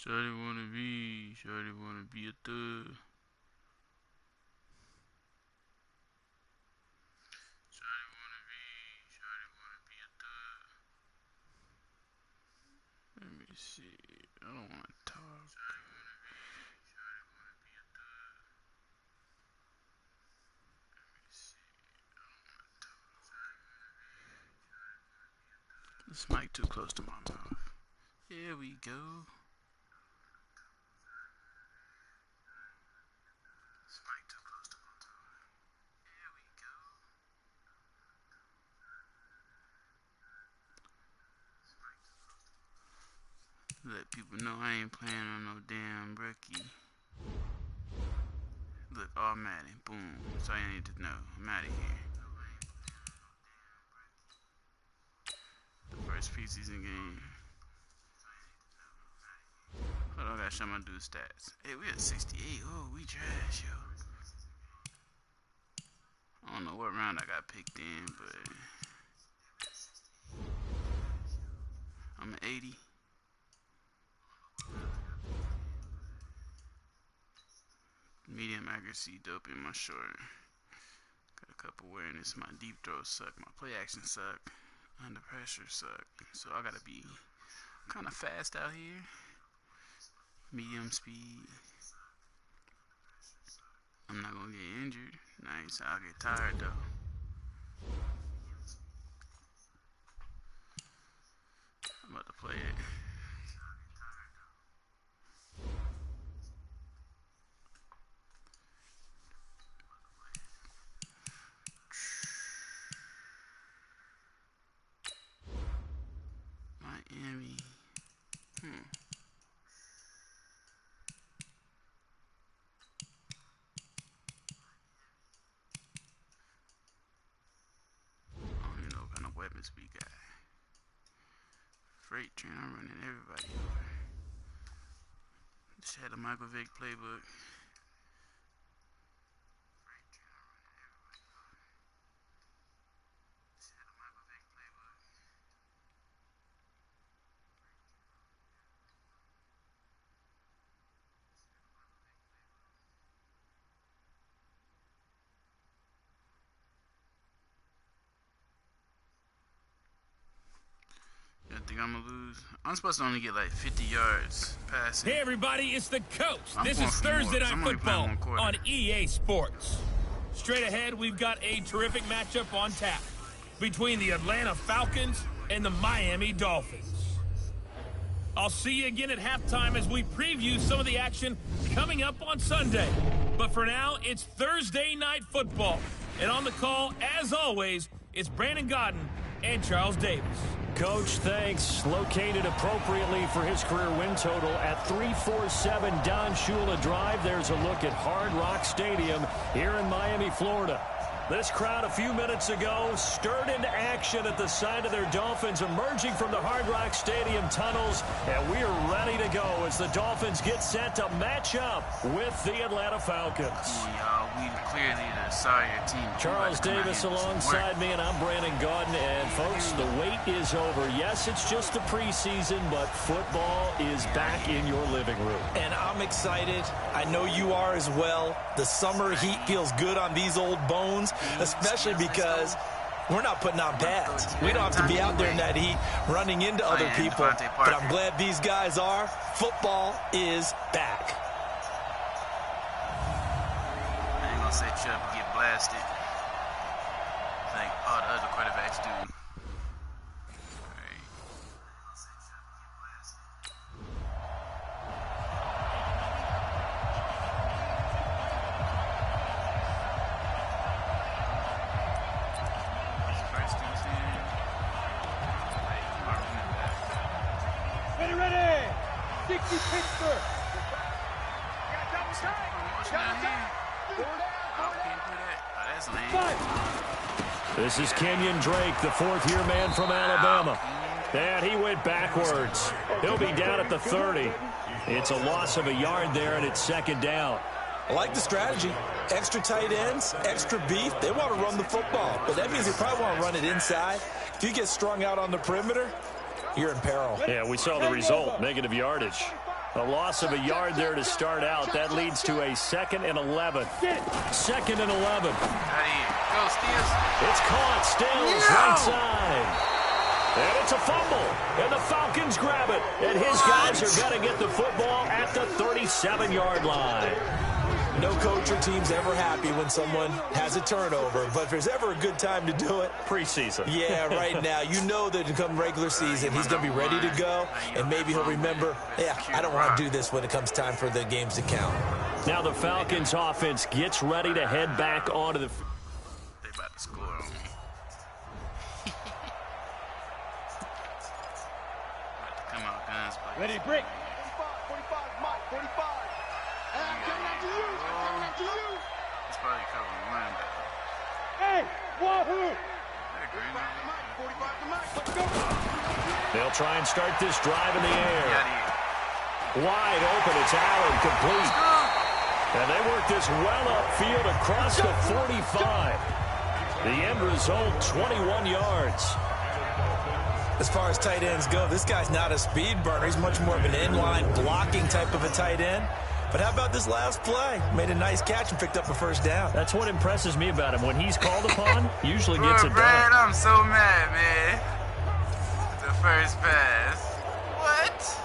Shawty wanna be a thug. Shawty wanna be a thug. Let me see. I don't wanna talk. Shawty wanna be a thug. Let me see. I don't wanna talk. This mic too close to my mouth. Here we go. Let people know I ain't playing on no damn rookie. Look, automatic, boom. That's all you need to know. I'm out of here. The first preseason game. Hold on, I gotta show my dude stats. Hey, we at 68. Oh, we trash, yo. I don't know what round I got picked in, but I'm at 80. Medium accuracy, dope in my short. Got a couple awareness. My deep throws suck. My play action suck. Under pressure suck. So I gotta be kind of fast out here. Medium speed. I'm not gonna get injured. Nice. I'll get tired though. I'm about to play it. Miami. I don't even know what kind of weapons we got. Freight train, I'm running everybody over. Just had a Michael Vick playbook. Think I'm gonna lose. I'm supposed to only get like 50 yards passing. Hey everybody, it's the coach. This is Thursday Night Football on EA Sports. Straight ahead, we've got a terrific matchup on tap between the Atlanta Falcons and the Miami Dolphins. I'll see you again at halftime as we preview some of the action coming up on Sunday. But for now, it's Thursday Night Football. And on the call, as always, it's Brandon Godden and Charles Davis. Coach, thanks. Located appropriately for his career win total at 347 Don Shula Drive. There's a look at Hard Rock Stadium here in Miami, Florida. This crowd a few minutes ago stirred into action at the side of their Dolphins emerging from the Hard Rock Stadium tunnels, and we are ready to go as the Dolphins get set to match up with the Atlanta Falcons. Y'all, we clearly the sorrier team. Charles Davis alongside me, and I'm Brandon Godden. And folks, the wait is over. Yes, it's just the preseason, but football is back in your living room. And I'm excited. I know you are as well. The summer heat feels good on these old bones, especially because we're not putting on pads. We don't have to be out there in that heat running into other people. But I'm glad these guys are. Football is back. I ain't gonna set you up and get blasted like all the other quarterbacks do. This is Kenyon Drake, the fourth-year man from Alabama. And he went backwards. He'll be down at the 30. It's a loss of a yard there, and it's second down. I like the strategy. Extra tight ends, extra beef. They want to run the football, but that means they probably want to run it inside. If you get strung out on the perimeter, you're in peril. Yeah, we saw the result, negative yardage. A loss of a yard there to start out. That leads to a 2nd and 11. 2nd and 11. Go, Steels. It's caught. Stills, right side. And it's a fumble. And the Falcons grab it. And his guys are going to get the football at the 37-yard line. No coach or team's ever happy when someone has a turnover, but if there's ever a good time to do it, preseason. Yeah, right now. You know that come regular season, he's going to be ready to go, and maybe he'll remember, yeah, I don't want to do this when it comes time for the games to count. Now the Falcons offense gets ready to head back onto the... They about to score on me. About to come out guns, but... Ready, break. 45, Mike, 45. I'm coming after you. I'm coming after you. It's probably covering one, but... Hey, wahoo! They're green. 45 to Mike. Let's go. They'll try and start this drive in the air. Yeah, Wide open. It's Allen, complete. And they work this well upfield across the 45. The end result, 21 yards. As far as tight ends go, this guy's not a speed burner. He's much more of an inline blocking type of a tight end. But how about this last play? Made a nice catch and picked up a first down. That's what impresses me about him. When he's called upon, usually gets it Brad, done. I'm so mad, man. The first pass. What?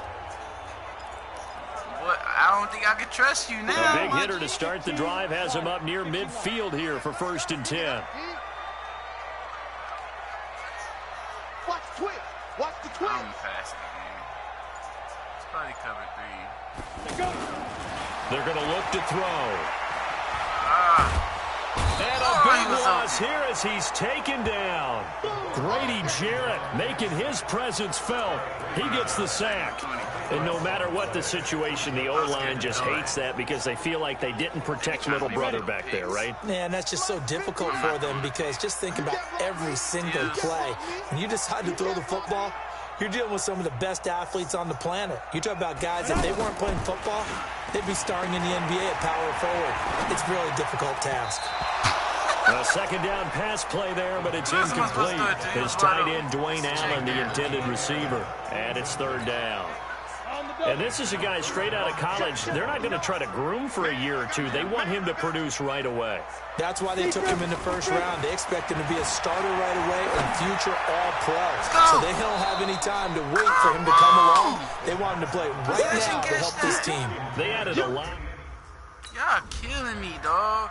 I don't think I can trust you now. A big hitter to start the drive has him up near midfield here for 1st and 10. Watch the twist. Watch the twist. I'm passing again. It's probably cover 3. They're going to look to throw. And a he big was loss open. here as he's taken down. Grady Jarrett making his presence felt. He gets the sack. And no matter what the situation, the O-line just hates that because they feel like they didn't protect little brother back there, right? Yeah, and that's just so difficult for them because just think about every single play. When you decide to throw the football, you're dealing with some of the best athletes on the planet. You talk about guys, if they weren't playing football, they'd be starring in the NBA at power forward. It's a really difficult task. A 2nd down pass play there, but it's incomplete. His tight end, Dwayne Allen, the intended receiver. And it's 3rd down. And this is a guy straight out of college. They're not going to try to groom for a year or two. They want him to produce right away. That's why they took him in the 1st round. They expect him to be a starter right away and future all-pro. So they don't have any time to wait for him to come along. They want him to play right now to help this team. They added a lot. Y'all killing me, dog.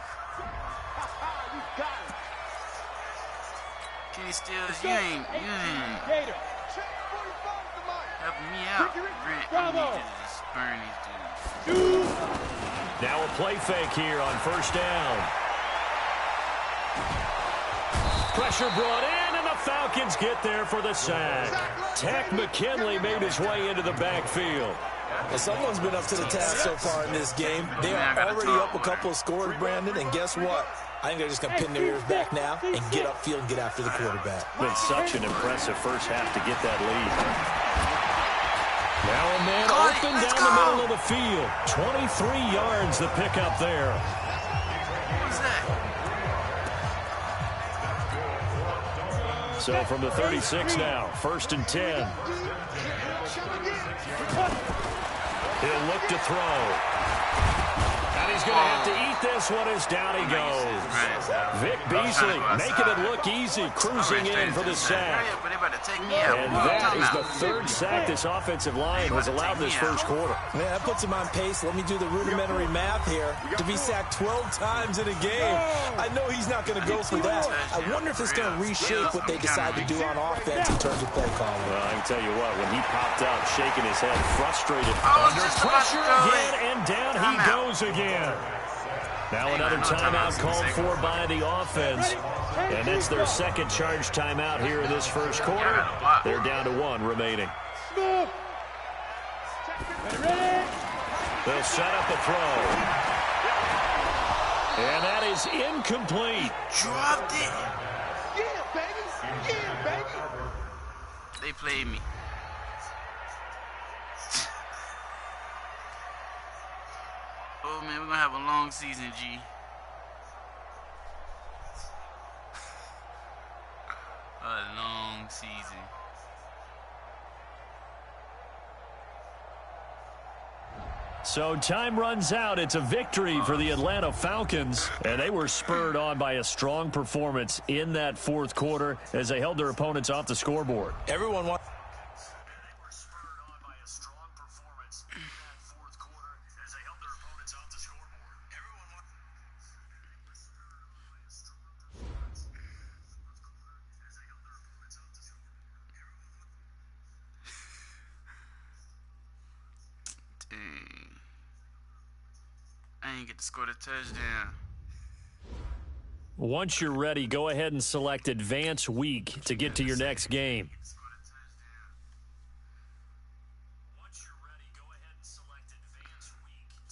Kenny Stills, you ain't helping me out. Brent, I need you to just burn these dudes. Now a play fake here on 1st down. Pressure brought in, and the Falcons get there for the sack. Tack McKinley made his way into the backfield. Well, someone's been up to the task so far in this game. They are already up a couple of scores, Brandon, and guess what? I think they're just going to pin their ears back now and get upfield and get after the quarterback. Been such an impressive first half to get that lead. Now a man open down the middle of the field. 23 yards the pickup there. What's that? So from the 36 now, 1st and 10. He'll look to throw. And he's going to have to eat this one as down he goes. Vic Beasley making it look easy, cruising in for the sack. And that is the 3rd sack this offensive line has allowed this 1st quarter. Man, that puts him on pace. Let me do the rudimentary math here. To be sacked 12 times in a game, I know he's not going to go for that. I wonder if it's going to reshape what they decide to do on offense in terms of play calling. Well, I can tell you what, when he popped out, shaking his head, frustrated, under pressure again, and down he goes again. Now another timeout called for by the offense. And that's their 2nd charge timeout here in this 1st quarter. They're down to 1 remaining. They'll set up a throw. And that is incomplete. Dropped it. Yeah, baby. Yeah, baby. They played me. Oh, man, we're going to have a long season, G. A long season. So time runs out. It's a victory for the Atlanta Falcons, and they were spurred on by a strong performance in that fourth quarter as they held their opponents off the scoreboard. Everyone wants. I ain't get to score the touchdown. Once you're ready, go ahead and select Advance Week to get to your next game.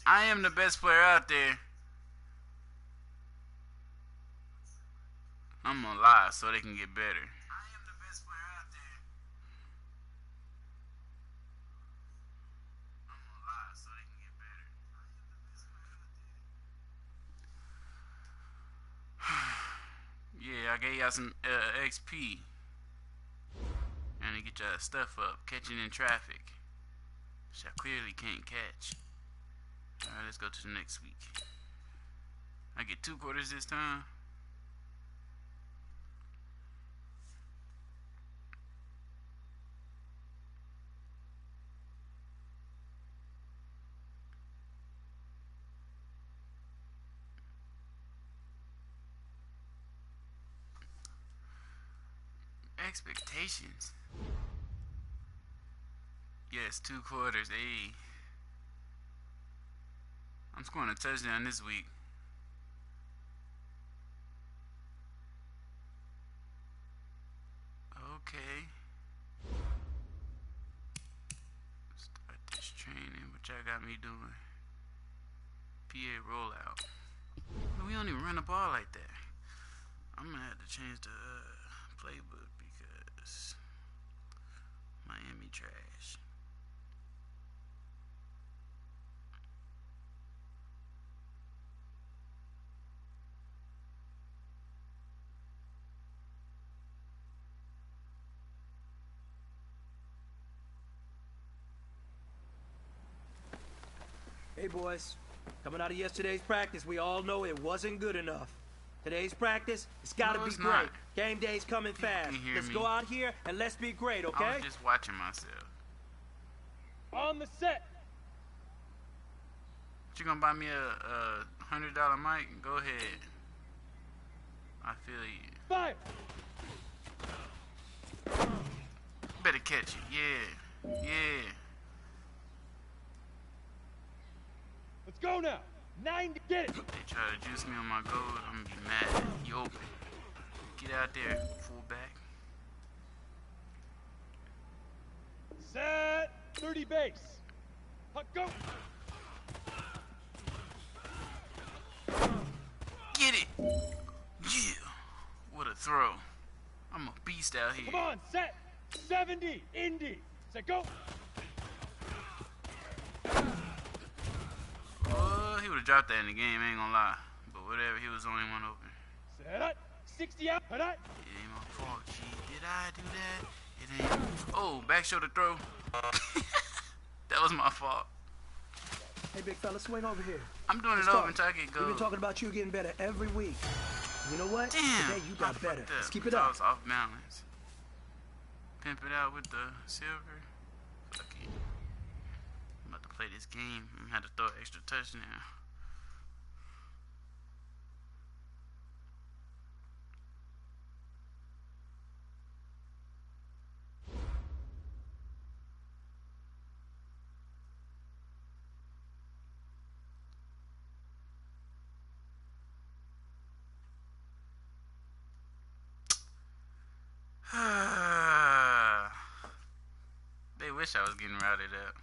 I am the best player out there. I'm gonna lie so they can get better. Yeah, I gave y'all some XP. And to get y'all stuff up, catching in traffic, which I clearly can't catch. Alright, let's go to the next week. I get 2 quarters this time. Expectations. Yes, 2 quarters. Hey, I'm scoring a touchdown this week. Okay. Start this training, which I got me doing. PA rollout. We don't even run the ball like that. I'm gonna have to change the playbook because Miami trash. Hey, boys. Coming out of yesterday's practice, we all know it wasn't good enough. Today's practice, it's got to be great. Not. Game day's coming fast. Let's go out here and let's be great, okay? I was just watching myself. On the set. You gonna buy me a $100 mic? Go ahead. I feel you. Fire. Better catch it. Yeah. Yeah. Let's go now. 9 to get it. They try to juice me on my goal. I'm gonna be mad. You open. Get out there, fullback. Set. 30 base. Go. Get it. Yeah. What a throw. I'm a beast out here. Come on, set. 70. Indy. Set, go. He would have dropped that in the game, I ain't gonna lie. But whatever, he was the only one open. Set up. 60 out. Hit it. It ain't my fault, G. Did I do that? It ain't. Oh, back shoulder throw. That was my fault. Hey, big fella, swing over here. I'm doing it over until I get good. We've been talking about you getting better every week. You know what? Damn. Today you got better. Let's keep it I up. was off balance. Pimp it out with the silver. Fuck it. I'm about to play this game. I'm gonna have to throw an extra touchdown. They wish I was getting routed up.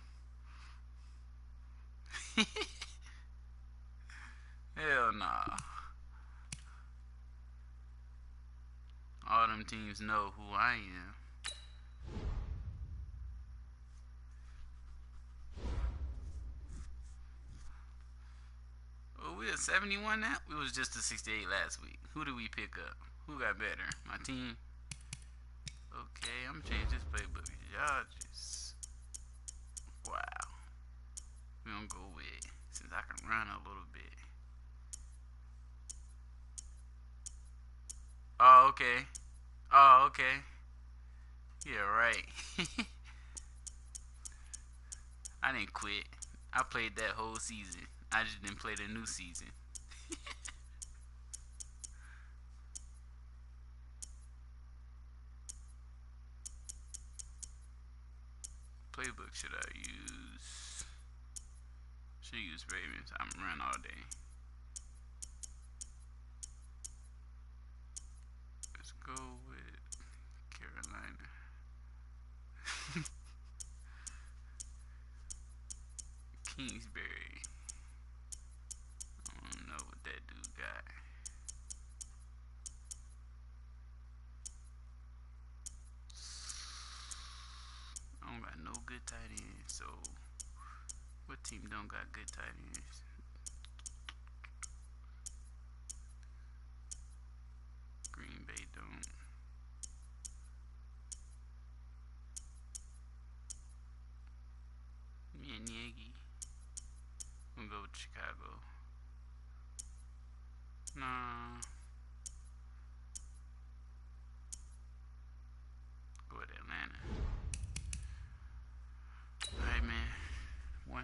Hell nah. All them teams know who I am. Oh, we at 71 now? We was just a 68 last week. Who did we pick up? Who got better? My team? Okay, I'm gonna change this playbook. Y'all just... Wow. we're gonna go with, since I can run a little bit. Oh, okay. Oh, okay. Yeah, right. I didn't quit. I played that whole season. I just didn't play the new season. Playbook should I use? Should use Ravens. I'm run all day. Let's go with Carolina. Kingsbury. I don't know what that dude got. I don't got no good tight ends, so what team don't got good tight ends? Green Bay don't. Me and Nagy. I'm gonna go with Chicago. Nah. Go with Atlanta. Alright, man. 1/2.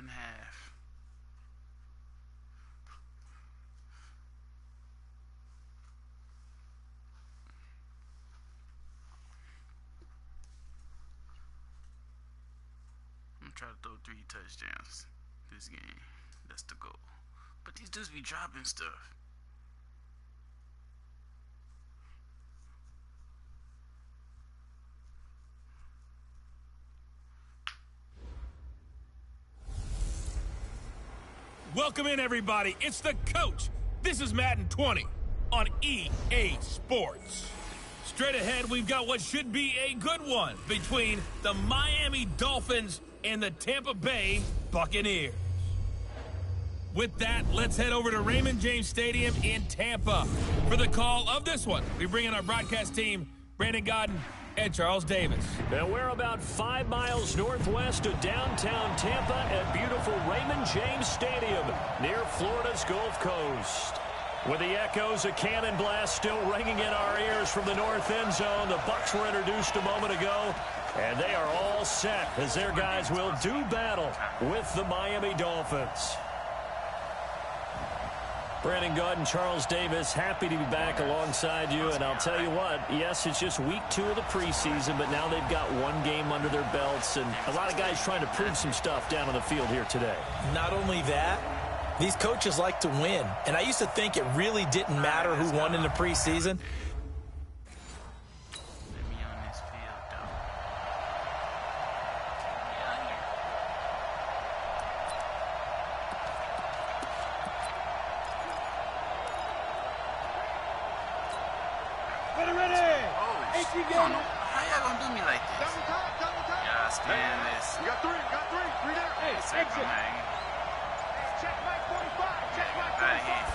I'm gonna try to throw 3 touchdowns this game. That's the goal. But these dudes be dropping stuff. Welcome in, everybody. It's the coach. This is Madden 20 on EA Sports. Straight ahead, we've got what should be a good one between the Miami Dolphins and the Tampa Bay Buccaneers. With that, let's head over to Raymond James Stadium in Tampa for the call of this one. We bring in our broadcast team, Brandon Godden and Charles Davis. And we're about 5 miles northwest of downtown Tampa at beautiful Raymond James Stadium near Florida's Gulf Coast. With the echoes of cannon blast still ringing in our ears from the north end zone, the Bucs were introduced a moment ago, and they are all set as their guys will do battle with the Miami Dolphins. Brandon Godden, Charles Davis, happy to be back alongside you. And I'll tell you what, yes, it's just week 2 of the preseason, but now they've got 1 game under their belts, and a lot of guys trying to prove some stuff down on the field here today. Not only that, these coaches like to win. And I used to think it really didn't matter who won in the preseason. How y'all gonna do me like this? Y'all stand this. You got 3 there. Hey, Check Mike 45, check Mike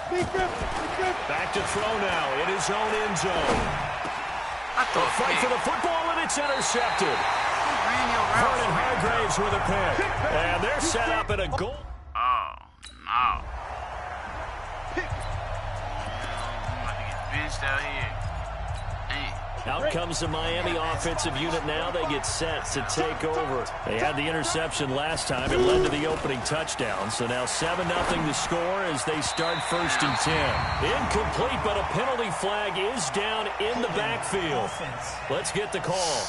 45. Back to throw now in his own end zone. The fight for the football, and it's intercepted. Vernon Hargraves with a pick. And they're set up at a goal. Oh, no. I'm about to get benched out here. Dang. Out comes the Miami offensive unit now. They get set to take over. They had the interception last time. It led to the opening touchdown. So now 7-0 to score as they start 1st and 10. Incomplete, but a penalty flag is down in the backfield. Let's get the call.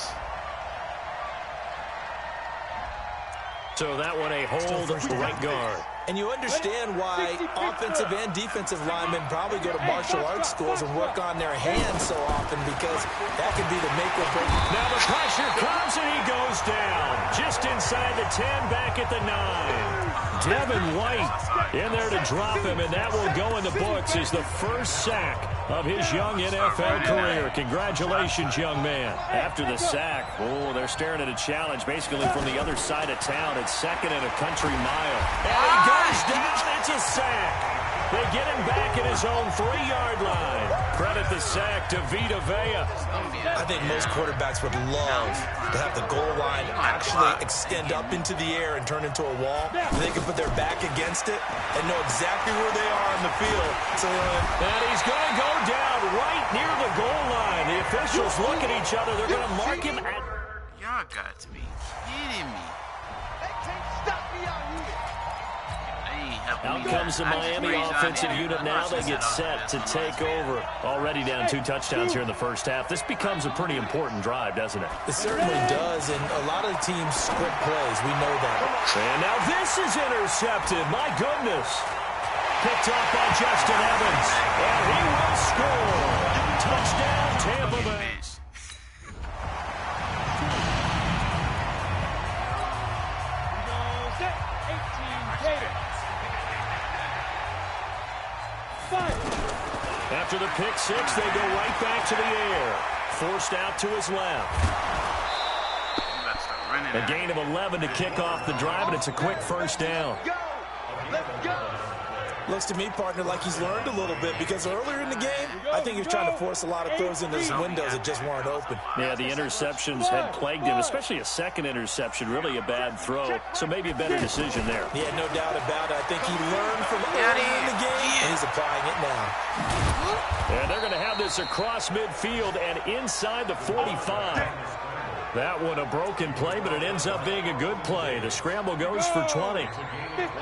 So that one a hold right guard. And you understand why offensive and defensive linemen probably go to martial arts schools and work on their hands so often, because that could be the make or break. Now the pressure comes and he goes down. Just inside the 10, back at the 9. Devin White in there to drop him, and that will go in the books as the first sack of his young NFL career. Congratulations, young man. After the sack, they're staring at a challenge basically from the other side of town. It's 2nd and a country mile. And he goes down. It's a sack. They get him back at his own 3-yard line. Credit the sack to Vita Vea. I think most quarterbacks would love to have the goal line actually extend up into the air and turn into a wall. They can put their back against it and know exactly where they are on the field. So, and he's going to go down right near the goal line. The officials look at each other. They're going to mark him at... Y'all got to be kidding me. They can't stop me out here. Out comes the Miami offensive unit now. They get set to take over. Already down 2 touchdowns here in the first half. This becomes a pretty important drive, doesn't it? It certainly does, and a lot of teams script plays. We know that. And now this is intercepted. My goodness. Picked off by Justin Evans. And he will score. Touchdown, Tampa Bay. 18 After the pick 6, they go right back to the air. Forced out to his left. A gain of 11 to kick off the drive, and it's a quick first down. Let's go. Looks to me, partner, like he's learned a little bit, because earlier in the game, I think he was trying to force a lot of throws into his windows that just weren't open. Yeah, the interceptions had plagued him, especially a second interception, really a bad throw. So maybe a better decision there. Yeah, no doubt about it. I think he learned from earlier in the game, and he's applying it now. And they're going to have this across midfield and inside the 45. That one a broken play, but it ends up being a good play. The scramble goes for 20.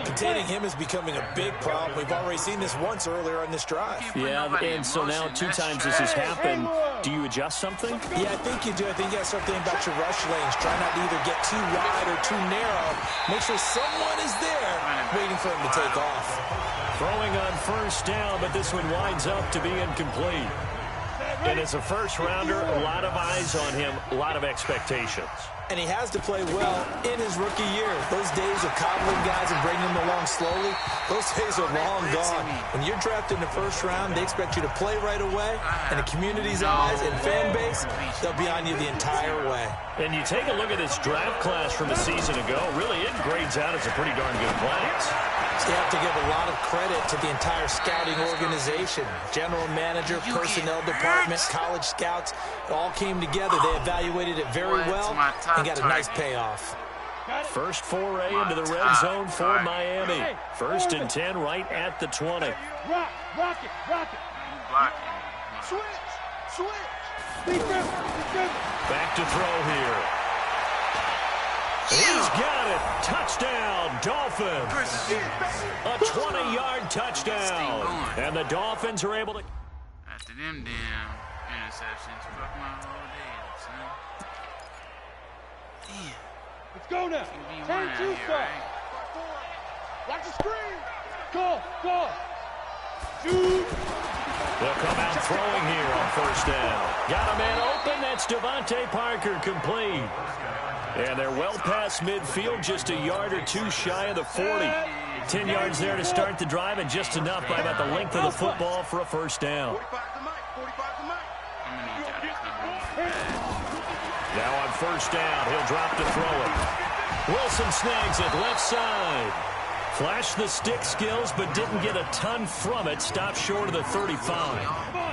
Containing him is becoming a big problem. We've already seen this once earlier on this drive. Yeah, and so now 2 times this has happened. Do you adjust something? Yeah, I think you do. I think you got to start thinking about your rush lanes. Try not to either get too wide or too narrow. Make sure someone is there waiting for him to take off. Throwing on first down, but this one winds up to be incomplete. And as a first-rounder, a lot of eyes on him, a lot of expectations. And he has to play well in his rookie year. Those days of coddling guys and bringing them along slowly, those days are long gone. When you're drafted in the first round, they expect you to play right away. And the community's eyes and fan base, they'll be on you the entire way. And you take a look at this draft class from a season ago, really it grades out as a pretty darn good class. So you have to give a lot of credit to the entire scouting organization. General manager, personnel department, college scouts, all came together. They evaluated it very well and got a nice payoff. First foray into the red zone for Miami. 1st and 10 right at the 20. Rock it. Switch. Back to throw here. He's got it. Touchdown, Dolphins. A 20-yard touchdown. And the Dolphins are able to... After them damn interceptions, fuck my whole day up, son. Damn. Let's go now. Qb1 Turn out 2 here, stop. right? Watch the screen. Go. Shoot. They'll come out throwing here on first down. Got a man open. That's Devontae Parker, complete. And they're well past midfield, just a yard or 2 shy of the 40. 10 yards there to start the drive, and just enough by about the length of the football for a first down. 45 to Mike. Now on first down, he'll drop to throw it. Wilson snags it left side. Flashed the stick skills, but didn't get a ton from it. Stopped short of the 35.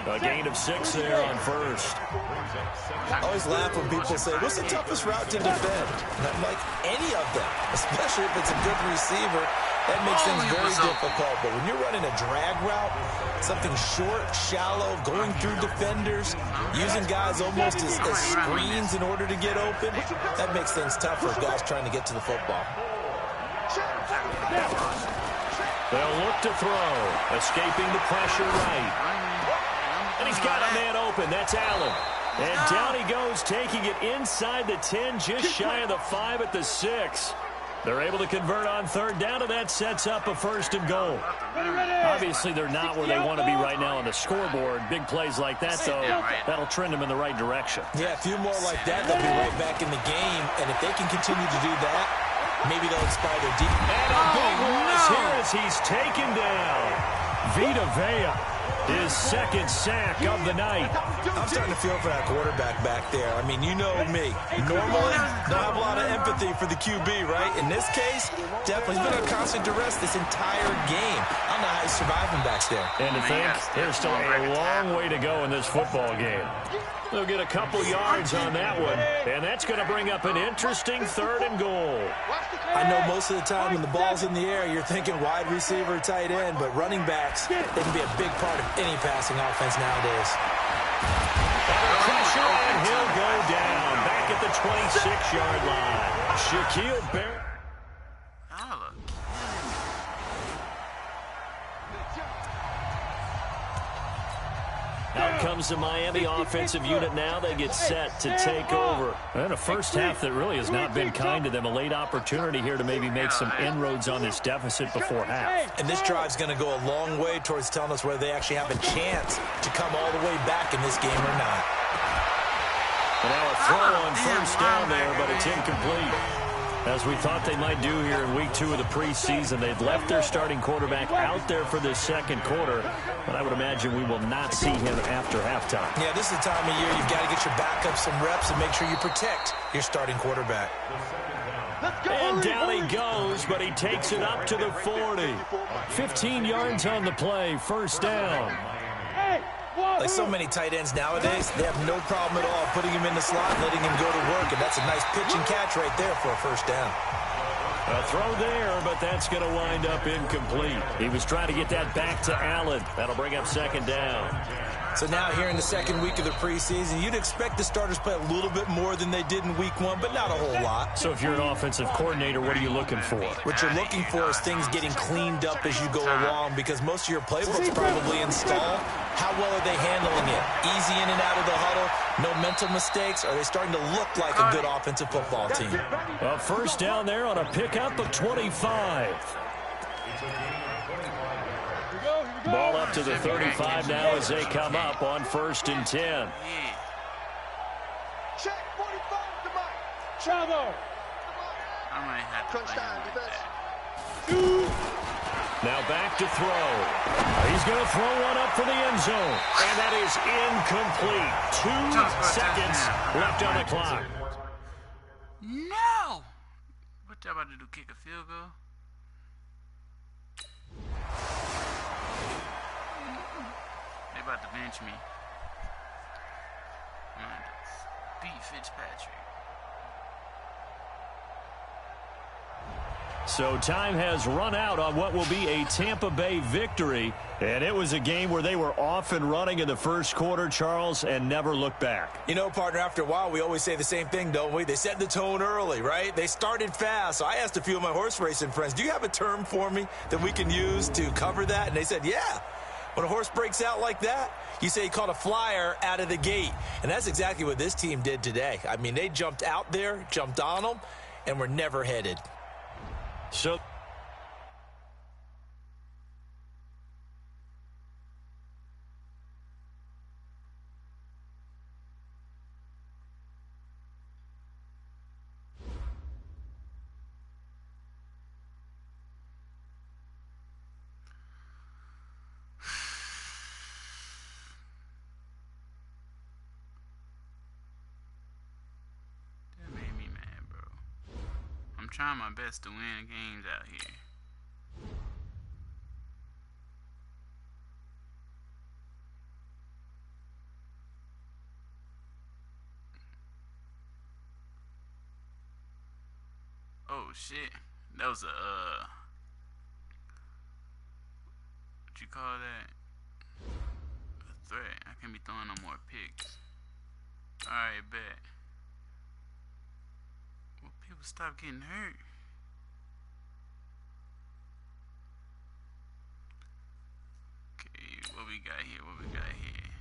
A gain of 6 there on first. I always laugh when people say, what's the toughest route to defend? And I'm like, any of them, especially if it's a good receiver. That makes things very difficult. But when you're running a drag route, something short, shallow, going through defenders, using guys almost as screens in order to get open, that makes things tough for guys trying to get to the football. They'll look to throw. Escaping the pressure right. And he's got a man open. That's Allen. And down he goes, taking it inside the 10, just shy of the 5 at the 6. They're able to convert on third down, and that sets up a 1st and goal. Obviously, they're not where they want to be right now on the scoreboard. Big plays like that, though, that'll trend them in the right direction. Yeah, a few more like that, they'll be right back in the game. And if they can continue to do that, maybe they'll inspire their defense. And a big loss here as he's taken down. Vita Vea his second sack of the night. I'm starting to feel for that quarterback back there. I mean, you know me. Normally, don't have a lot of empathy for the QB, right? In this case, definitely he's been on constant duress this entire game. I don't know how he's surviving back there. And to think, there's still a long way to go in this football game. They'll get a couple yards on that one, and that's going to bring up an interesting 3rd and goal. I know most of the time when the ball's in the air, you're thinking wide receiver, tight end, but running backs, they can be a big part of any passing offense nowadays. Under pressure, and he'll go down. Back at the 26-yard line. Shaquille Barrett. Out comes the Miami offensive unit now. They get set to take over. And a first half that really has not been kind to them. A late opportunity here to maybe make some inroads on this deficit before half. And this drive's going to go a long way towards telling us whether they actually have a chance to come all the way back in this game or not. And now a throw on first down there, but it's incomplete. As we thought they might do here in week 2 of the preseason, they've left their starting quarterback out there for this second quarter, but I would imagine we will not see him after halftime. Yeah, this is the time of year you've got to get your backup some reps and make sure you protect your starting quarterback. And down he goes, but he takes it up to the 40. 15 yards on the play, first down. Like so many tight ends nowadays, they have no problem at all putting him in the slot and letting him go to work, and that's a nice pitch and catch right there for a first down. A throw there, but that's going to wind up incomplete. He was trying to get that back to Allen. That'll bring up second down. So now here in the second week of the preseason, you'd expect the starters play a little bit more than they did in week 1, but not a whole lot. So if you're an offensive coordinator, what are you looking for? What you're looking for is things getting cleaned up as you go along, because most of your playbook's probably installed. How well are they handling it? Easy in and out of the huddle, no mental mistakes? Are they starting to look like a good offensive football team? Well, first down there on a pickup of 25. Ball up to the 35 now as they come up on 1st and 10. Check 45 to Mike. Chavo. I might have to Crunch time, defense. Now back to throw. He's going to throw one up for the end zone. And that is incomplete. 2 seconds left on the clock. No! What y'all about to do, kick a field goal? They about to bench me. I'm gonna beat Fitzpatrick. So time has run out on what will be a Tampa Bay victory. And it was a game where they were off and running in the first quarter, Charles, and never looked back. You know, partner, after a while, we always say the same thing, don't we? They set the tone early, right? They started fast. So I asked a few of my horse racing friends, do you have a term for me that we can use to cover that? And they said, yeah. When a horse breaks out like that, you say he caught a flyer out of the gate. And that's exactly what this team did today. I mean, they jumped out there, jumped on them, and were never headed. So trying my best to win games out here. Oh shit. That was what you call that? A threat. I can't be throwing no more picks. Alright, bet. People stop getting hurt. Okay, what we got here? What we got here?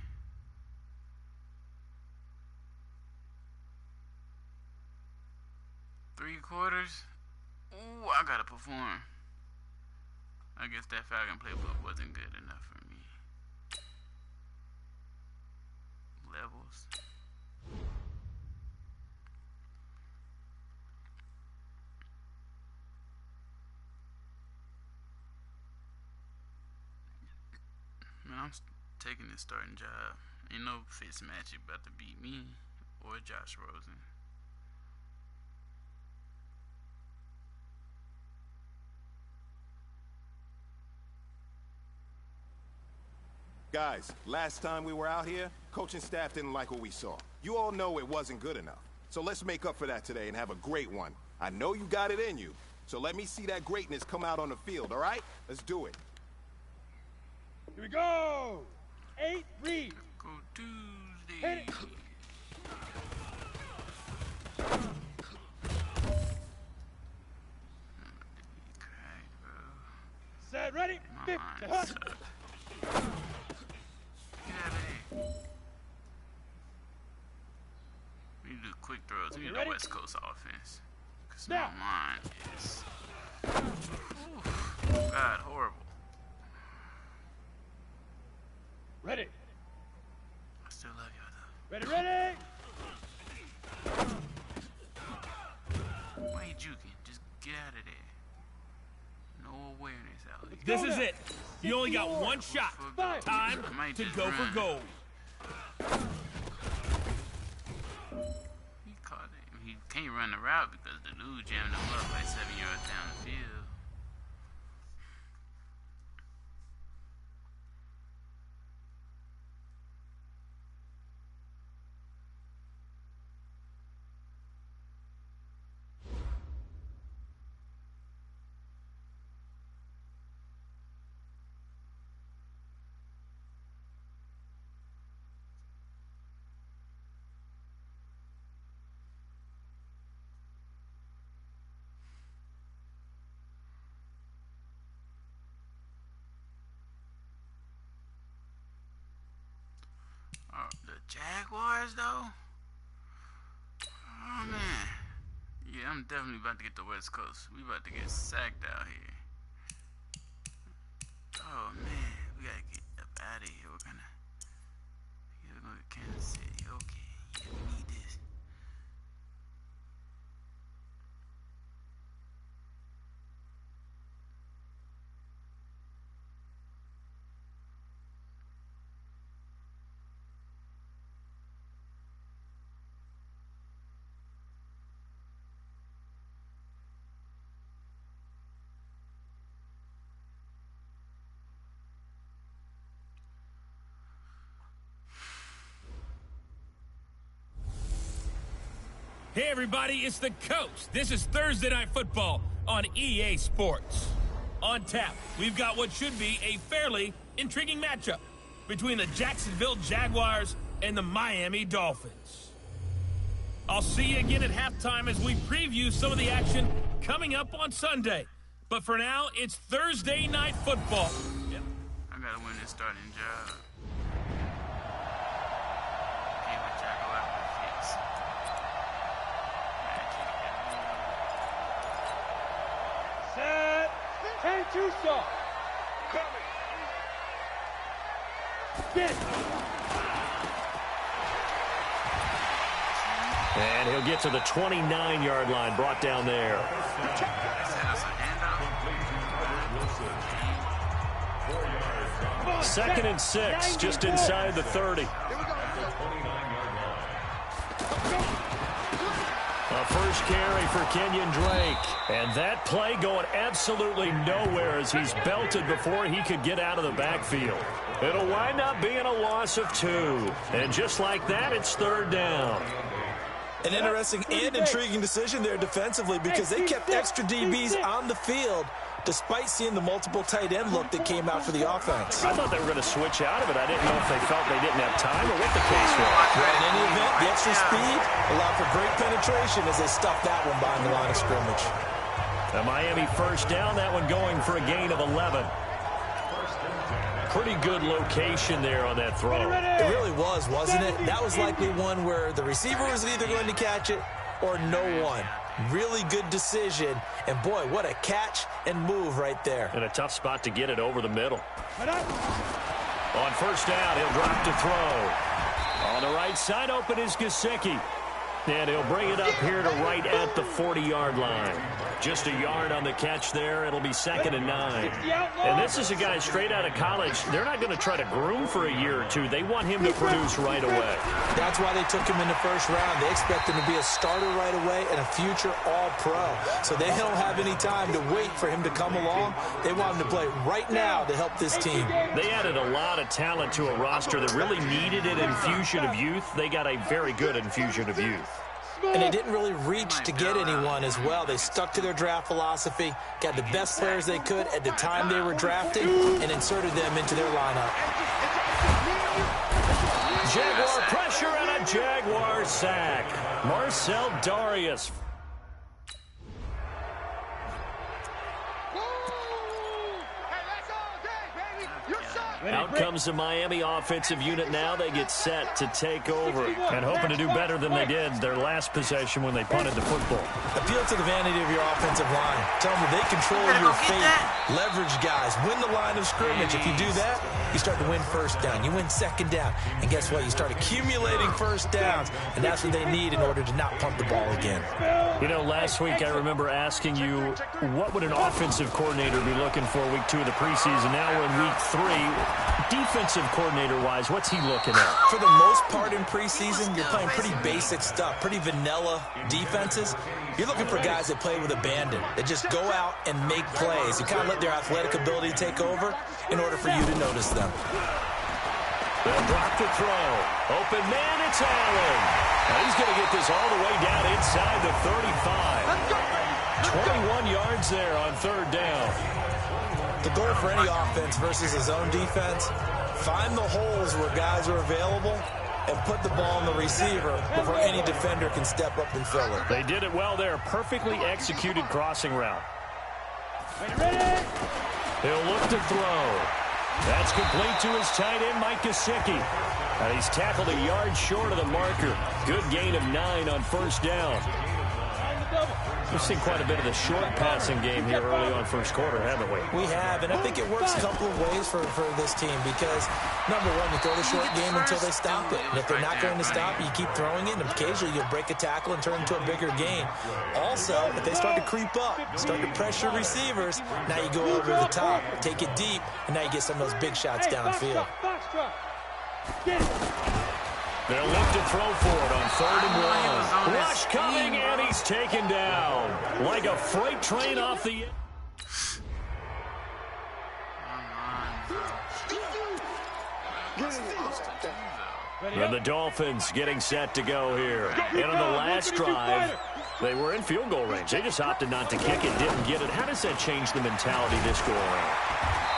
Three quarters. Ooh, I gotta perform. I guess that Falcon playbook wasn't good enough for me. Levels. I'm taking this starting job. Ain't no Fitzmagic about to beat me or Josh Rosen. Guys, last time we were out here, coaching staff didn't like what we saw. You all know it wasn't good enough. So let's make up for that today and have a great one. I know you got it in you, so let me see that greatness come out on the field, all right? Let's do it. Here we go! 8 read. Go Tuesday. Hit it. Set, ready, 50. We need to do quick throws. We need Ready? the West Coast offense. Because my line is... Oof, God, horrible. Ready. I still love y'all, Ready, ready. though. Why you juking? Just get out of there. No awareness out here. This is it. You only got one shot. Time to go for gold. He caught it. He can't run the route because the dude jammed him up like 7 yards down the field. The Jaguars, though? Oh, man. Yeah, I'm definitely about to get the West Coast. We about to get sacked out here. Oh, man. We gotta get up out of here. We're gonna go to Kansas City. Okay. Yeah, we need this. Hey, everybody, it's the Coach. This is Thursday Night Football on EA Sports. On tap, we've got what should be a fairly intriguing matchup between the Jacksonville Jaguars and the Miami Dolphins. I'll see you again at halftime as we preview some of the action coming up on Sunday. But for now, it's Thursday Night Football. Yep. I gotta win this starting job. Okay, with Jaguar fix. Set. 10-2 stop. Coming. Get. And he'll get to the 29-yard line, brought down there. Second and 6, just inside the 30. A first carry for Kenyon Drake. And that play going absolutely nowhere as he's belted before he could get out of the backfield. It'll wind up being a loss of 2. And just like that, it's third down. An interesting and intriguing decision there defensively because they kept extra DBs on the field despite seeing the multiple tight end look that came out for the offense. I thought they were going to switch out of it. I didn't know if they felt they didn't have time or what the case was. But in any event, the extra speed allowed for great penetration as they stuffed that one behind the line of scrimmage. The Miami first down, that one going for a gain of 11. Pretty good location there on that throw. It really was, wasn't it? That was likely one where the receiver was either going to catch it or no one. Really good decision. And, boy, what a catch and move right there. And a tough spot to get it over the middle. On first down, he'll drop to throw. On the right side, open is Gesicki. And he'll bring it up here to right at the 40-yard line. Just a yard on the catch there. It'll be 2nd and 9. And this is a guy straight out of college. They're not going to try to groom for a year or two. They want him to produce right away. That's why they took him in the first round. They expect him to be a starter right away and a future all-pro. So they don't have any time to wait for him to come along. They want him to play right now to help this team. They added a lot of talent to a roster that really needed an infusion of youth. They got a very good infusion of youth. And they didn't really reach to get anyone as well. They stuck to their draft philosophy, got the best players they could at the time they were drafting, and inserted them into their lineup. Jaguar pressure and a Jaguar sack. Marcel Darius. Out comes the Miami offensive unit now. They get set to take over and hoping to do better than they did their last possession when they punted the football. Appeal to the vanity of your offensive line. Tell them they control your fate. Leverage guys. Win the line of scrimmage. If you do that, you start to win first down. You win second down. And guess what? You start accumulating first downs. And that's what they need in order to not punt the ball again. You know, last week I remember asking you, what would an offensive coordinator be looking for week 2 of the preseason? Now we're in week 3. Defensive coordinator-wise, what's he looking at? For the most part in preseason, you're playing pretty basic stuff, pretty vanilla defenses. You're looking for guys that play with abandon, that just go out and make plays. You kind of let their athletic ability take over in order for you to notice them. They'll drop the throw. Open man, it's Allen. Now he's going to get this all the way down inside the 35. 21 yards there on 3rd down. The goal for any offense versus a zone defense, find the holes where guys are available and put the ball on the receiver before any defender can step up and fill it. They did it well there. Perfectly executed crossing route. He'll look to throw. That's complete to his tight end, Mike Gesicki. And he's tackled a yard short of the marker. Good gain of 9 on 1st down. We've seen quite a bit of the short passing game here early on 1st quarter, haven't we? We have, and I think it works a couple of ways for this team because, number one, you throw the short game until they stop it. And if they're not going to stop it, you keep throwing it, and occasionally you'll break a tackle and turn it into a bigger game. Also, if they start to creep up, start to pressure receivers, now you go over the top, take it deep, and now you get some of those big shots downfield. They'll look to throw for it on 3rd and 1. Rush coming, and he's taken down like a freight train off the end. And the Dolphins getting set to go here. And on the last drive, they were in field goal range. They just opted not to kick it, didn't get it. How does that change the mentality this go around?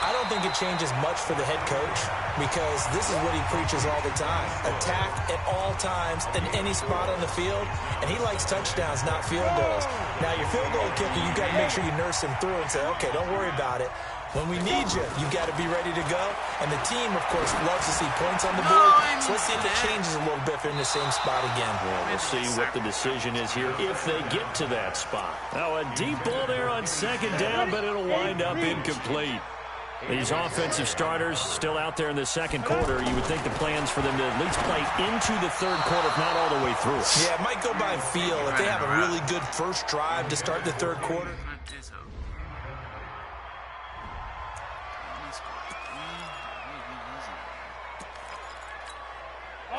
I don't think it changes much for the head coach because this is what he preaches all the time. Attack at all times in any spot on the field, and he likes touchdowns, not field goals. Now, your field goal kicker, you got to make sure you nurse him through and say, okay, don't worry about it. When we need you, you got to be ready to go. And the team, of course, loves to see points on the board. So let's see if it changes a little bit if they're in the same spot again. Well, we'll see what the decision is here if they get to that spot. Now, a deep ball there on 2nd down, but it'll wind up incomplete. These offensive starters still out there in the 2nd quarter. You would think the plans for them to at least play into the 3rd quarter, if not all the way through. Yeah, it might go by feel. If they have a really good first drive to start the 3rd quarter.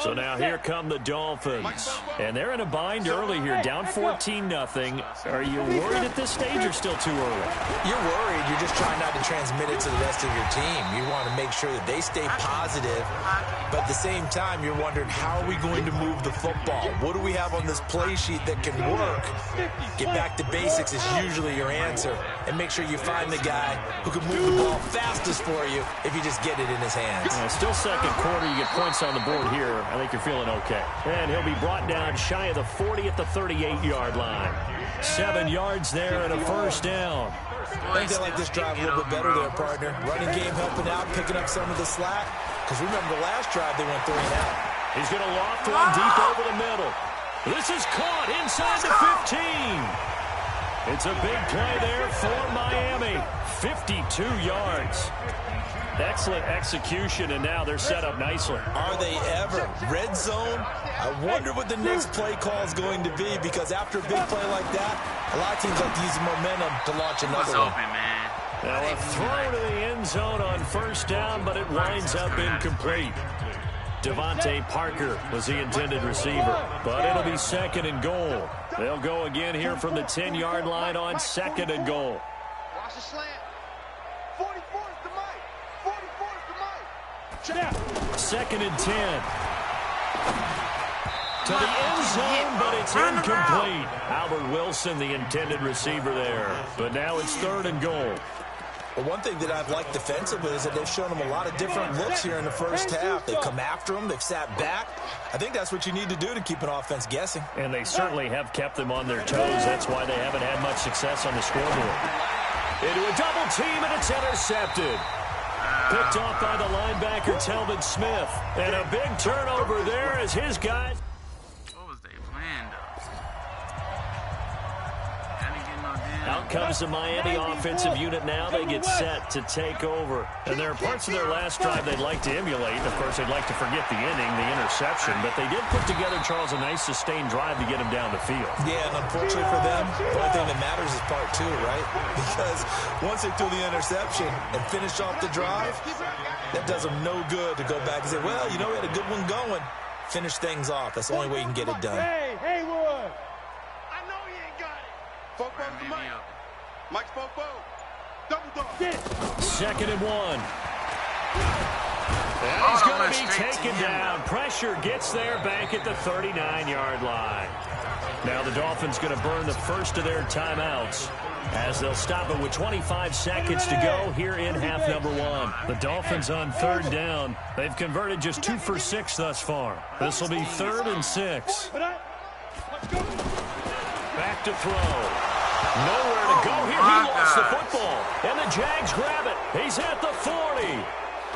So now here come the Dolphins. And they're in a bind early here, down 14-0. Are you worried at this stage or still too early? You're worried. You're just trying not to transmit it to the rest of your team. You want to make sure that they stay positive. But at the same time, you're wondering, how are we going to move the football? What do we have on this play sheet that can work? Get back to basics is usually your answer. And make sure you find the guy who can move the ball fastest for you if you just get it in his hands. Still 2nd quarter. You get points on the board here. I think you're feeling okay. And he'll be brought down shy of the 40 at the 38-yard line. 7 yards there and a 1st down. I think they like this drive a little bit better there, partner. Running game helping out, picking up some of the slack. Because remember, the last drive they went 3 and out. He's going to loft one deep over the middle. This is caught inside the 15. It's a big play there for Miami. 52 yards. Excellent execution, and now they're set up nicely. Are they ever? Red zone? I wonder what the next play call is going to be, because after a big play like that, a lot of teams like to use momentum to launch another one. Open, man. Now a throw to the end zone on first down, but it winds up incomplete. Devontae Parker was the intended receiver, but it'll be second and goal. They'll go again here from the 10-yard line on second and goal. Watch the slant. 44 is the mic. 44 is the mic. Check. Second and 10. To the end zone, but it's incomplete. Albert Wilson, the intended receiver there. But now it's third and goal. Well, one thing that I've liked defensively is that they've shown them a lot of different looks here in the first half. They've come after them. They've sat back. I think that's what you need to do to keep an offense guessing. And they certainly have kept them on their toes. That's why they haven't had much success on the scoreboard. Into a double team, and it's intercepted. Picked off by the linebacker, Telvin Smith. And a big turnover there as his guys. What was they playing, though? Out comes the Miami offensive unit now. They get set to take over. And there are parts of their last drive they'd like to emulate. Of course, they'd like to forget the inning, the interception. But they did put together, Charles, a nice sustained drive to get him down the field. Yeah, and unfortunately for them, the only thing that matters is part two, right? Because once they threw the interception and finished off the drive, that does them no good to go back and say, well, you know, we had a good one going. Finish things off. That's the only way you can get it done. Hey, Haywood! I know he ain't got it. Foco to Mike. Mike's Foco. Double dog. Second and 1. And he's going to be taken down. Pressure gets there back at the 39-yard line. Now the Dolphins going to burn the first of their timeouts as they'll stop it with 25 seconds to go here in half number 1. The Dolphins on third down. They've converted just 2 for 6 thus far. This will be 3rd and 6. Back to throw. Nowhere to go here. He lost the football. And the Jags grab it. He's at the 40,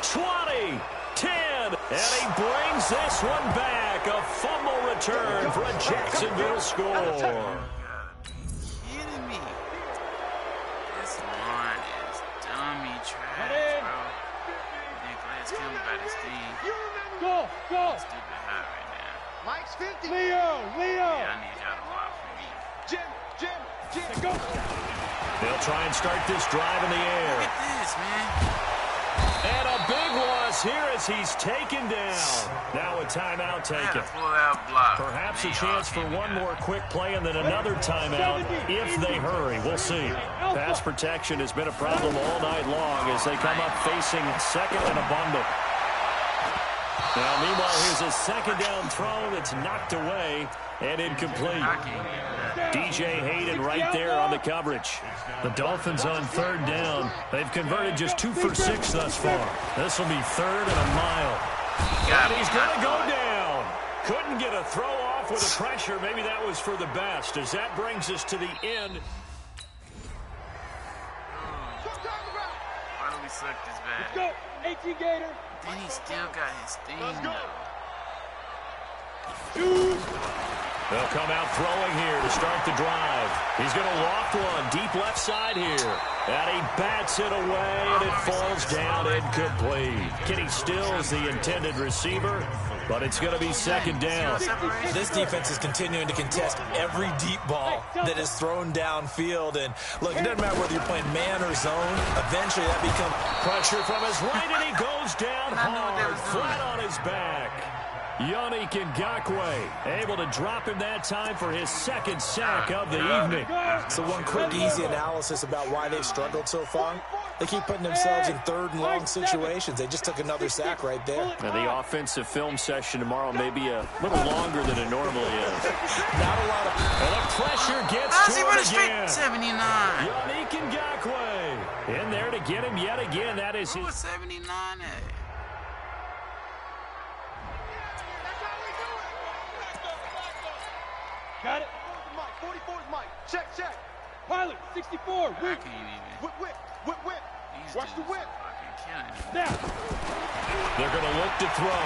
20, 10. And he brings this one back. A fumble return for a Jacksonville score. Kidding me. This line is dummy trash, bro. Nicholas Campbell got his thing. Go! Stupid hot right now. Mike's 50. Leo! Yeah, I need y'all to block for me. Jim. Go! They'll try and start this drive in the air. Look at this, man. And a big loss here as he's taken down. Now a timeout taken. Perhaps a chance for one more quick play and then another timeout if they hurry. We'll see. Pass protection has been a problem all night long as they come up facing second and a bundle. Now, meanwhile, here's a second down throw that's knocked away and incomplete. DJ Hayden right there on the coverage. The Dolphins on third down. They've converted just 2 for 6 thus far. This will be 3rd and a mile. And he's going to go down. Couldn't get a throw off with the pressure. Maybe that was for the best as that brings us to the end. Why do we suck this bad? Let's go! 18 Gator! Then he still got his thing, though. They'll come out throwing here to start the drive. He's going to loft one deep left side here. And he bats it away, and it falls down incomplete. Kenny Stills, the intended receiver, but it's going to be second down. This defense is continuing to contest every deep ball that is thrown downfield. And look, it doesn't matter whether you're playing man or zone. Eventually, that becomes pressure from his right, and he goes down hard, flat on his back. Yannick Ngakoue able to drop him that time for his second sack of the evening. So one quick, easy analysis about why they've struggled so far. They keep putting themselves in third and long situations. They just took another sack right there. Now the offensive film session tomorrow may be a little longer than it normally is. Not a lot of... And the pressure gets to him again. 79. Yannick Ngakoue in there to get him yet again. That is his... 79 at? Got it? 44 is Mike. Check. Pilot, 64. Whip. Whip. Watch the whip. Now. They're going to look to throw.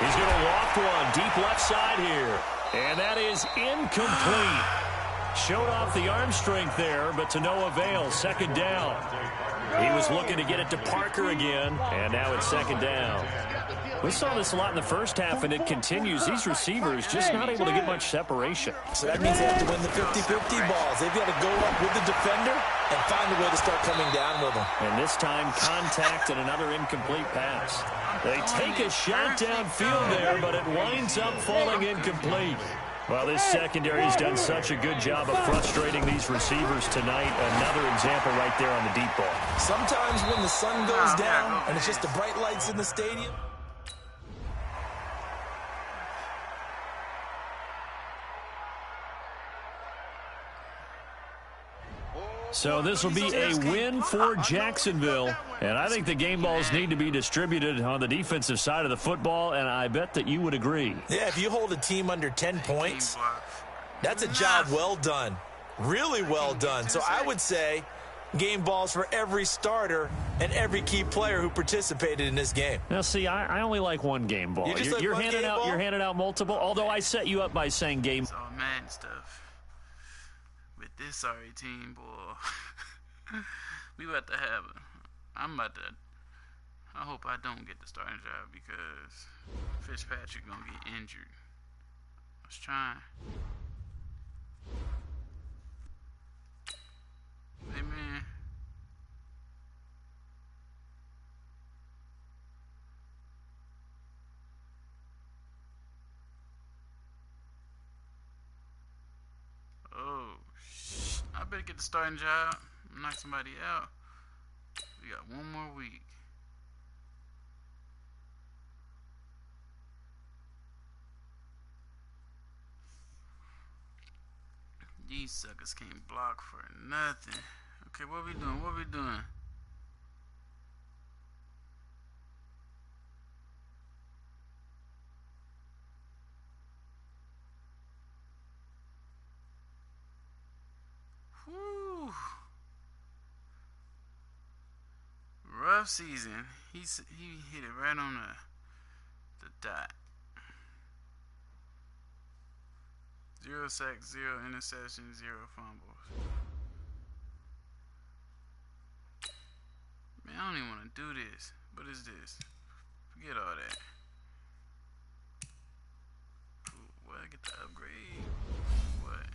He's going to loft one deep left side here. And that is incomplete. Showed off the arm strength there, but to no avail. Second down. He was looking to get it to Parker again, and now it's second down. We saw this a lot in the first half, and it continues. These receivers just not able to get much separation. So that means they have to win the 50-50 balls. They've got to go up with the defender and find a way to start coming down with them. And this time, contact and another incomplete pass. They take a shot downfield there, but it winds up falling incomplete. Well, this secondary has done such a good job of frustrating these receivers tonight. Another example right there on the deep ball. Sometimes when the sun goes down and it's just the bright lights in the stadium. So this will be a win for Jacksonville. And I think the game balls need to be distributed on the defensive side of the football, and I bet that you would agree. Yeah, if you hold a team under 10 points, that's a job well done. Really well done. So I would say game balls for every starter and every key player who participated in this game. Now, see, I only like one game ball. You're handing out multiple, although I set you up by saying game. It's all Madden stuff. With this sorry team, boy. We about to have I hope I don't get the starting job because Fitzpatrick gonna get injured. I was trying. Hey, man. Oh, I better get the starting job. Knock somebody out. We got one more week. These suckers can't block for nothing. Okay, what we doing? What we doing? Whew. Rough season. He hit it right on the dot. 0 sacks, 0 interceptions, 0 fumbles. Man, I don't even want to do this. What is this? Forget all that. Ooh, what? I get the upgrade? What?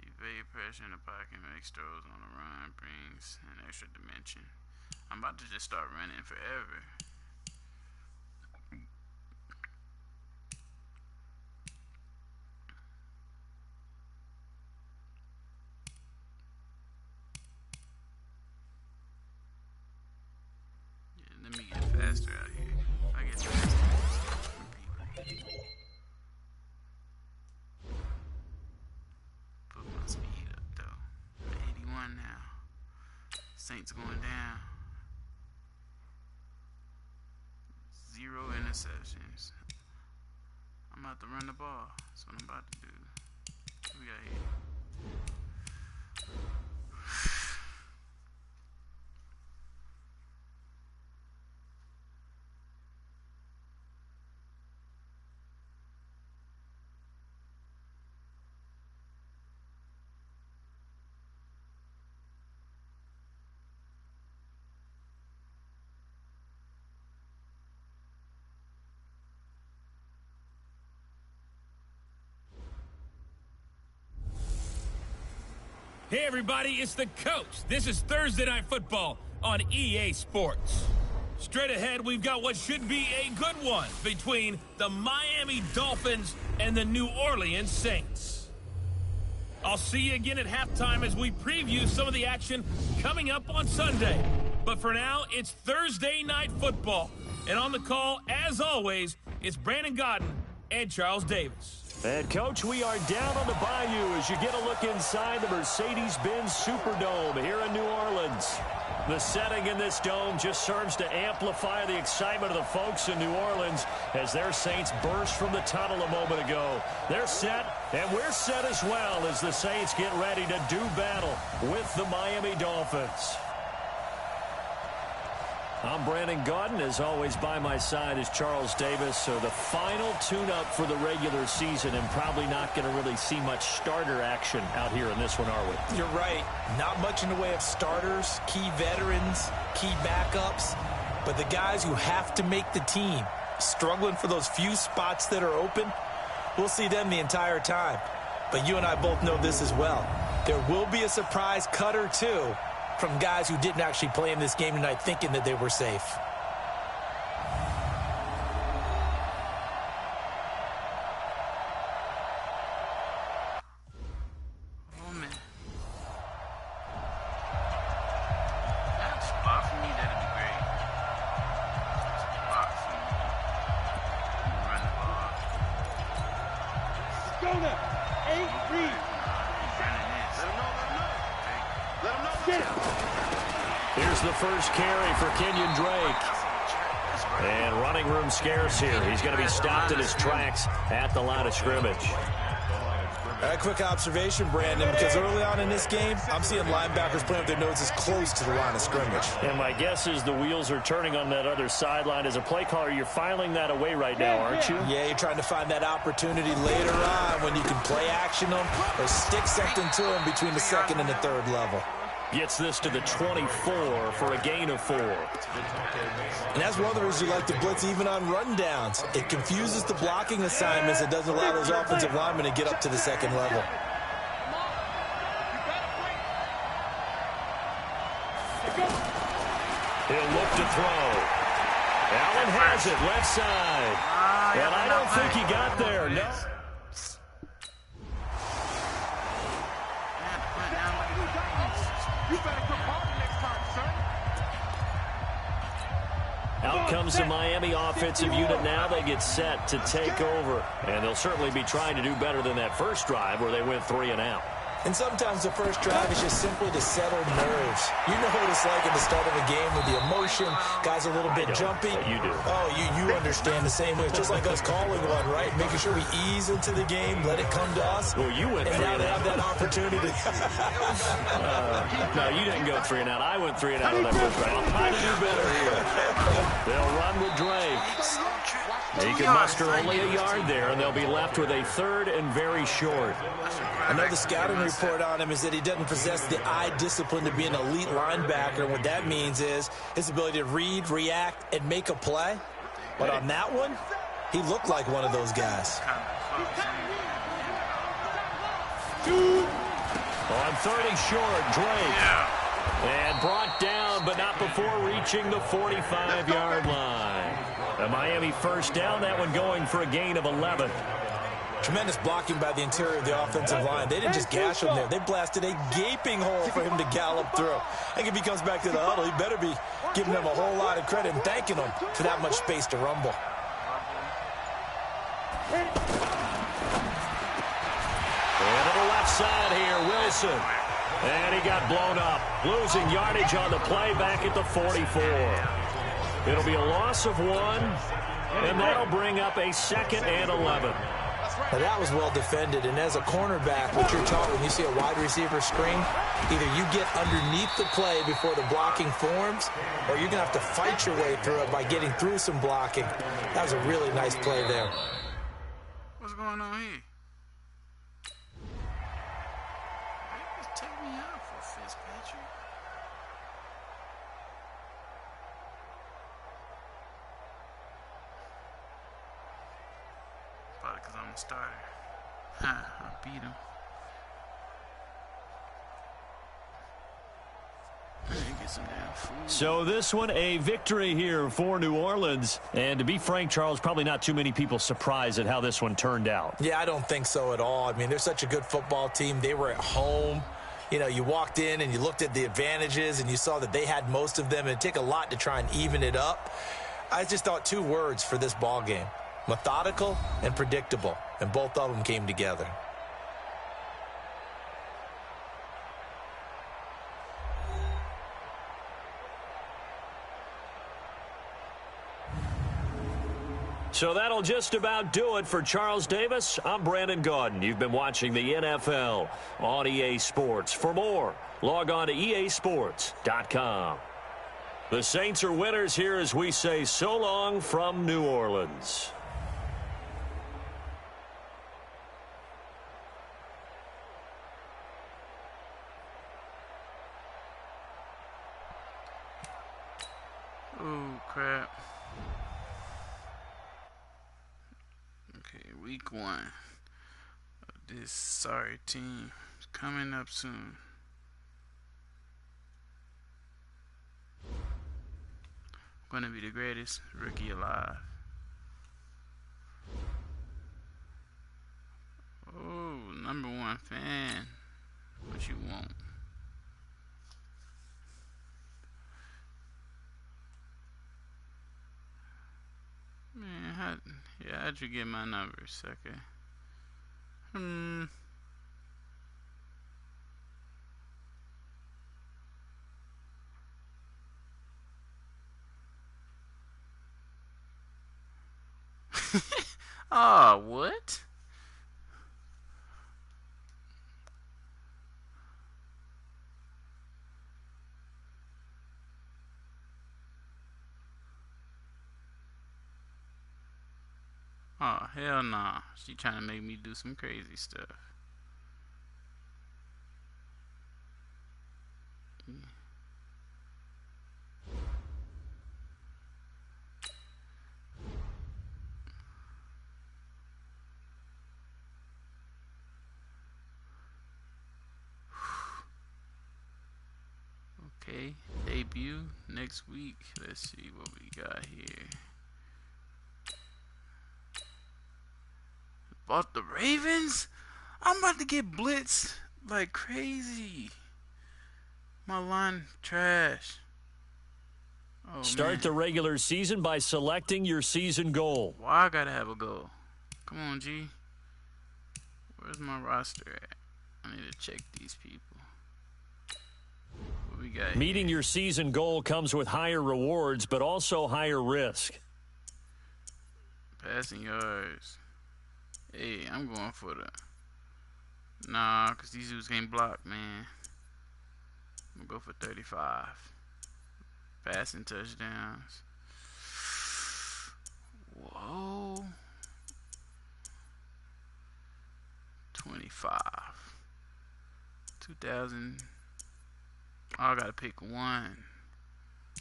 Evade pressure in the pocket, makes throws on the run, brings an extra dimension. I'm about to just start running forever. Let me get faster out here. I get faster. Put my speed up though. I'm 81 now. Saints going down. 0 interceptions. I'm about to run the ball. That's what I'm about to do. What we got here? Hey, everybody, it's the coach. This is Thursday Night Football on EA Sports. Straight ahead, we've got what should be a good one between the Miami Dolphins and the New Orleans Saints. I'll see you again at halftime as we preview some of the action coming up on Sunday. But for now, it's Thursday Night Football. And on the call, as always, it's Brandon Godden and Charles Davis. And, Coach, we are down on the bayou as you get a look inside the Mercedes-Benz Superdome here in New Orleans. The setting in this dome just serves to amplify the excitement of the folks in New Orleans as their Saints burst from the tunnel a moment ago. They're set, and we're set as well as the Saints get ready to do battle with the Miami Dolphins. I'm Brandon Gaudin. As always, by my side is Charles Davis. So the final tune-up for the regular season, and probably not going to really see much starter action out here in this one, are we? You're right. Not much in the way of starters, key veterans, key backups. But the guys who have to make the team, struggling for those few spots that are open, we'll see them the entire time. But you and I both know this as well. There will be a surprise cut or two from guys who didn't actually play in this game tonight thinking that they were safe. Oh, man. That's a spot for me. That'd be great. That's a spot for me. Run the ball. Let's go now. 8 read. Let him know. Get it. Here's the first carry for Kenyon Drake. And running room scarce here. He's going to be stopped in his tracks at the line of scrimmage. A quick observation, Brandon, because early on in this game, I'm seeing linebackers playing with their noses close to the line of scrimmage. And my guess is the wheels are turning on that other sideline. As a play caller, you're filing that away right now, aren't you? Yeah, you're trying to find that opportunity later on when you can play action them or stick something to them between the second and the third level. Gets this to the 24 for a gain of 4. And that's one of the reasons you like to blitz even on rundowns. It confuses the blocking assignments. It doesn't allow those offensive linemen to get up to the second level. He'll look to throw. Allen has it, left side. And I don't think he got there. No. You better come hard next time, son. Out comes the Miami offensive unit now. They get set to take over. And they'll certainly be trying to do better than that first drive where they went 3 and out. And sometimes the first drive is just simply to settle nerves. You know what it's like at the start of a game with the emotion. Guys a little bit jumpy. You do. Oh, you understand the same way. It's just like us calling one, right? Making sure we ease into the game, let it come to us. Well, you went 3 and and now they out. have that opportunity. No, you didn't go 3 and out. I went 3 and out on that first drive. I'm trying to do better here. They'll run with Drake. He can muster only a yard there, and they'll be left with a third and very short. I know the scouting report on him is that he doesn't possess the eye discipline to be an elite linebacker. And what that means is his ability to read, react, and make a play. But on that one, he looked like one of those guys. On 30 short, Drake. And brought down, but not before reaching the 45-yard line. A Miami first down, that one going for a gain of 11. Tremendous blocking by the interior of the offensive line. They didn't just gash him there. They blasted a gaping hole for him to gallop through. I think if he comes back to the huddle, he better be giving them a whole lot of credit and thanking them for that much space to rumble. And to the left side here, Wilson. And he got blown up, losing yardage on the play back at the 44. It'll be a loss of 1, and that'll bring up a 2nd and 11. Now that was well defended, and as a cornerback, what you're taught when you see a wide receiver screen, either you get underneath the play before the blocking forms, or you're going to have to fight your way through it by getting through some blocking. That was a really nice play there. What's going on here? Take me out for Fitzpatrick. Probably because I'm a starter. I beat him. Get some damn food. So this one, a victory here for New Orleans. And to be frank, Charles, probably not too many people surprised at how this one turned out. Yeah, I don't think so at all. I mean, they're such a good football team. They were at home. You know, you walked in and you looked at the advantages and you saw that they had most of them. It'd take a lot to try and even it up. I just thought 2 words for this ball game: methodical and predictable. And both of them came together. So that'll just about do it for Charles Davis. I'm Brandon Gaudin. You've been watching the NFL on EA Sports. For more, log on to easports.com. The Saints are winners here as we say so long from New Orleans. Oh, crap. Okay, week 1 of this sorry team is coming up soon. Gonna be the greatest rookie alive. Oh, #1 fan. What you want? Man, how'd you get my number, sucker? Oh, what? Oh, hell nah. She trying to make me do some crazy stuff. Okay, debut next week. Let's see what we got here. About the Ravens? I'm about to get blitzed like crazy. My line trash. Oh, Start the regular season by selecting your season goal. Why I gotta have a goal? Come on, G. Where's my roster at? I need to check these people. What we got Meeting here? your season goal comes with higher rewards, but also higher risk. Passing yards. Hey, I'm going for the... Nah, because these dudes can't block, man. I'm going to go for 35. Passing touchdowns. Whoa. 25. 2,000. Oh, I got to pick one.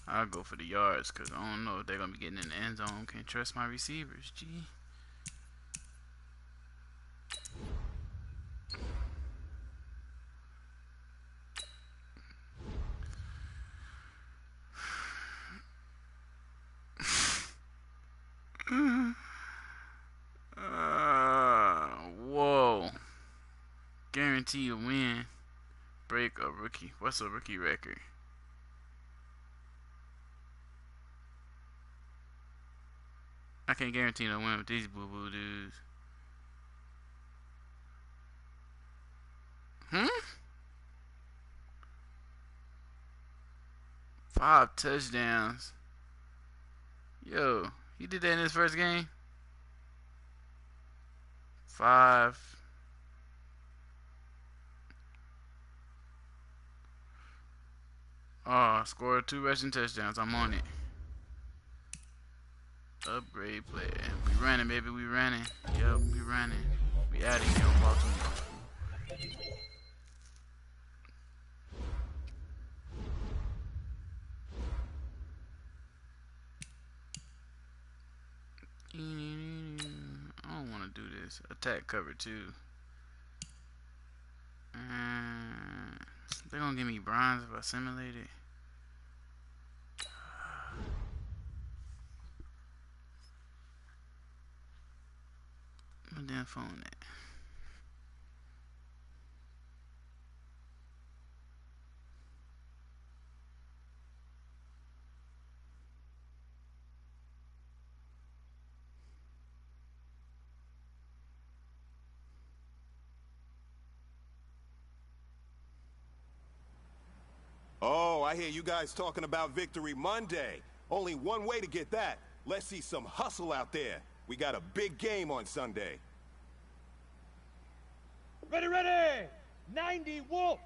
I'll go for the yards because I don't know if they're going to be getting in the end zone. Can't trust my receivers, G. Whoa. Guarantee a win. Break a rookie. What's a rookie record? I can't guarantee no win with these boo-boo dudes. 5 touchdowns. Yo, he did that in his first game? 5. Oh, scored 2 rushing touchdowns. I'm on it. Upgrade player. We running, baby. We running. Yup, we running. We out of here on Baltimore. I don't want to do this. Attack cover 2. They're going to give me bronze if I simulate it. My damn phone at? Oh, I hear you guys talking about Victory Monday. Only one way to get that. Let's see some hustle out there. We got a big game on Sunday. Ready, ready! 90 Wolf!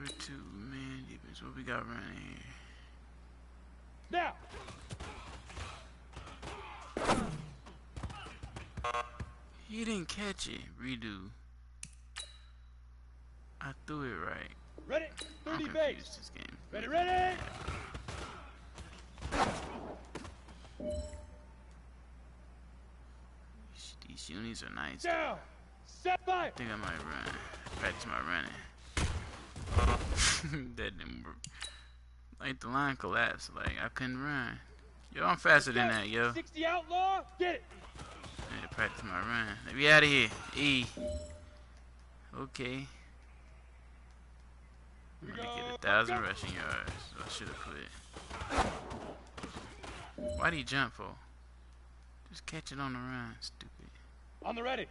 Cover 2, man defense. What we got running here? Now. He didn't catch it. Redo. I threw it right. Ready? 30 base. This game. Ready, ready. These unis are nice. Down. Set by. I think I might run. Practice my running. That didn't work. Like the line collapsed. Like I couldn't run. Yo, I'm faster than that, yo. 60 outlaw. Get it. I need to practice my run. Let me out of here. E. Okay. I'm gonna get 1,000 rushing yards. So I should have quit. Why'd he jump for? Just catch it on the run, stupid. On the ready.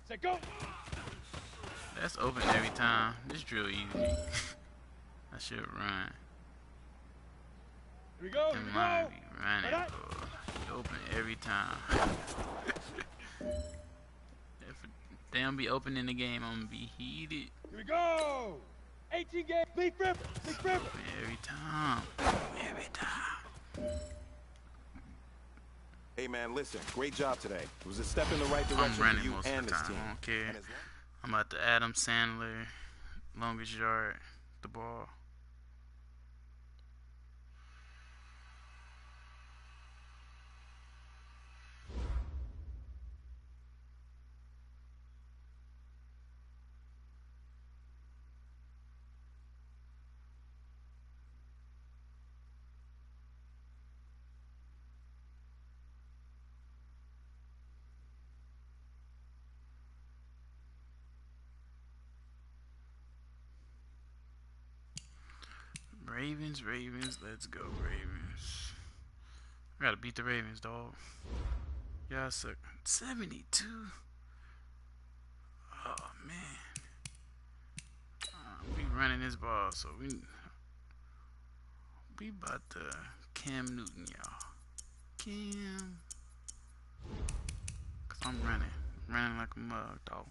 Set, go. That's open every time. This drill easy. I should run. Here we go. Them lines be running, bro. Open every time. If they don't be open in the game, I'm gonna be heated. Here we go. 18 game. Big river. Big river. Open every time. Every time. Hey man, listen, great job today. It was a step in the right direction for you and this team. I don't care. I'm about to Adam Sandler, longest yard, the ball. Ravens, let's go, Ravens. I gotta beat the Ravens, dog. Y'all suck. 72. Oh, man. We running this ball, so we about to Cam Newton, y'all. Cam. Cause I'm running like a mug, dog.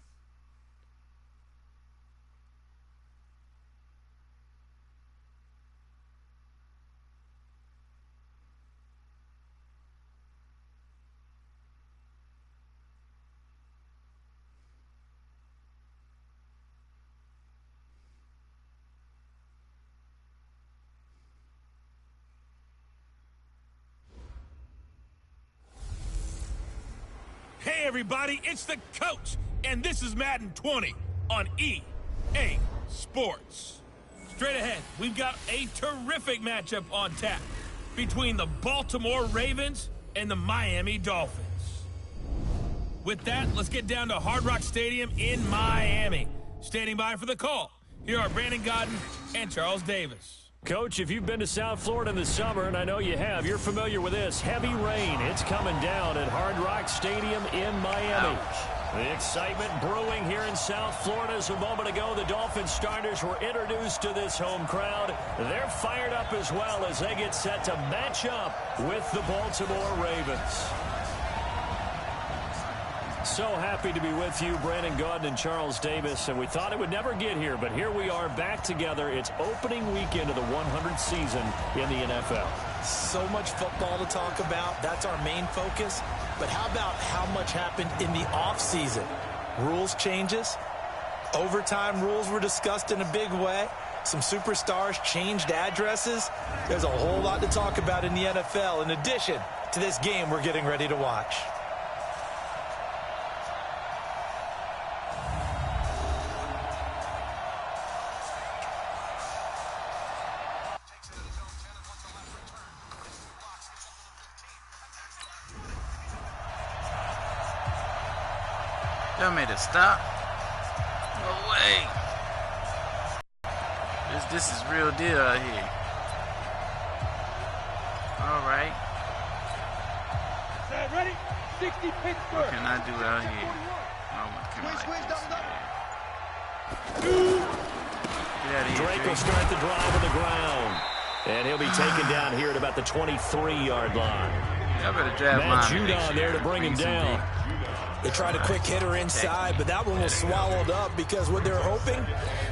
Hey everybody, it's the coach, and this is Madden 20 on EA Sports. Straight ahead, we've got a terrific matchup on tap between the Baltimore Ravens and the Miami Dolphins. With that, let's get down to Hard Rock Stadium in Miami. Standing by for the call, here are Brandon Godden and Charles Davis. Coach, if you've been to South Florida in the summer, and I know you have, you're familiar with this. Heavy rain. It's coming down at Hard Rock Stadium in Miami. The excitement brewing here in South Florida. As a moment ago, the Dolphin starters were introduced to this home crowd. They're fired up as well as they get set to match up with the Baltimore Ravens. So happy to be with you, Brandon Gaudin and Charles Davis, and we thought it would never get here, but here we are back together. It's opening weekend of the 100th season in the NFL. So much football to talk about. That's our main focus. But how about how much happened in the offseason? Rules changes. Overtime rules were discussed in a big way. Some superstars changed addresses. There's a whole lot to talk about in the NFL in addition to this game we're getting ready to watch. Y'all made it stop? No way. This is real deal out here. All right. Set, ready? 60 Pittsburgh. What can I do out here? Oh, what can I do? Drake will start the drive on the ground. And he'll be taken down here at about the 23-yard line. Y'all better draft Matt mine. Judon there to bring him down. They tried a quick hitter inside, but that one was swallowed up because what they're hoping,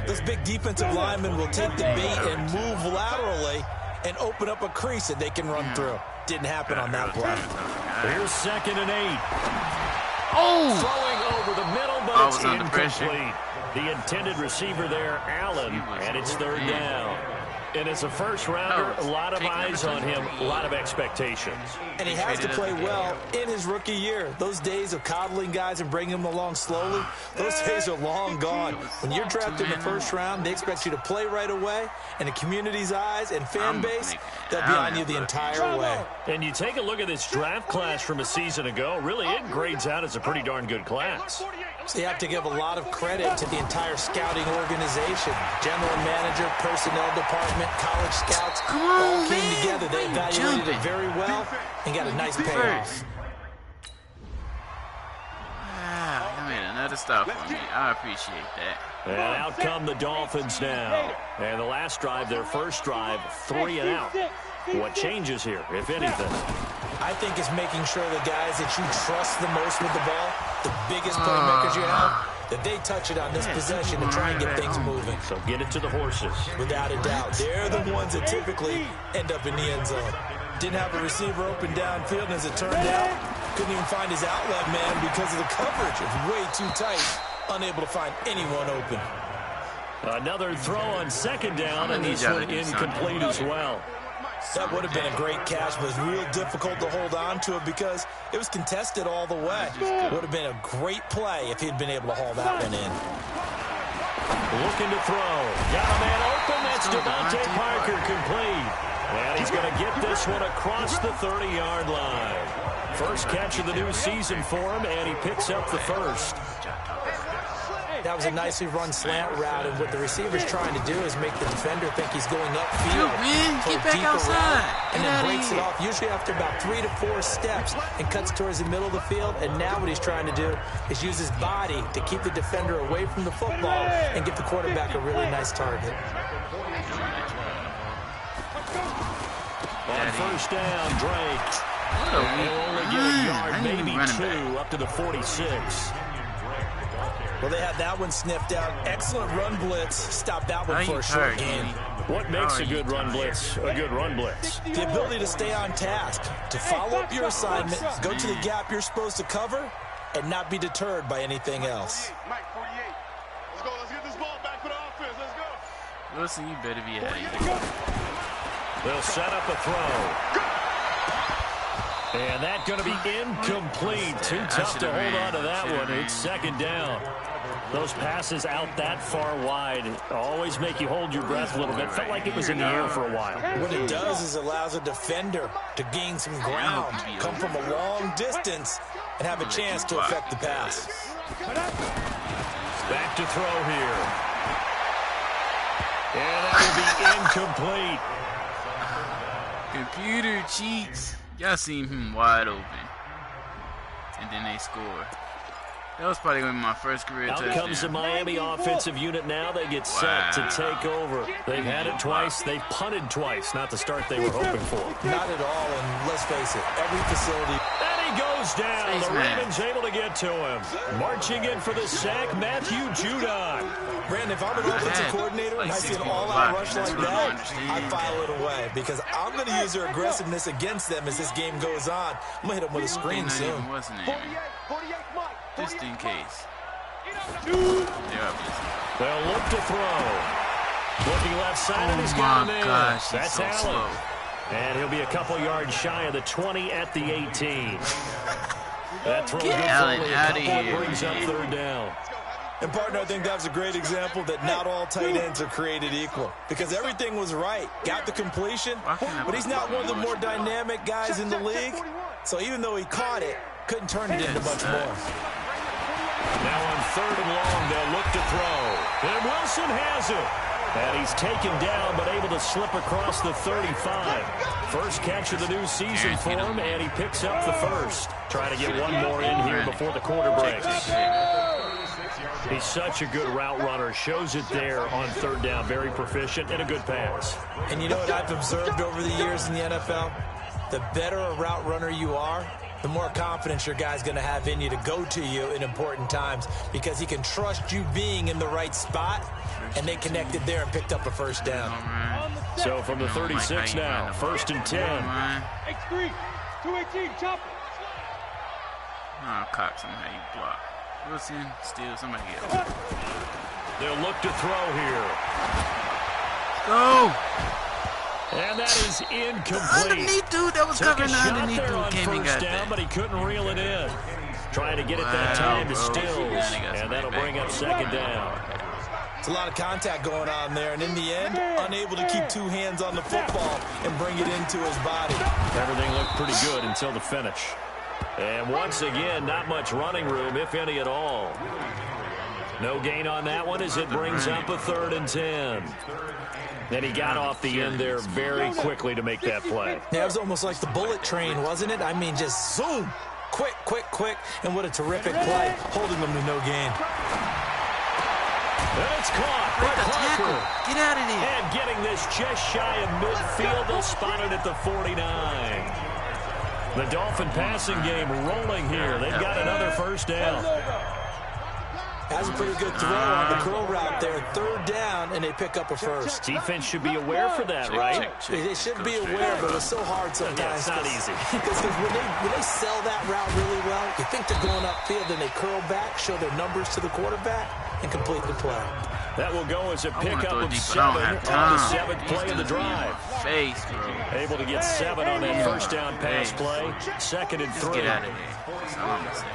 those big defensive linemen will take the bait and move laterally and open up a crease that they can run through. Didn't happen on that play. Here's 2nd and 8. Oh! Throwing over the middle, but it's incomplete. The intended receiver there, Allen, and it's 3rd down. And as a first-rounder, a lot of eyes on him, a lot of expectations. And he has to play well in his rookie year. Those days of coddling guys and bringing them along slowly, those days are long gone. When you're drafted in the first round, they expect you to play right away. And the community's eyes and fan base, they'll be on you the entire way. And you take a look at this draft class from a season ago, really it grades out as a pretty darn good class. So you have to give a lot of credit to the entire scouting organization. General manager, personnel department, college scouts, all came together. They evaluated it very well and got a nice payoff. I made another stop for me. I appreciate that. And out come the Dolphins now. And the last drive, their first drive, 3 and out. What changes here, if anything? I think it's making sure the guys that you trust the most with the ball, the biggest playmakers you have, that they touch it on this possession to try and get things moving. So get it to the horses. Without a doubt. They're the ones that typically end up in the end zone. Didn't have a receiver open downfield, and as it turned out, couldn't even find his outlet man because of the coverage. It was way too tight, unable to find anyone open. Another throw on 2nd down, and this one incomplete as well. That would have been a great catch, but it was real difficult to hold on to it because it was contested all the way. Would have been a great play if he'd been able to haul that one in. Looking to throw. Got a man open. That's Devontae Parker complete. And he's going to get this one across the 30-yard line. First catch of the new season for him, and he picks up the first. That was a nicely run slant route, and what the receiver's trying to do is make the defender think he's going upfield for a deeper route, and then breaks it off, usually after about 3 to 4 steps, and cuts towards the middle of the field. And now what he's trying to do is use his body to keep the defender away from the football and give the quarterback a really nice target. On first down, Drake. He'll only get a yard, maybe 2, up to the 46. Well, they had that one sniffed out. Excellent run blitz. Stop that one for a short gain. What makes a good run blitz a good run blitz? The ability to stay on task, to follow up your assignment, go to the gap you're supposed to cover, and not be deterred by anything else. Mike, 48. Let's go. Let's get this ball back for the offense. Let's go. Wilson, you better be out of here. They'll set up a throw. And that's going to be incomplete. Too tough to hold on to that one. It's 2nd down. Those passes out that far wide always make you hold your breath a little bit. Felt like it was in the air for a while. What it does is allows a defender to gain some ground, come from a long distance, and have a chance to affect the pass. Back to throw here. And that will be incomplete. Computer cheats. Y'all seen him wide open. And then they score. That was probably going to be my first career touchdown. Out comes the Miami offensive unit now. They get set to take over. They've had it twice. They've punted twice. Not the start they were hoping for. Not at all, and let's face it, every facility. And he goes down. The Ravens able to get to him. Marching in for the sack, Matthew Judon. Brandon, if I'm an offensive coordinator and I see an all-out rush like that, I file it away because I'm going to use their aggressiveness against them as this game goes on. I'm going to hit them with a screen soon. Just in case. They'll look to throw. Looking left side, and he's got him in. That's so Allen. Slow. And he'll be a couple yards shy of the 20 at the 18. That throw good Allen out of here. Brings up 3rd down. And, partner, I think that was a great example that not all tight ends are created equal because everything was right. Got the completion, but he's not one of the more dynamic guys in the league. So even though he caught it, couldn't turn it into much more. Now on 3rd and long, they'll look to throw. And Wilson has it. And he's taken down, but able to slip across the 35. First catch of the new season for him, and he picks up the first. Trying to get one more in here before the quarter breaks. He's such a good route runner. Shows it there on 3rd down. Very proficient and a good pass. And you know what I've observed over the years in the NFL? The better a route runner you are, the more confidence your guy's going to have in you to go to you in important times because he can trust you being in the right spot, and they connected there and picked up a first down. So from the 36 now, 1st and 10. X3, 218, chop it. Oh, Cox, somehow you block. Wilson, steal, somebody else. They'll look to throw here. Go! And that is incomplete. Underneath dude that was covering the underneath dude came and got down, but he couldn't reel it in. Trying to get it that time to Stills, and that'll bring up 2nd down. It's a lot of contact going on there, and in the end, unable to keep 2 hands on the football and bring it into his body. Everything looked pretty good until the finish. And once again, not much running room, if any at all. No gain on that one as it brings up a 3rd and 10. Then he got off the end there very quickly to make that play. Yeah, it was almost like the bullet train, wasn't it? I mean, just zoom. Quick, quick, quick. And what a terrific play, holding them to no gain. And it's caught by Parker. Get out of there. And getting this just shy of midfield. They'll spot it at the 49. The Dolphin passing game rolling here. They've got another first down. That's a pretty good throw on the curl route there. 3rd down, and they pick up a first. Defense should be aware for that, right? They should be aware, but it's so hard sometimes. Yeah, it's not easy. Because when they sell that route really well, you think they're going upfield, then they curl back, show their numbers to the quarterback, and complete the play. That will go as a pickup of 7 on the 7th play of the drive. Face, bro. Able to get 7 on that first down pass play. 2nd and 3. Get out of there. That's all I'm going to say.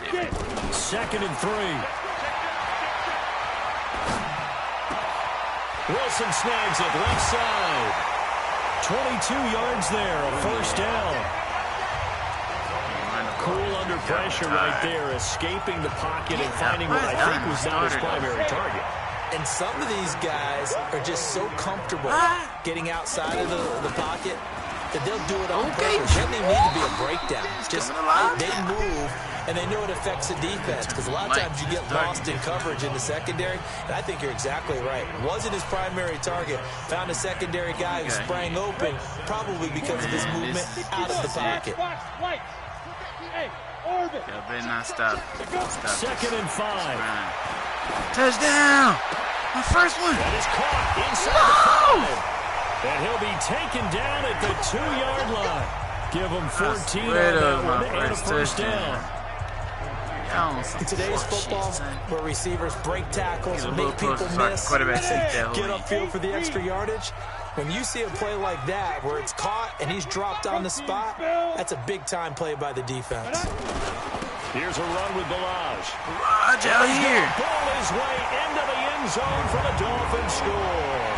2nd and 3. Wilson snags it left side. 22 yards there, a first down. Cool under pressure right there, escaping the pocket and finding what I think was not his primary target. And some of these guys are just so comfortable getting outside of the pocket that they'll do it on purpose. Doesn't even need to be a breakdown. Just they move, and they know it affects the defense. Because a lot of times you get lost in coverage in the secondary, and I think you're exactly right. Wasn't his primary target. Found a secondary guy who sprang open, probably because of his movement out of the pocket. Y'all better not stop. 2nd and 5. Touchdown! My first one! That is caught inside the 5. And he'll be taken down at the 2-yard line. Give him 14 on that one and a first down. In today's football, where receivers break tackles, make people miss, get upfield for the extra yardage, when you see a play like that where it's caught and he's dropped on the spot, that's a big-time play by the defense. Here's a run with Balaj. Balaj out here. Ball his way into the end zone for the Dolphins score.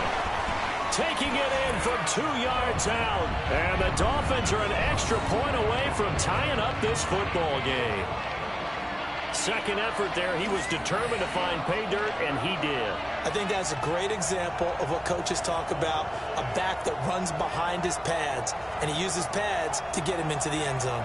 Taking it in from 2 yards out. And the Dolphins are an extra point away from tying up this football game. Second effort there, he was determined to find pay dirt, and he did. I think that's a great example of what coaches talk about, a back that runs behind his pads, and he uses pads to get him into the end zone.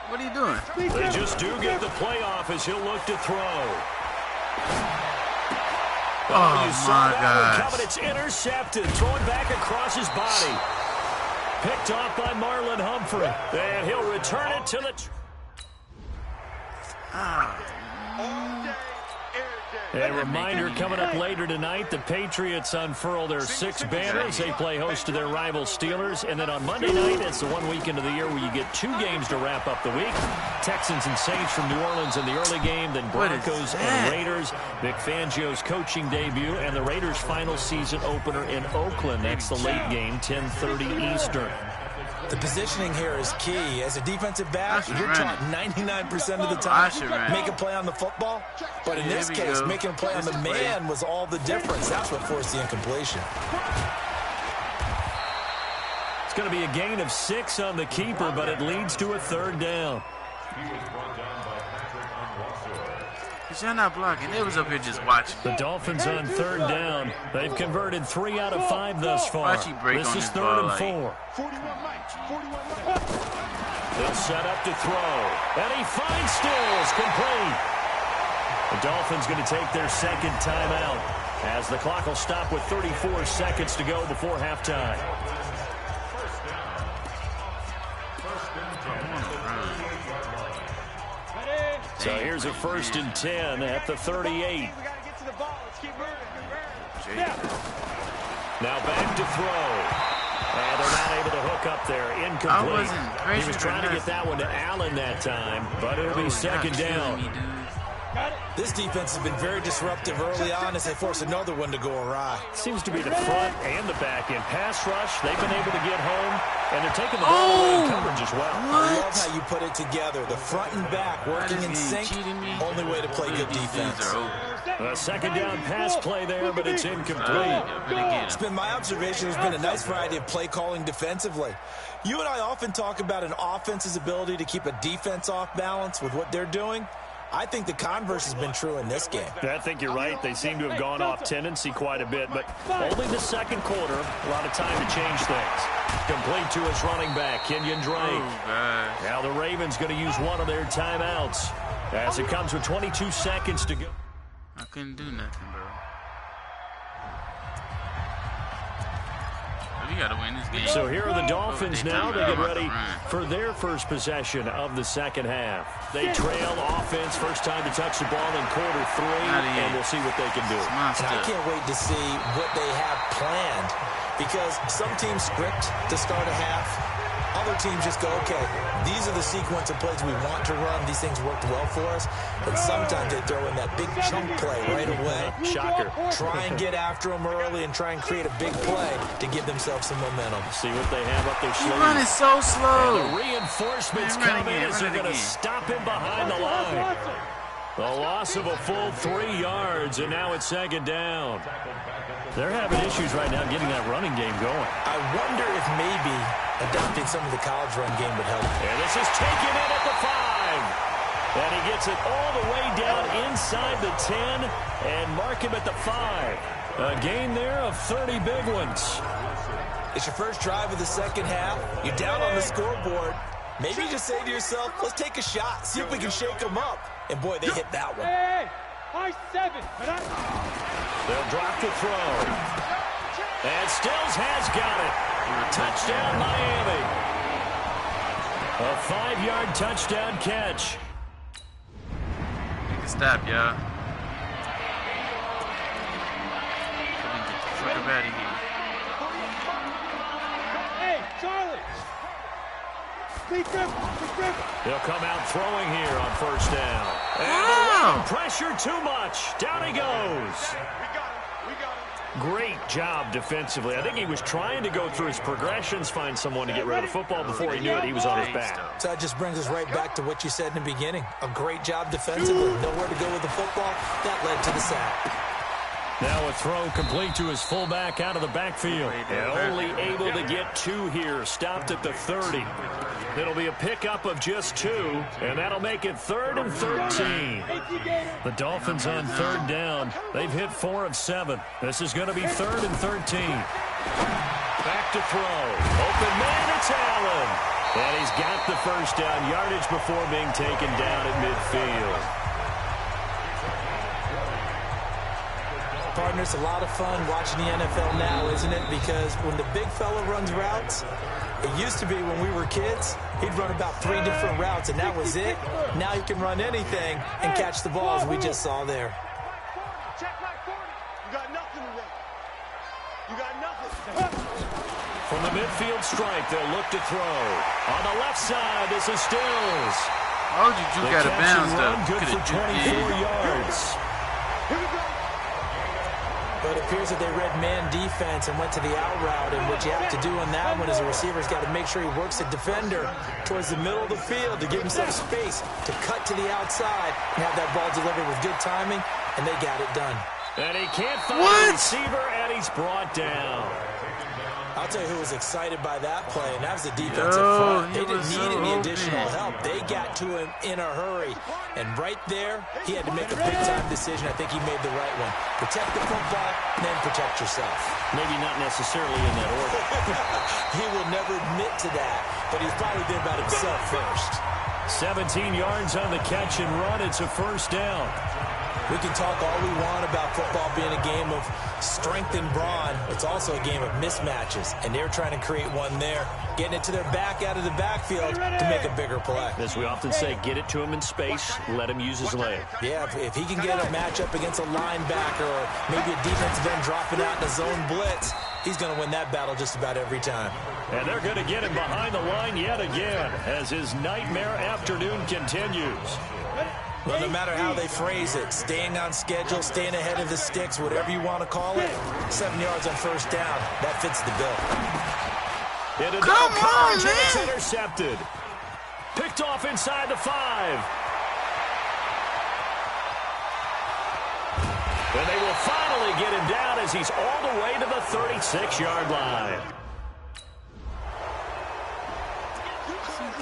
What are you doing? They just do get the playoff as he'll look to throw. Oh, you saw that one coming. It's intercepted. Throwing back across his body. Picked off by Marlon Humphrey. And he'll return it to the... A reminder coming up later tonight, the Patriots unfurl their 6 banners. They play host to their rival Steelers. And then on Monday night, it's the one weekend of the year where you get 2 games to wrap up the week. Texans and Saints from New Orleans in the early game, then Broncos and Raiders. Vic Fangio's coaching debut and the Raiders' final season opener in Oakland. That's the late game, 10:30 Eastern. The positioning here is key. As a defensive back, you're taught 99% of the time, make a play on the football. But in this case, making a play on the man was all the difference. That's what forced the incompletion. It's going to be a gain of 6 on the keeper, but it leads to a 3rd down. Because you're not blocking. They was up here just watching. The Dolphins on 3rd down. They've converted 3 out of 5 thus far. This is 3rd and 4. They'll set up to throw. And he finds Stills complete. The Dolphins going to take their 2nd timeout as the clock will stop with 34 seconds to go before halftime. So here's a 1st and 10 at the 38. Now back to throw. And they're not able to hook up there. Incomplete. He was trying to get that one to Allen that time, but it'll be 2nd down. This defense has been very disruptive early on as they force another one to go awry. Seems to be the front and the back end. Pass rush, they've been able to get home, and they're taking the ball away in coverage as well. I love how you put it together. The front and back working in sync. Only way to play good defense. A 2nd down pass play there, but it's incomplete. It's been my observation. There's been a nice variety of play calling defensively. You and I often talk about an offense's ability to keep a defense off balance with what they're doing. I think the converse has been true in this game. I think you're right. They seem to have gone off tendency quite a bit, but only the 2nd quarter. A lot of time to change things. Complete to his running back, Kenyon Drake. Now the Ravens going to use one of their timeouts as it comes with 22 seconds to go. I couldn't do nothing, bro. We got to win this game. So here are the Dolphins now. They get ready for their first possession of the 2nd half. They trail offense, first time to touch the ball in quarter 3, and we'll see what they can do. And I can't wait to see what they have planned, because some teams script to start a half. Other teams just go, okay, these are the sequence of plays we want to run. These things worked well for us. And sometimes they throw in that big chunk play right away. Shocker. Try and get after them early and try and create a big play to give themselves some momentum. See what they have up their sleeve. He's running so slow. And the reinforcements come in as they're going to stop him behind the line. The loss of a full 3 yards, and now it's 2nd down. They're having issues right now getting that running game going. I wonder if maybe adopting some of the college run game would help. And this is taken in at the 5. And he gets it all the way down inside the 10 and mark him at the 5. A gain there of 30 big ones. It's your first drive of the 2nd half. You're down on the scoreboard. Maybe you just say to yourself, let's take a shot, see if we can shake them up. And boy, they hit that one. High 7. They'll drop the throw. And Stills has got it. Touchdown, Miami. A 5-yard touchdown catch. Make a stop, y'all. Get the fuck out of here. Hey, Charlie. They'll come out throwing here on 1st down. And pressure too much. Down he goes. Great job defensively. I think he was trying to go through his progressions, find someone to get rid of the football. Before he knew it, he was on his back. So that just brings us right back to what you said in the beginning. A great job defensively. Nowhere to go with the football. That led to the sack. Now a throw complete to his fullback out of the backfield. And only able to get 2 here. Stopped at the 30. It'll be a pickup of just 2, and that'll make it 3rd and 13. The Dolphins on 3rd down. They've hit 4 of 7. This is going to be 3rd and 13. Back to throw. Open man, it's Allen. And he's got the first down yardage before being taken down at midfield. Partner, it's a lot of fun watching the NFL now, isn't it? Because when the big fella runs routes, it used to be when we were kids, he'd run about 3 different routes, and that was it. Now he can run anything and catch the balls we just saw there. Check my 40. You got nothing to run. You got nothing. From the midfield stripe, they'll look to throw. On the left side, this is Stills. Oh, you got a bounce, though. Good for 24 yards. Here we go. Well, it appears that they read man defense and went to the out route, and what you have to do on that one is a receiver's got to make sure he works the defender towards the middle of the field to give himself space to cut to the outside and have that ball delivered with good timing, and they got it done. And he can't find the receiver, and he's brought down. I'll tell you who was excited by that play, and that was the defensive front. They didn't need any additional help. They got to him in a hurry. And right there, he had to make a big-time decision. I think he made the right one. Protect the football, and then protect yourself. Maybe not necessarily in that order. He will never admit to that, but he's probably been about himself first. 17 yards on the catch and run. It's a first down. We can talk all we want about football being a game of strength and brawn. It's also a game of mismatches, and they're trying to create one there, getting it to their back out of the backfield to make a bigger play. As we often say, get it to him in space, let him use his leg. Yeah, if he can get a matchup against a linebacker or maybe a defensive end dropping out in a zone blitz, he's going to win that battle just about every time. And they're going to get him behind the line yet again as his nightmare afternoon continues. Well, no matter how they phrase it, staying on schedule, staying ahead of the sticks, whatever you want to call it, 7 yards on first down, that fits the bill. Come on, man! It's intercepted. Picked off inside the 5. And they will finally get him down as he's all the way to the 36-yard line.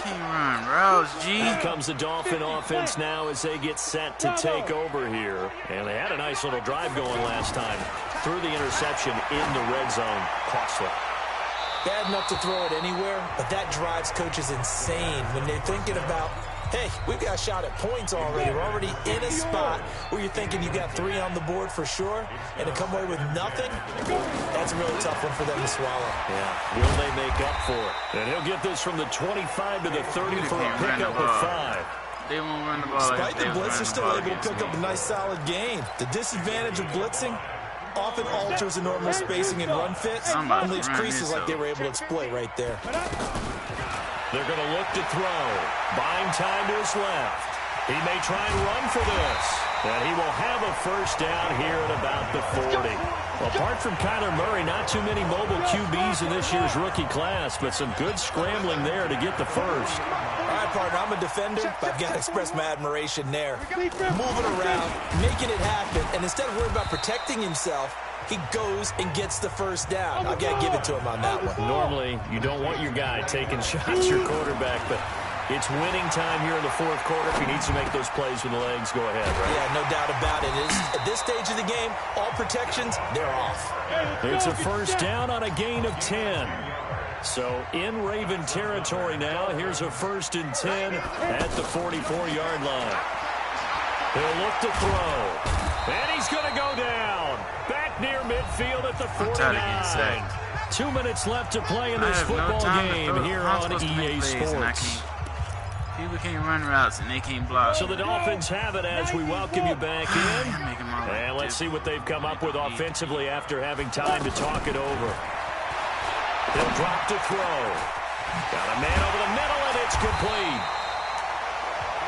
Run routes, G. Here comes the Dolphin offense now as they get set to take over here. And they had a nice little drive going last time. Threw the interception in the red zone. Costly. Bad enough to throw it anywhere, but that drives coaches insane when they're thinking about, hey, we've got a shot at points already. We're already in a spot where you're thinking you got 3 on the board for sure, and to come away with nothing, that's a really tough one for them to swallow. Yeah, will they make up for it? And he'll get this from the 25 to the 30 for a pickup of 5. They won't run the ball. Despite the blitz, they're still able to pick up a nice solid gain. The disadvantage of blitzing often alters the normal spacing and run fits and leaves creases like they were able to exploit right there. They're going to look to throw. Buying time to his left. He may try and run for this. And he will have a first down here at about the 40. Apart from Kyler Murray, not too many mobile QBs in this year's rookie class, but some good scrambling there to get the first. All right, partner, I'm a defender, but I've got to express my admiration there. Moving around, making it happen, and instead of worrying about protecting himself, he goes and gets the first down. I've got to give it to him on that one. Normally, you don't want your guy taking shots, your quarterback, but it's winning time here in the fourth quarter. If he needs to make those plays with the legs, go ahead, right? Yeah, no doubt about it. At this stage of the game, all protections, they're off. It's a first down on a gain of 10. So in Raven territory now. Here's a 1st and 10 at the 44-yard line. He'll look to throw. And he's going to go down. Back near midfield at the 49. 2 minutes left to play in this football game here on EA Sports. People can't run routes and they can't block. So the Dolphins have it as we welcome you back in. And let's see what they've come up with offensively after having time to talk it over. He'll drop to throw. Got a man over the middle, and it's complete.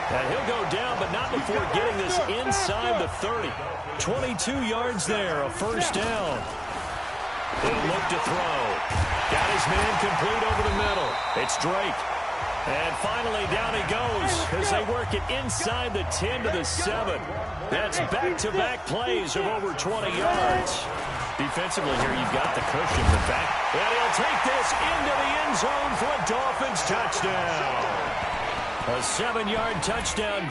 And he'll go down, but not before getting this inside the 30. 22 yards there, a first down. He'll look to throw. Got his man complete over the middle. It's Drake. And finally, down he goes as they work it inside the 10 to the 7. That's back-to-back plays of over 20 yards. Defensively here, you've got the cushion, but back. And he'll take this into the end zone for a Dolphins touchdown. A 7-yard touchdown.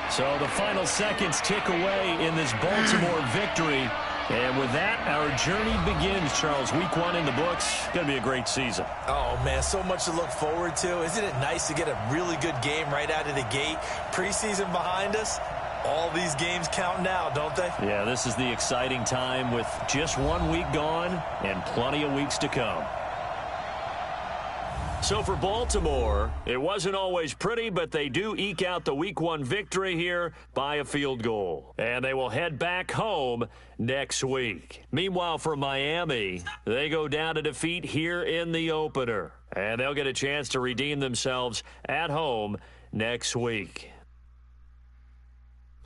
So the final seconds tick away in this Baltimore victory. And with that, our journey begins, Charles. Week 1 in the books. Going to be a great season. Oh, man, so much to look forward to. Isn't it nice to get a really good game right out of the gate? Preseason behind us. All these games count now, don't they? Yeah, this is the exciting time with just 1 week gone and plenty of weeks to come. So for Baltimore, it wasn't always pretty, but they do eke out the Week 1 victory here by a field goal. And they will head back home next week. Meanwhile, for Miami, they go down to defeat here in the opener. And they'll get a chance to redeem themselves at home next week.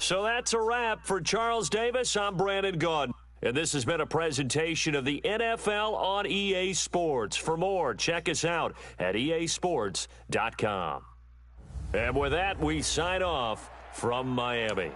So that's a wrap for Charles Davis. I'm Brandon Gaudin. And this has been a presentation of the NFL on EA Sports. For more, check us out at easports.com. And with that, we sign off from Miami.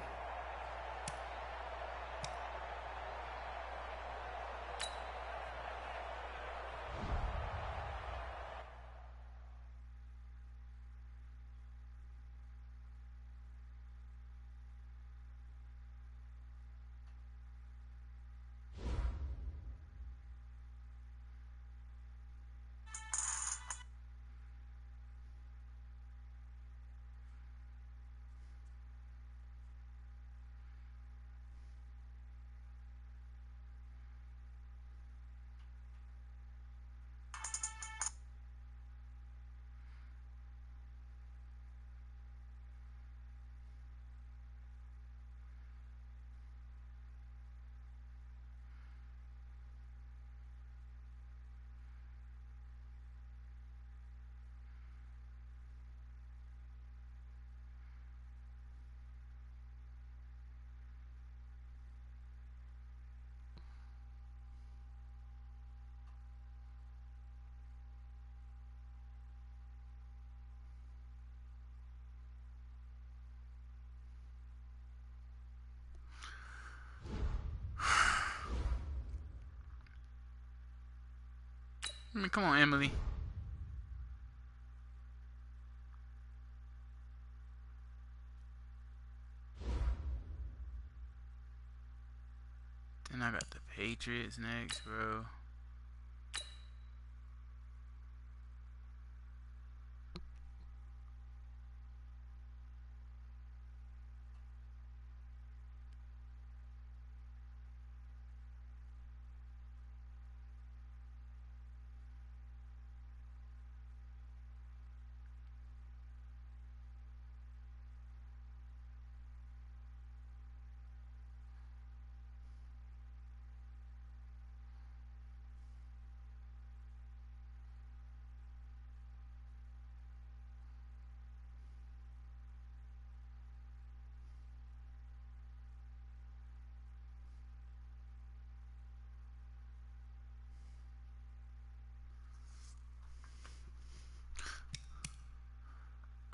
I mean, come on, Emily. Then I got the Patriots next, bro.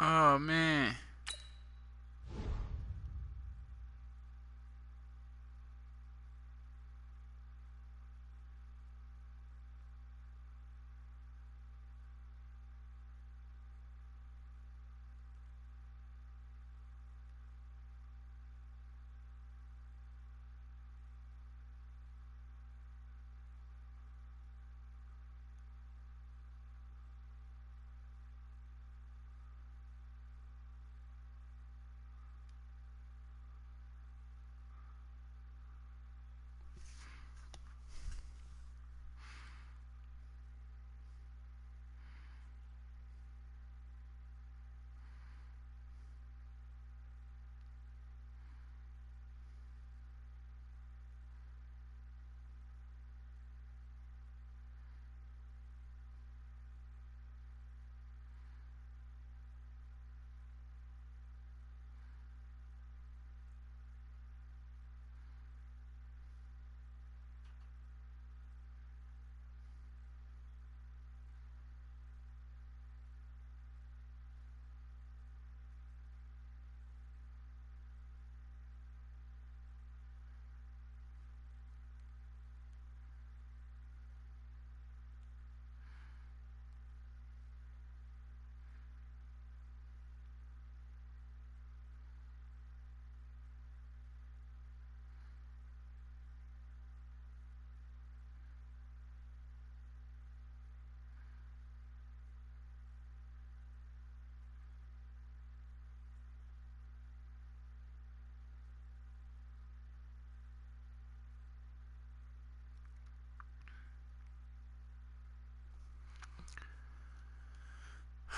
Oh, man.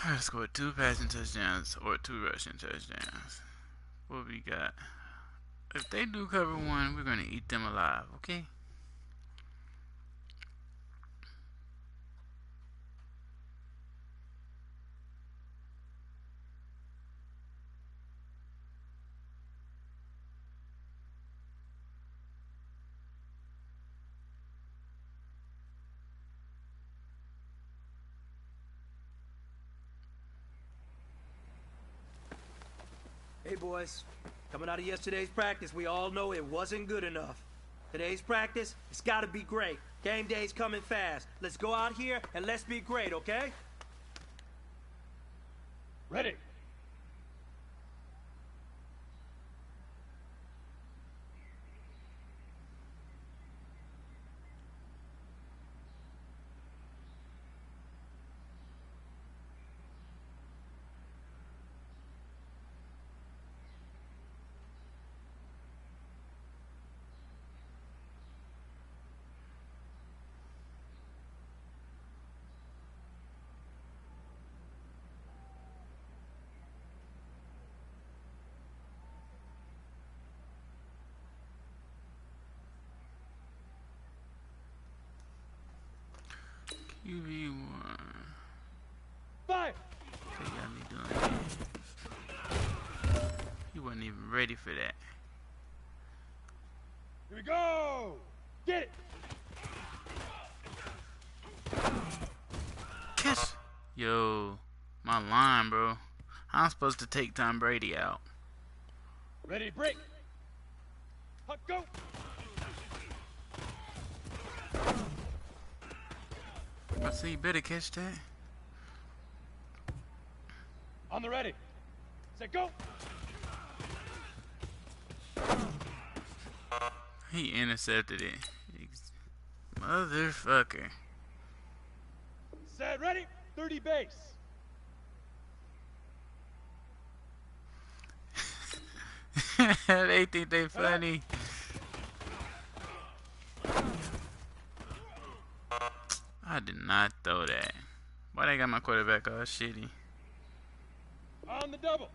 Let's go with 2 passing touchdowns or 2 rushing touchdowns. What we got? If they do cover 1, we're going to eat them alive, okay? Hey, boys. Coming out of yesterday's practice, we all know it wasn't good enough. Today's practice, it's got to be great. Game day's coming fast. Let's go out here and let's be great, okay? Ready. Qb1. Fire! They got me doing that. He wasn't even ready for that. Here we go! Get it! Catch! Yo, my line, bro. I'm supposed to take Tom Brady out. Ready to break! Huck, go! I see you better catch that. On the ready. Set, go! He intercepted it. Motherfucker. Set, ready. 30 base. They think they funny. I did not throw that. Why they got my quarterback all shitty? On the double.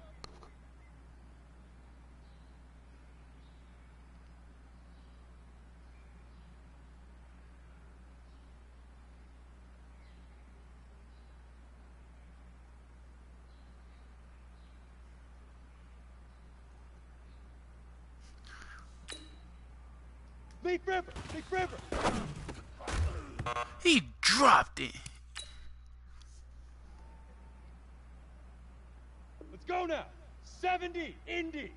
Big River! Big River! He dropped it. Let's go now! 70, Indy!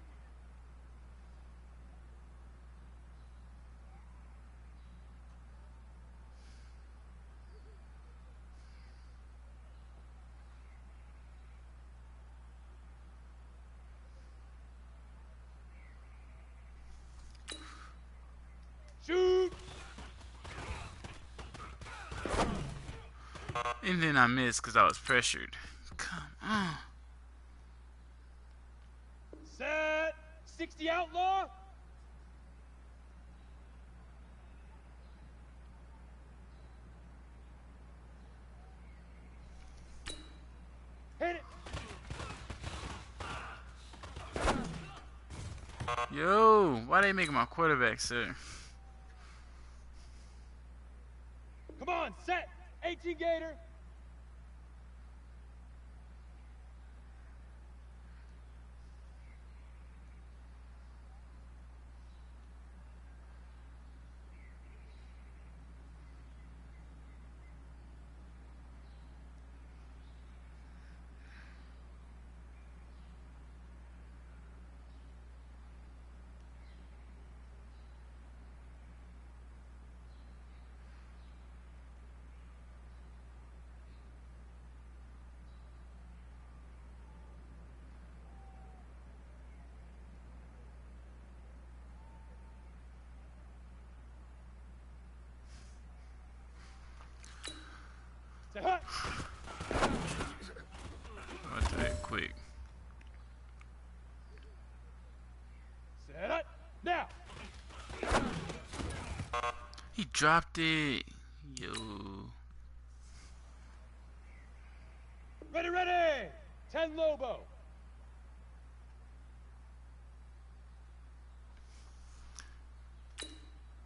Shoot! And then I missed because I was pressured. Come on. Set! 60 Outlaw! Hit it! Yo, why they making my quarterback, sir? Come on, set! 18 Gator! Set hut! What's that quick? Set hut! Now! He dropped it. Yo. Ready, ready! 10 Lobo!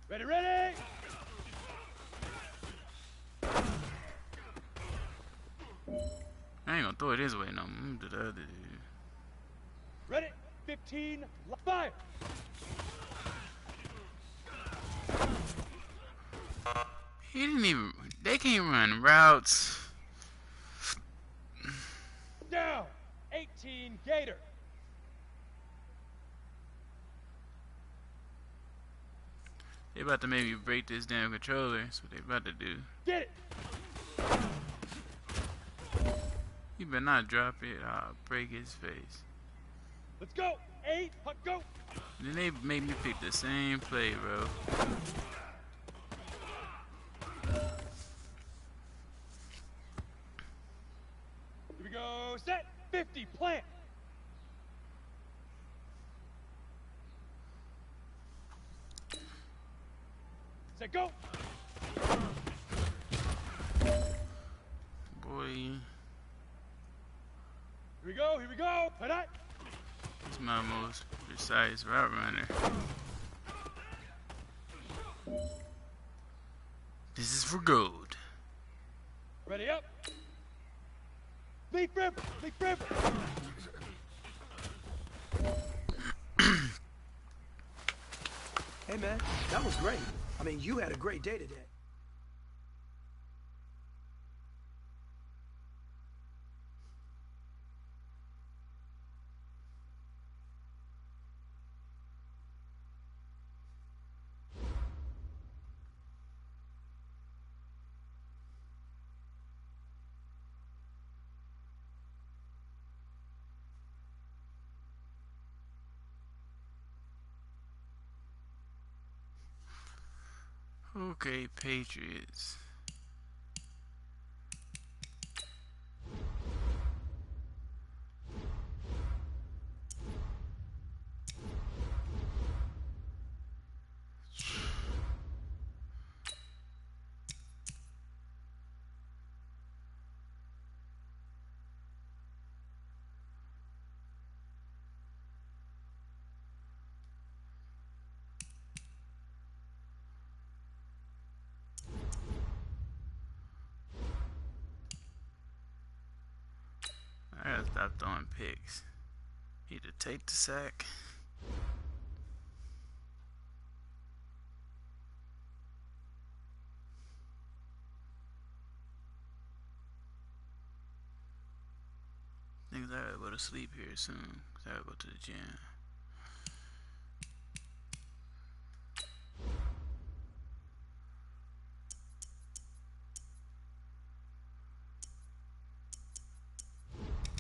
Ready, ready! I ain't gonna throw it his way no more. To the other dude. Ready, 15, fire! He didn't even. They can't run routes. Down, 18 Gator. They about to make me break this damn controller. That's what they about to do. Get it. You better not drop it. I'll break his face. Let's go. 8, go. Then they made me pick the same play, bro. Here we go. Set. 50. Plant. Set. Go. Boy. Here we go. Here we go. Tonight. He's my most precise route runner. This is for gold. Ready up. Leap rip. Leap rip. Hey, man, that was great. I mean, you had a great day today. Okay, Patriots. I gotta stop throwing picks. Either take the sack. I think I gotta go to sleep here soon, cause I gotta go to the gym.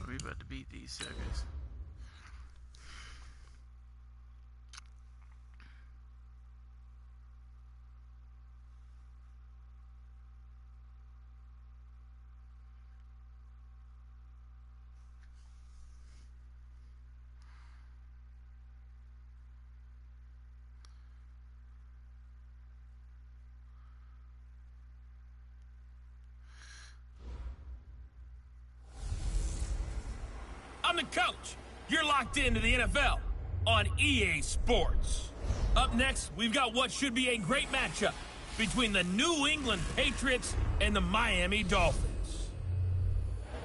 We about to beat these suckers. I'm the coach. You're locked into the NFL on EA Sports. Up next, we've got what should be a great matchup between the New England Patriots and the Miami Dolphins.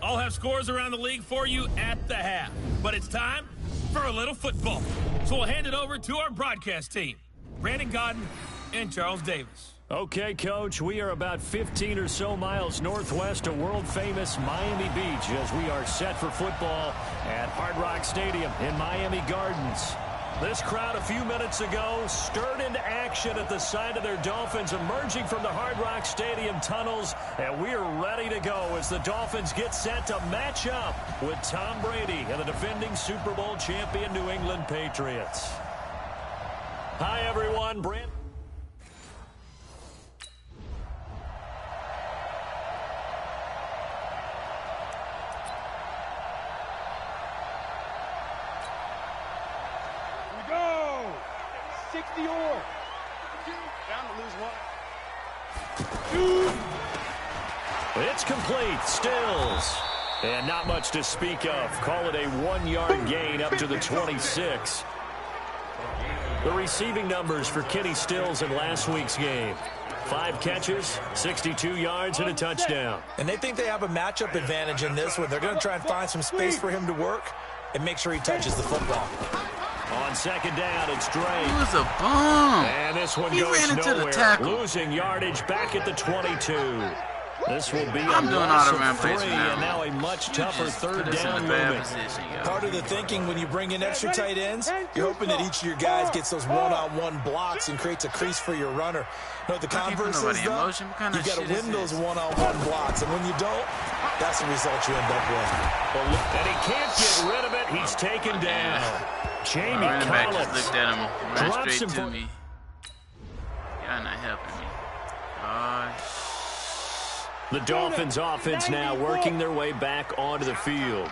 I'll have scores around the league for you at the half, but it's time for a little football. So we'll hand it over to our broadcast team, Brandon Godden and Charles Davis. Okay, Coach, we are about 15 or so miles northwest of world-famous Miami Beach as we are set for football at Hard Rock Stadium in Miami Gardens. This crowd a few minutes ago stirred into action at the sight of their Dolphins emerging from the Hard Rock Stadium tunnels, and we are ready to go as the Dolphins get set to match up with Tom Brady and the defending Super Bowl champion New England Patriots. Hi, everyone. Brandon. It's complete. Stills. And not much to speak of. Call it a 1-yard gain up to the 26. The receiving numbers for Kenny Stills in last week's game. 5 catches, 62 yards, and a touchdown. And they think they have a matchup advantage in this one. They're going to try and find some space for him to work and make sure he touches the football. On second down, it's Drake. He was a bum. And this one he goes ran into nowhere, the tackle. losing yardage back at the 22. This will be I'm doing all the run plays now. And now a much tougher third down movement. Part of the thinking when you bring in extra tight ends, you're hoping that each of your guys gets those one-on-one blocks and creates a crease for your runner. You know what the converse is, though? You got to win those one-on-one blocks, and when you don't, that's the result you end up with. And he can't get rid of it. He's taken down. Jamie Collins just looked at him, ran straight to me. Y'all not helping me. The Dolphins offense now working their way back onto the field.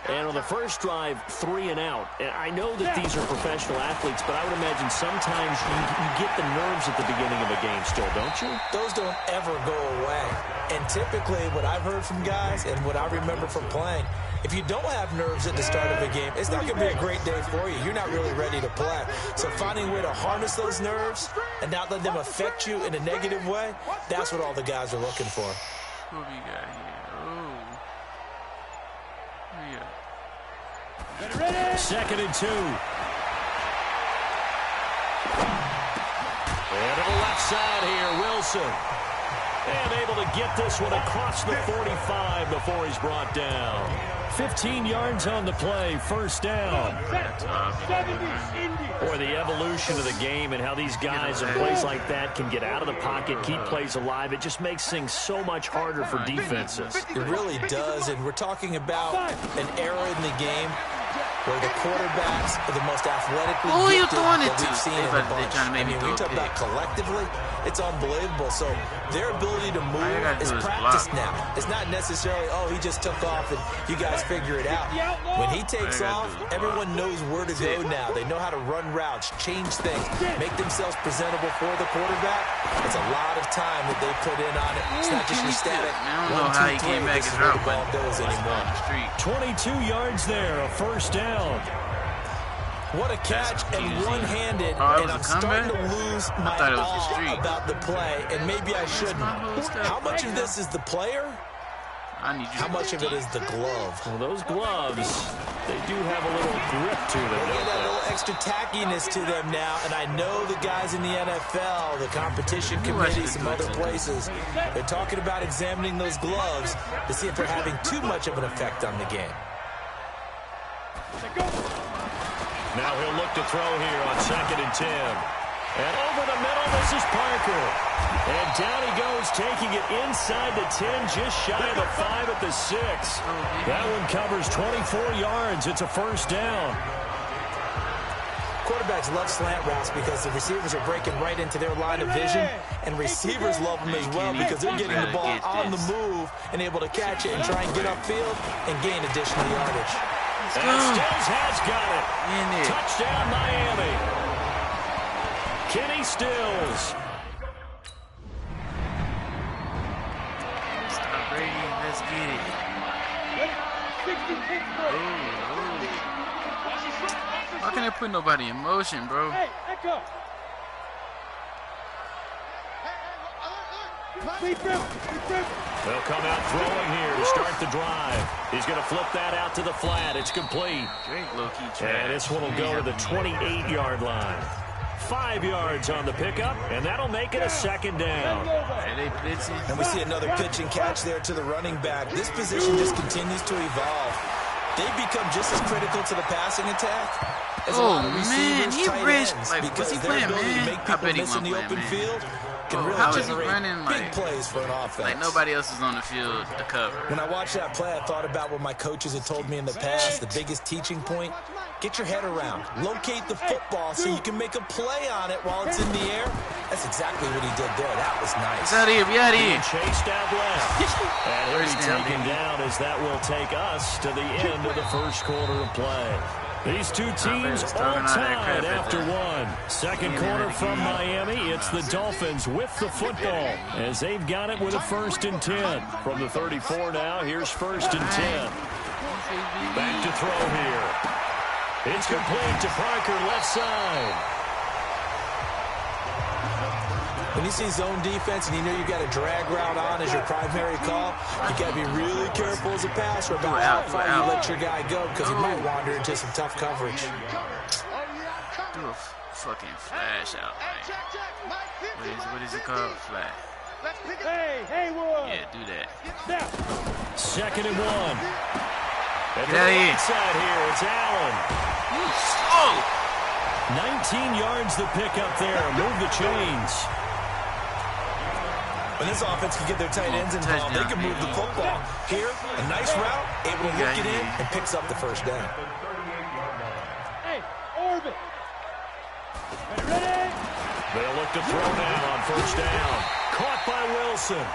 And on the first drive, 3 and out. And I know that these are professional athletes, but I would imagine sometimes you get the nerves at the beginning of a game still, don't you? Those don't ever go away. And typically what I've heard from guys and what I remember from playing, if you don't have nerves at the start of a game, it's not going to be a great day for you. You're not really ready to play. So finding a way to harness those nerves and not let them affect you in a negative way, that's what all the guys are looking for. What we got here? Yeah. 2nd and 2. And to the left side here, Wilson. And able to get this one across the 45 before he's brought down. 15 yards on the play, first down. Boy, the evolution of the game and how these guys in plays like that can get out of the pocket, keep plays alive, it just makes things so much harder for defenses. It really does, and we're talking about an era in the game where the quarterbacks are the most athletically gifted that we've seen in a bunch. I mean, when you talk about collectively, it's unbelievable. So their ability to move is practiced now. It's not necessarily, oh, he just took off and you guys figure it out. When he takes off, everyone knows where to go now. They know how to run routes, change things, make themselves presentable for the quarterback. It's a lot of time that they put in on it. It's not just your static 1, 2, 3. This is where the ball goes anymore. 22 yards there, a first down. What a catch, and one-handed, and I'm starting to lose my awe about the play, and maybe I shouldn't. How much of this is the player? How much of it is the glove? Well, those gloves, they do have a little grip to them. They get a little extra tackiness to them now, and I know the guys in the NFL, the competition committee, some other places, they're talking about examining those gloves to see if they're having too much of an effect on the game. Now he'll look to throw here on 2nd and 10. And over the middle, this is Parker. And down he goes, taking it inside the 10, just shy of the 5 at the 6. That one covers 24 yards. It's a first down. Quarterbacks love slant routes because the receivers are breaking right into their line of vision, and receivers love them as well because they're getting the ball on the move and able to catch it and try and get upfield and gain additional yardage. And Stills has got it. Touchdown, Miami. Kenny Stills. Stop Brady. Let's get it. Why can't I put nobody in motion, bro? Hey, echo. They'll come out throwing here to start the drive. He's going to flip that out to the flat. It's complete. And this one will go to the 28-yard line. 5 yards on the pickup, and that'll make it a second down. And we see another pitch and catch there to the running back. This position just continues to evolve. They become just as critical to the passing attack as a lot of receivers, tight ends, because their ability to make people miss in the open field can really generate big plays for an offense. Like nobody else is on the field to cover. When I watched that play, I thought about what my coaches had told me in the past. The biggest teaching point, get your head around. Locate the football so you can make a play on it while it's in the air. That's exactly what he did there. That was nice. We out here. Chased out left. And he'll be taken down as that will take us to the end of the first quarter of play. These two teams all tied after one. Second quarter from Miami. It's the Dolphins with the football as they've got it with a 1st and 10. From the 34 now, here's 1st and 10. Back to throw here. It's complete to Parker, left side. When you see zone defense and you know you got a drag route on as your primary call, you got to be really careful as a passer about how far you let your guy go because he might wander into some tough coverage. Do a fucking flash out, man. What is it called? Flash. Hey, Haywood. Yeah, do that. Step. 2nd and 1. At the Yeah. right side here, it's Allen. Oh! 19 yards the pickup there. Move the chains. When this offense can get their tight ends involved, they can move the football. Here, a nice route, able to look it in, and picks up the first down. Hey, orbit. Ready? They'll look to throw now on 1st down. Caught by Wilson.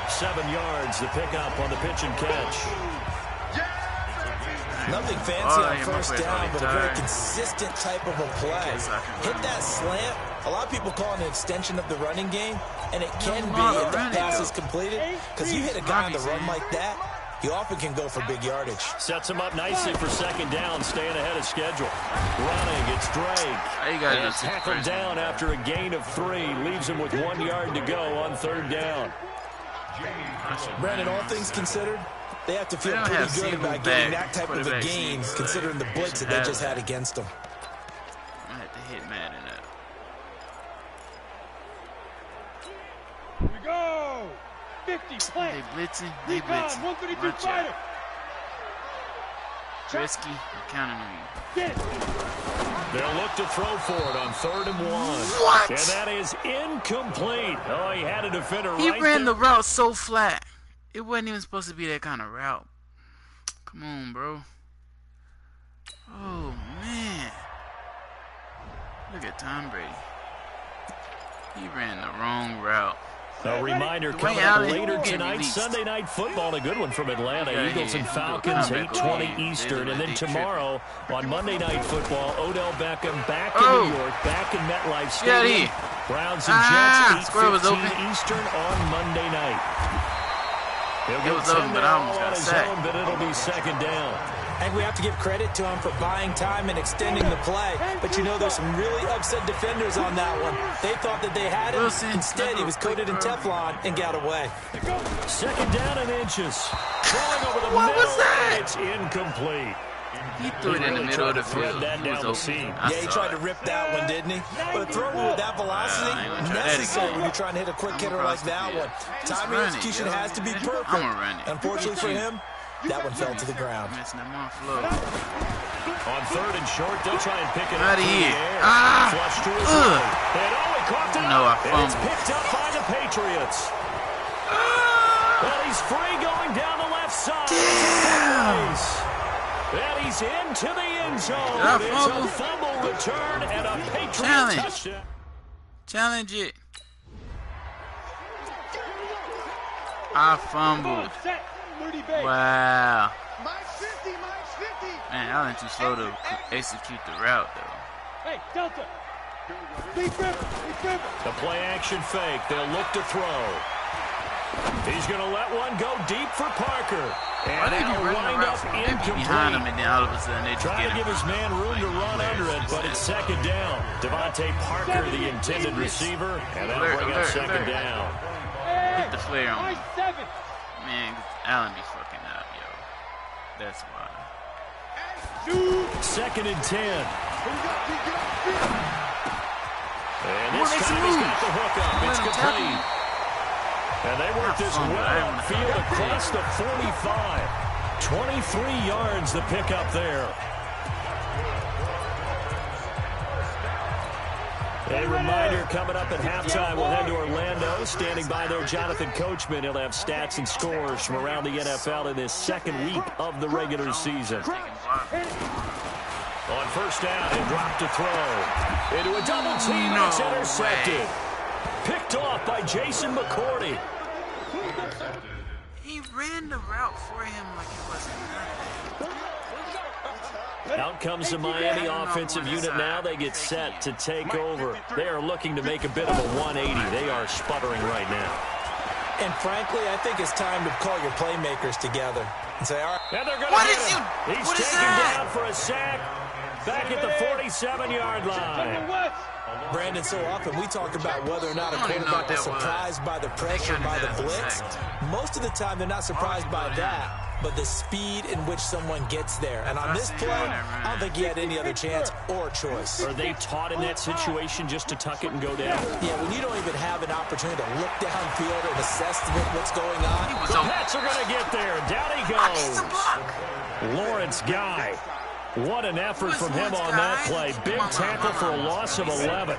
7 yards the pickup on the pitch and catch. Nothing fancy on 1st down, but a very consistent type of a play. Hit that slant. A lot of people call it an extension of the running game, and it can be if the pass is completed. Because you hit a guy on the run like that, he often can go for big yardage. Sets him up nicely for 2nd down, staying ahead of schedule. Running, it's Drake. And tackled down after a gain of 3. Leaves him with 1 yard to go on 3rd down. Brandon, all things considered, they have to feel pretty good about getting that type of a gain, considering the blitz that they just had against them. I had to hit Madden up. Here we go. 50 play. They blitzing. They blitzing. 132 Watch fighter. out. Tresky, I'm counting on you. Get it. They'll look to throw for it on 3rd and 1. What? And that is incomplete. Oh, he had a defender He right ran there. the route so flat. It wasn't even supposed to be that kind of route. Come on, bro. Oh, man. Look at Tom Brady. He ran the wrong route. A reminder Dwayne coming up Allen, later get tonight, released. Sunday Night Football, a good one from Atlanta. Yeah, Eagles and yeah. Falcons, Comeback 8:20 game. Eastern. And then They tomorrow on Monday Night Football, Odell Beckham back in Oh. New York, back in MetLife Get Stadium. it. Browns and Jets, Square was 8:15 open. Eastern on Monday night. He'll It get was 10 open, but there I almost all got on his sacked. own, but it'll be 2nd down. And we have to give credit to him for buying time and extending the play. But you know, there's some really upset defenders on that one. They thought that they had him. Wilson, Instead, he was coated in Teflon and got away. 2nd down and inches. Throwing over the What middle, was that? and it's incomplete. He threw it in the middle of the field. That He was down the open. seam. I Yeah, he saw tried it. to rip that one, didn't he? But a throw with that velocity, I ain't gonna try that necessary again. when you're trying to hit a quick hitter like that one. Timing and execution has to be perfect. I'ma run it. Unfortunately for him, that one fell to the ground. Messing up my flow. On 3rd and short, they'll try and pick it Outta up in the here. air. Ah! Flush to his Ugh. right. And he coughed it No, up. I And it's fumbled. picked up by the Patriots. Well, he's free going down the left side. Damn. And he's into the end zone. Did I It's fumble? a fumble return and a Patriot Challenge. touchdown. Challenge it. I fumbled. Set. 30 base. Wow. Mike 50, Mike 50. Man, Allen too slow to execute the route, though. Hey, Delta. Deep river. Deep river. The play action fake. They'll look to throw. He's going to let one go deep for Parker. Why And did you that'll run the wind route up from behind him incomplete. and then all of a sudden they just Trying get to him? give his man room to run under it, but it's 2nd down. Devontae Parker, the intended receiver, and that'll Alert, bring up alert, 2nd alert. down. Hit the flare on me. High 7. Man, Allen be fucking up, yo. That's why. 2nd and 10. And Come on, this make time some he's moves. got the hook up. It's Let him tackle complete. you. And they work this fumbled. well I on didn't field wanna across the 45. 23 yards the pickup there. A reminder coming up at halftime, we'll head to Orlando. Standing by there, Jonathan Coachman. He'll have stats and scores from around the NFL in this 2nd week of the regular season. Taking block. On 1st down, he'll drop to throw. Into a double team, No it's intercepted. way. Picked off by Jason McCourty. He ran the route for him like it wasn't nothing. Out comes the Miami offensive unit now. They get set to take over. They are looking to make a bit of a 180. They are sputtering right now. And frankly, I think it's time to call your playmakers together and say, all right. And they're going What to is hit you- him. He's what is taken that? down for a sack. back at the 47-yard line. Brandon, so often we talk about whether or not a quarterback is surprised by the pressure, by the blitz. Most of the time, they're not surprised by that, but the speed in which someone gets there. And on this play, I don't think he had any other chance or choice. Are they taught in that situation just to tuck it and go down? Yeah, when you don't even have an opportunity to look downfield and assess what's going on. The Pats are going to get there. Down he goes. Lawrence Guy. What an effort from him on that play. Big tackle for a loss of 11.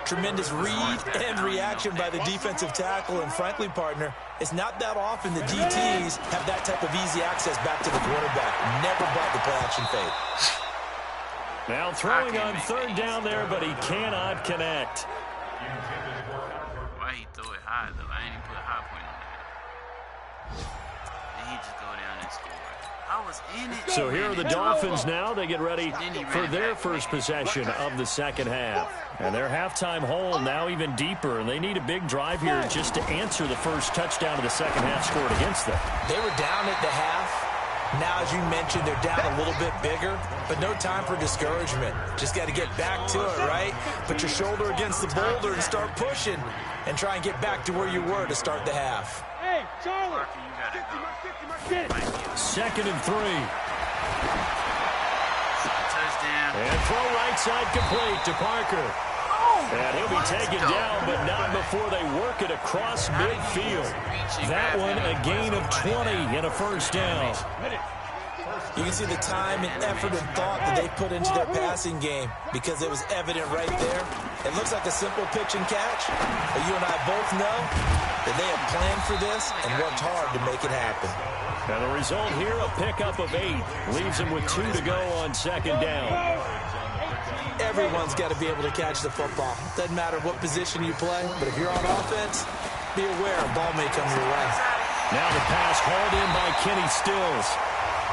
Tremendous read and reaction by the defensive tackle. And frankly, partner, it's not that often the DTs have that type of easy access back to the quarterback. Never brought the play-action fade. Now throwing on third down there, but he cannot connect. Why he throw it high, though? I ain't even put a high point on that. And he just go down and score. I was in it. So here are the Dolphins now. They get ready for their first possession of the second half. And their halftime hole now even deeper. And they need a big drive here just to answer the first touchdown of the second half scored against them. They were down at the half. Now, as you mentioned, they're down a little bit bigger, but no time for discouragement. Just got to get back to it, right? Put your shoulder against the boulder and start pushing and try and get back to where you were to start the half. Hey, Charlie! 2nd and 3. Touchdown. And throw right side complete to Parker. And he'll be taken down, but not before they work it across midfield. That one a gain of 20 and a first down. You can see the time and effort and thought that they put into their passing game because it was evident right there. It looks like a simple pitch and catch, but you and I both know that they have planned for this and worked hard to make it happen. And the result here, a pickup of 8. Leaves them with 2 to go on second down. Everyone's got to be able to catch the football. Doesn't matter what position you play, but if you're on offense, be aware a ball may come your way. Now the pass hauled in by Kenny Stills.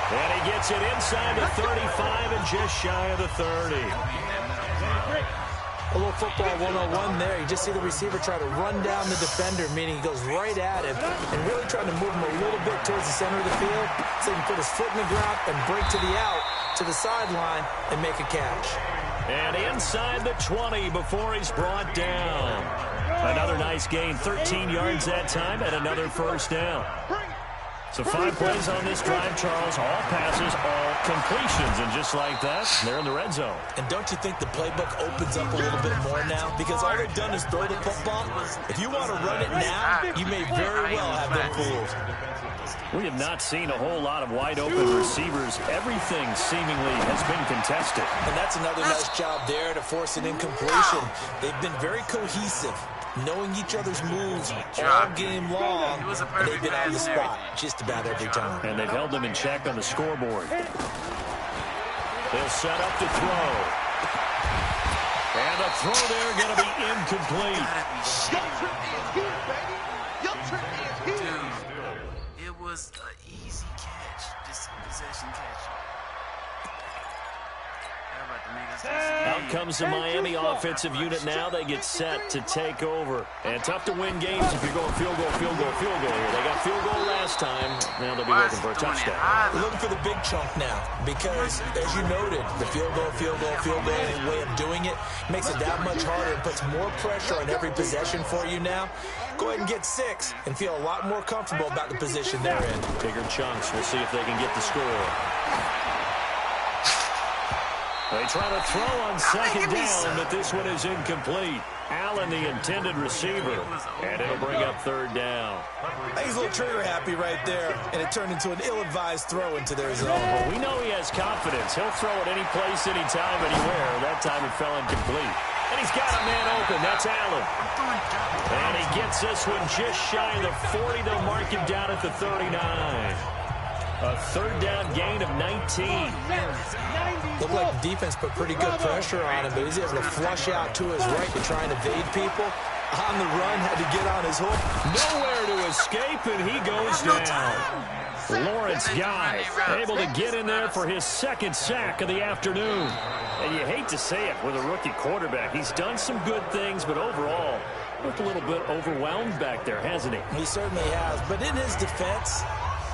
And he gets it inside the 35 and just shy of the 30. A little football 101 there. You just see the receiver try to run down the defender, meaning he goes right at him and really trying to move him a little bit towards the center of the field so he can put his foot in the ground and break to the out, to the sideline, and make a catch. And inside the 20 before he's brought down. Another nice gain, 13 yards that time, and another first down. So 5 plays on this drive, Charles. All passes, all completions. And just like that, they're in the red zone. And don't you think the playbook opens up a little bit more now? Because all they've done is throw the football. If you want to run it now, you may very well have them fooled. We have not seen a whole lot of wide-open receivers. Everything seemingly has been contested. And that's another nice job there to force an incompletion. They've been very cohesive, knowing each other's moves all game long, and they've been on the spot just about every time. And they've held them in check on the scoreboard. They'll set up to throw. And the throw there going to be incomplete. It was an easy catch, just possession catch. Out comes the Miami offensive unit now. They get set to take over. And tough to win games if you're going field goal, field goal, field goal here. They got field goal last time. Now they'll be looking for a touchdown. They're looking for the big chunk now because, as you noted, the field goal way of doing it makes it that much harder and puts more pressure on every possession for you now. Go ahead and get 6 and feel a lot more comfortable about the position they're in. Bigger chunks. We'll see if they can get the score. They try to throw on second down, but this one is incomplete. Allen, the intended receiver, and it'll bring up third down. I think he's a little trigger happy right there, and it turned into an ill-advised throw into their zone. Well, we know he has confidence. He'll throw it any place, anytime, anywhere. That time it fell incomplete. And he's got a man open. That's Allen. And he gets this one just shy of the 40. They'll mark him down at the 39. A third down gain of 19. Looked like the defense put pretty good pressure on him, but he's able to flush out to his right to try and evade people. On the run, had to get on his hook. Nowhere to escape, and he goes down. Lawrence Guy able to get in there for his second sack of the afternoon. And you hate to say it with a rookie quarterback. He's done some good things, but overall, looked a little bit overwhelmed back there, hasn't he? He certainly has. But in his defense,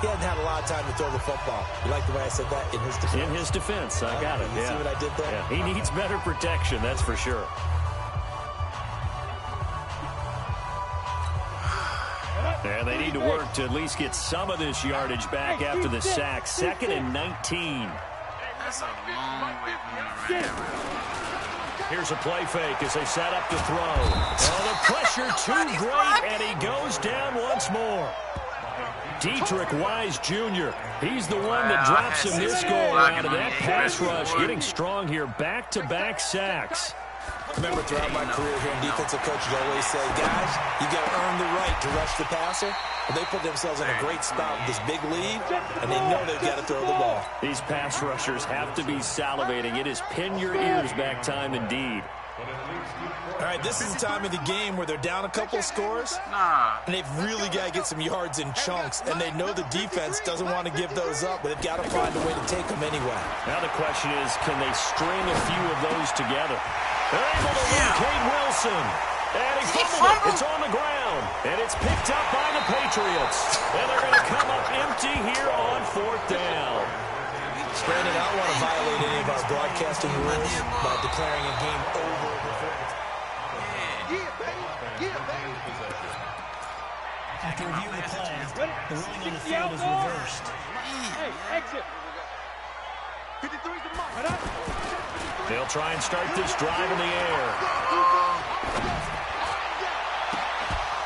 he hadn't had a lot of time to throw the football. You like the way I said that? In his defense? In his defense, I got it. You see what I did there? Yeah. He needs better protection, that's for sure. And they need to work to at least get some of this yardage back after the sack. 2nd and 19. That's a long way from the right. Here's a play fake as they set up to throw. Oh, the pressure too great, and he goes down once more. Dietrich Wise Jr. He's the one that drops him this goal out of that pass rush. Getting strong here. Back-to-back sacks. Remember, throughout my career here in defensive coaches always say, guys, you got to earn the right to rush the passer. Well, they put themselves in a great spot with this big lead, and they know they've got to throw the ball. These pass rushers have to be salivating. It is pin your ears back time indeed. All right, this is the time of the game where they're down a couple of scores, and they've really got to get some yards in chunks, and they know the defense doesn't want to give those up, but they've got to find a way to take them anyway. Now the question is, can they string a few of those together? They're able to locate Wilson. And he fumbled it. It's on the ground. And it's picked up by the Patriots. And they're going to come up empty here on 4th down. Brandon, I don't want to violate any of our broadcasting rules by declaring a game over before it's... After reviewing the play, the ruling on the field is reversed. Hey, exit. 53's the mark. They'll try and start this drive in the air.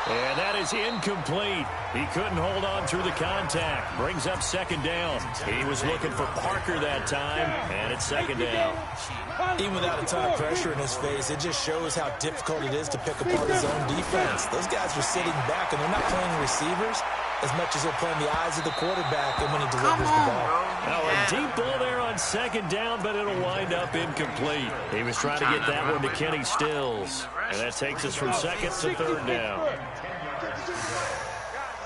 And that is incomplete. He couldn't hold on through the contact. Brings up 2nd down. He was looking for Parker that time, and it's 2nd down. Even without a ton of pressure in his face, it just shows how difficult it is to pick apart his own defense. Those guys are sitting back, and they're not playing receivers as much as they're playing the eyes of the quarterback and when he delivers the ball. Now a deep ball there on 2nd down, but it'll wind up incomplete. He was trying to get that one to Kenny Stills. And that takes us from 2nd to 3rd down.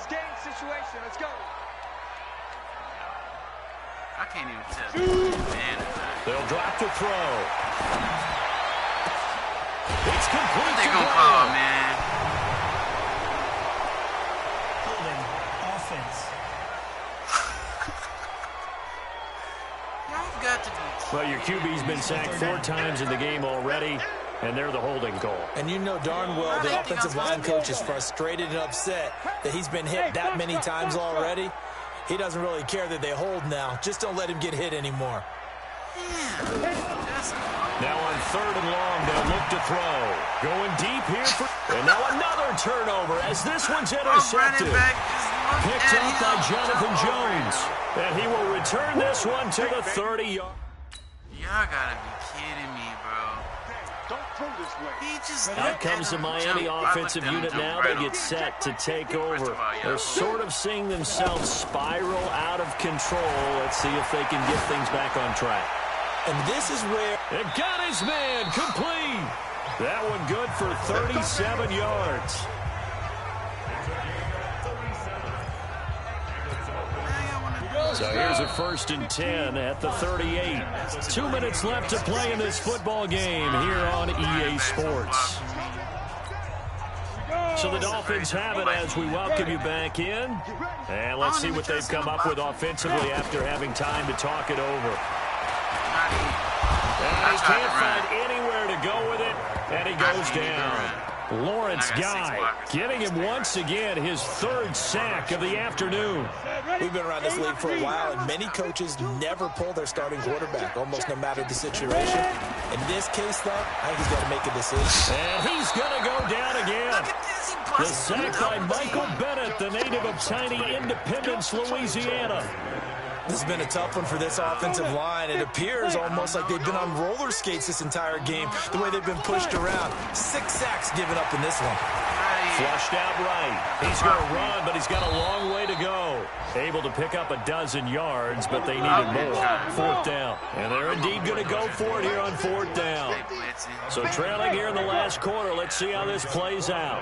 Game situation. Let's go. I can't even tell. They'll drop to throw. It's complete. They're going to call, man. Well, your QB's been sacked 4 times in the game already, and they're the holding call. And you know darn well the offensive line coach is frustrated and upset that he's been hit that many times already. He doesn't really care that they hold now. Just don't let him get hit anymore. Now on 3rd and long, they'll look to throw. Going deep here for... And now another turnover as this one's intercepted. Picked up by Jonathan Jones. And he will return this one to the 30-yard. Y'all gotta be kidding me, bro. Don't throw this way. Out comes the Miami offensive unit now. They get set to take over. They're sort of seeing themselves spiral out of control. Let's see if they can get things back on track. And this is where... It got his man complete. That one good for 37 yards. So here's a 1st and 10 at the 38. 2 minutes left to play in this football game here on EA Sports. So the Dolphins have it as we welcome you back in. And let's see what they've come up with offensively after having time to talk it over. And he can't find anywhere to go with it, and he goes down. Lawrence Guy getting him once again his 3rd sack of the afternoon. We've been around this league for a while, and many coaches never pull their starting quarterback, almost no matter the situation. In this case, though, I think he's got to make a decision. And he's going to go down again. The sack by Michael Bennett, the native of tiny Independence, Louisiana. This has been a tough one for this offensive line. It appears almost like they've been on roller skates this entire game, the way they've been pushed around. 6 sacks given up in this one. Flushed out right. He's going to run, but he's got a long way to go. Able to pick up 12 yards, but they needed more. 4th down. And they're indeed going to go for it here on 4th down. So trailing here in the last quarter. Let's see how this plays out.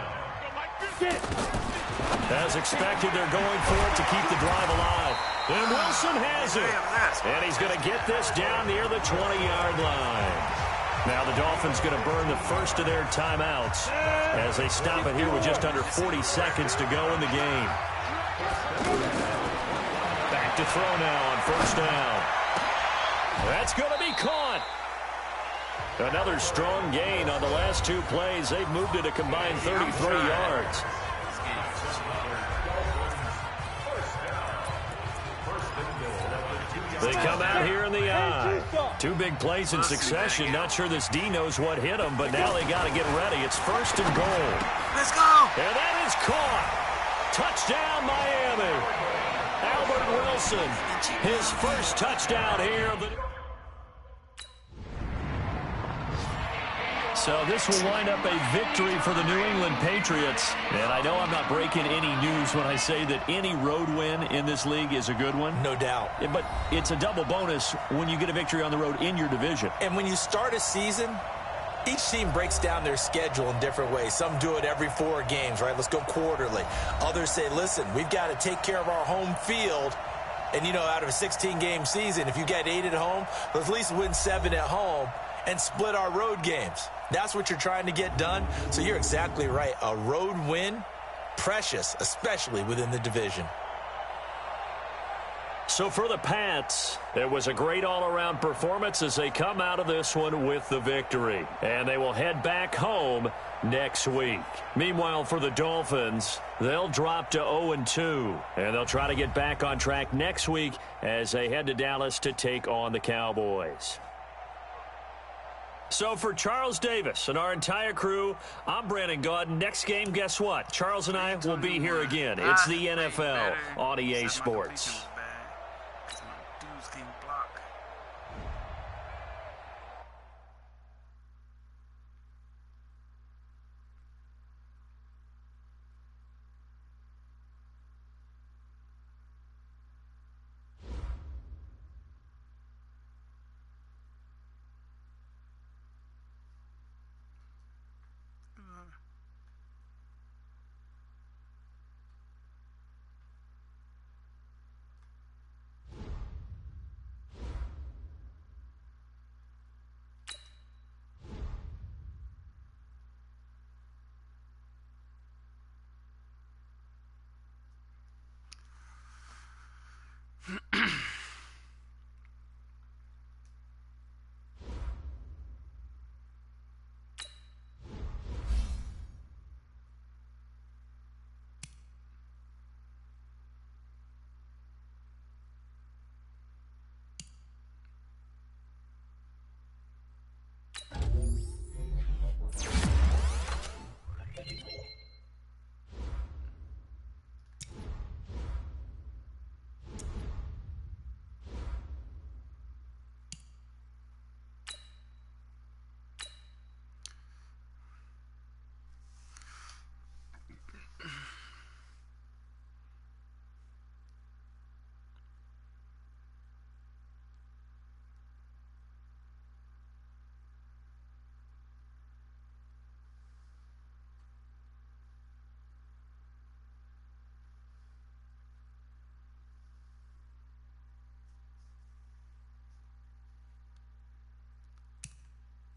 As expected, they're going for it to keep the drive alive. And Wilson has it. And he's going to get this down near the 20-yard line. Now the Dolphins going to burn the first of their timeouts as they stop it here with just under 40 seconds to go in the game. to throw now on first down. That's going to be caught. Another strong gain on the last 2 plays. They've moved it a combined 33 yards. They come out here in the eye. 2 big plays in succession. Not sure this D knows what hit him, but now they got to get ready. It's first and goal. Let's go. And that is caught. Touchdown, Miami. Albert Wilson, his first touchdown here. So this will wind up a victory for the New England Patriots. And I know I'm not breaking any news when I say that any road win in this league is a good one. No doubt. But it's a double bonus when you get a victory on the road in your division. And when you start a season, each team breaks down their schedule in different ways. Some do it every 4 games, right? Let's go quarterly. Others say, listen, we've got to take care of our home field. And, you know, out of a 16-game season, if you get 8 at home, let's at least win 7 at home and split our road games. That's what you're trying to get done. So you're exactly right. A road win, precious, especially within the division. So for the Pats, it was a great all-around performance as they come out of this one with the victory. And they will head back home next week. Meanwhile, for the Dolphins, they'll drop to 0-2. And they'll try to get back on track next week as they head to Dallas to take on the Cowboys. So for Charles Davis and our entire crew, I'm Brandon Gaudin. Next game, guess what? Charles and I will be here again. It's the NFL on EA Sports.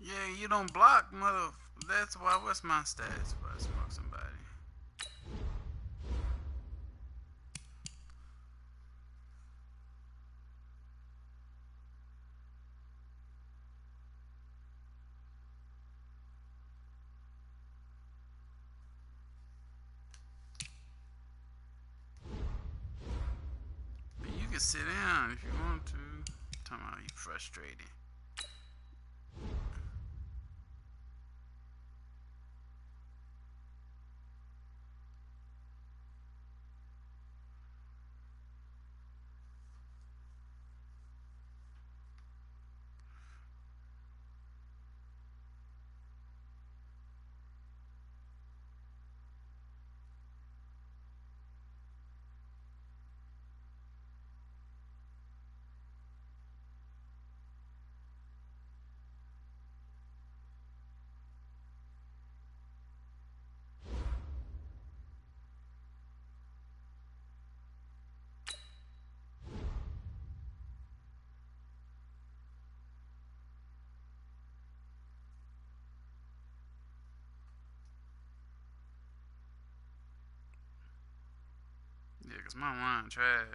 Yeah, you don't block, mother. That's why. What's my stats? If I smoke somebody. But you can sit down if you want to. Talking about you frustrated. Yeah, 'cause my line trash.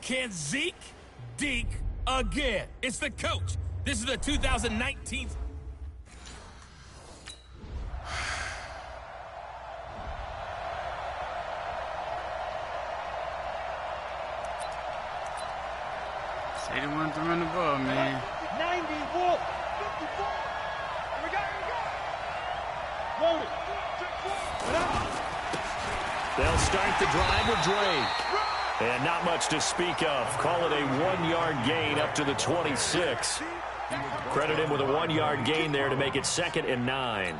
can Zeke deke again? It's the coach. This is the 2019. They didn't want to run the ball, man. 90, Wolf. 54. Here we go. Load it. They'll start the drive with Drake. And not much to speak of. Call it a 1-yard gain up to the 26. Credit him with a 1-yard gain there to make it 2nd and 9.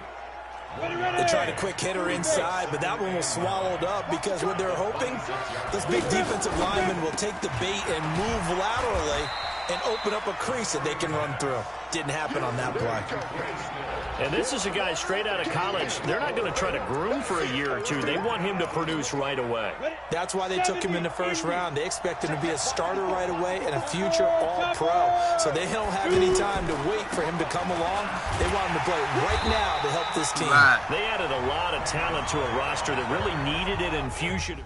They tried a quick hitter inside, but that one was swallowed up because what they're hoping, this big defensive lineman will take the bait and move laterally and open up a crease that they can run through. Didn't happen on that play. And this is a guy straight out of college. They're not going to try to groom for a year or two. They want him to produce right away. That's why they took him in the first round. They expect him to be a starter right away and a future All-Pro. So they don't have any time to wait for him to come along. They want him to play right now to help this team. They added a lot of talent to a roster that really needed an infusion.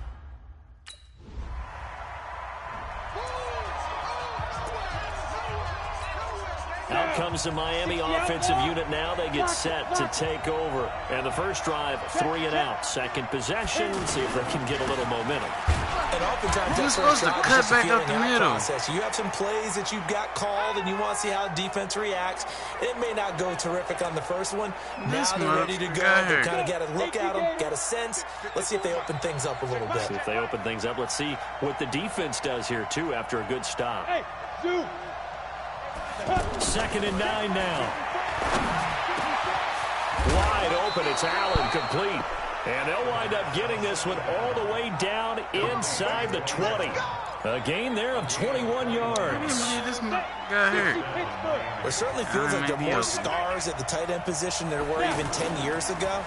Out comes the Miami offensive unit now. They get set to take over. And the first drive, 3 and out. Second possession. See if they can get a little momentum. And oftentimes you're supposed to cut back up the middle. Process. You have some plays that you've got called and you want to see how the defense reacts. It may not go terrific on the first one. Now they're ready to go. They kind of got to look at them, got a sense. Let's see if they open things up a little bit. See if they open things up. Let's see what the defense does here, too, after a good stop. Hey, shoot. 2nd and 9 now. Wide open. It's Allen, complete. And they'll wind up getting this one all the way down inside the 20. A gain there of 21 yards. This guy hurt. It certainly feels like there are more stars at the tight end position than there were even 10 years ago.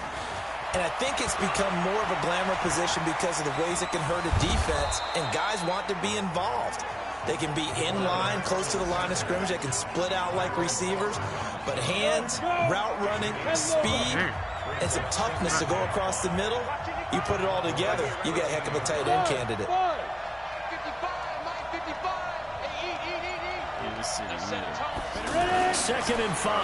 And I think it's become more of a glamour position because of the ways it can hurt a defense, and guys want to be involved. They can be in line, close to the line of scrimmage. They can split out like receivers. But hands, route running, speed, and some toughness to go across the middle, you put it all together, you got a heck of a tight end candidate. 2nd and 5.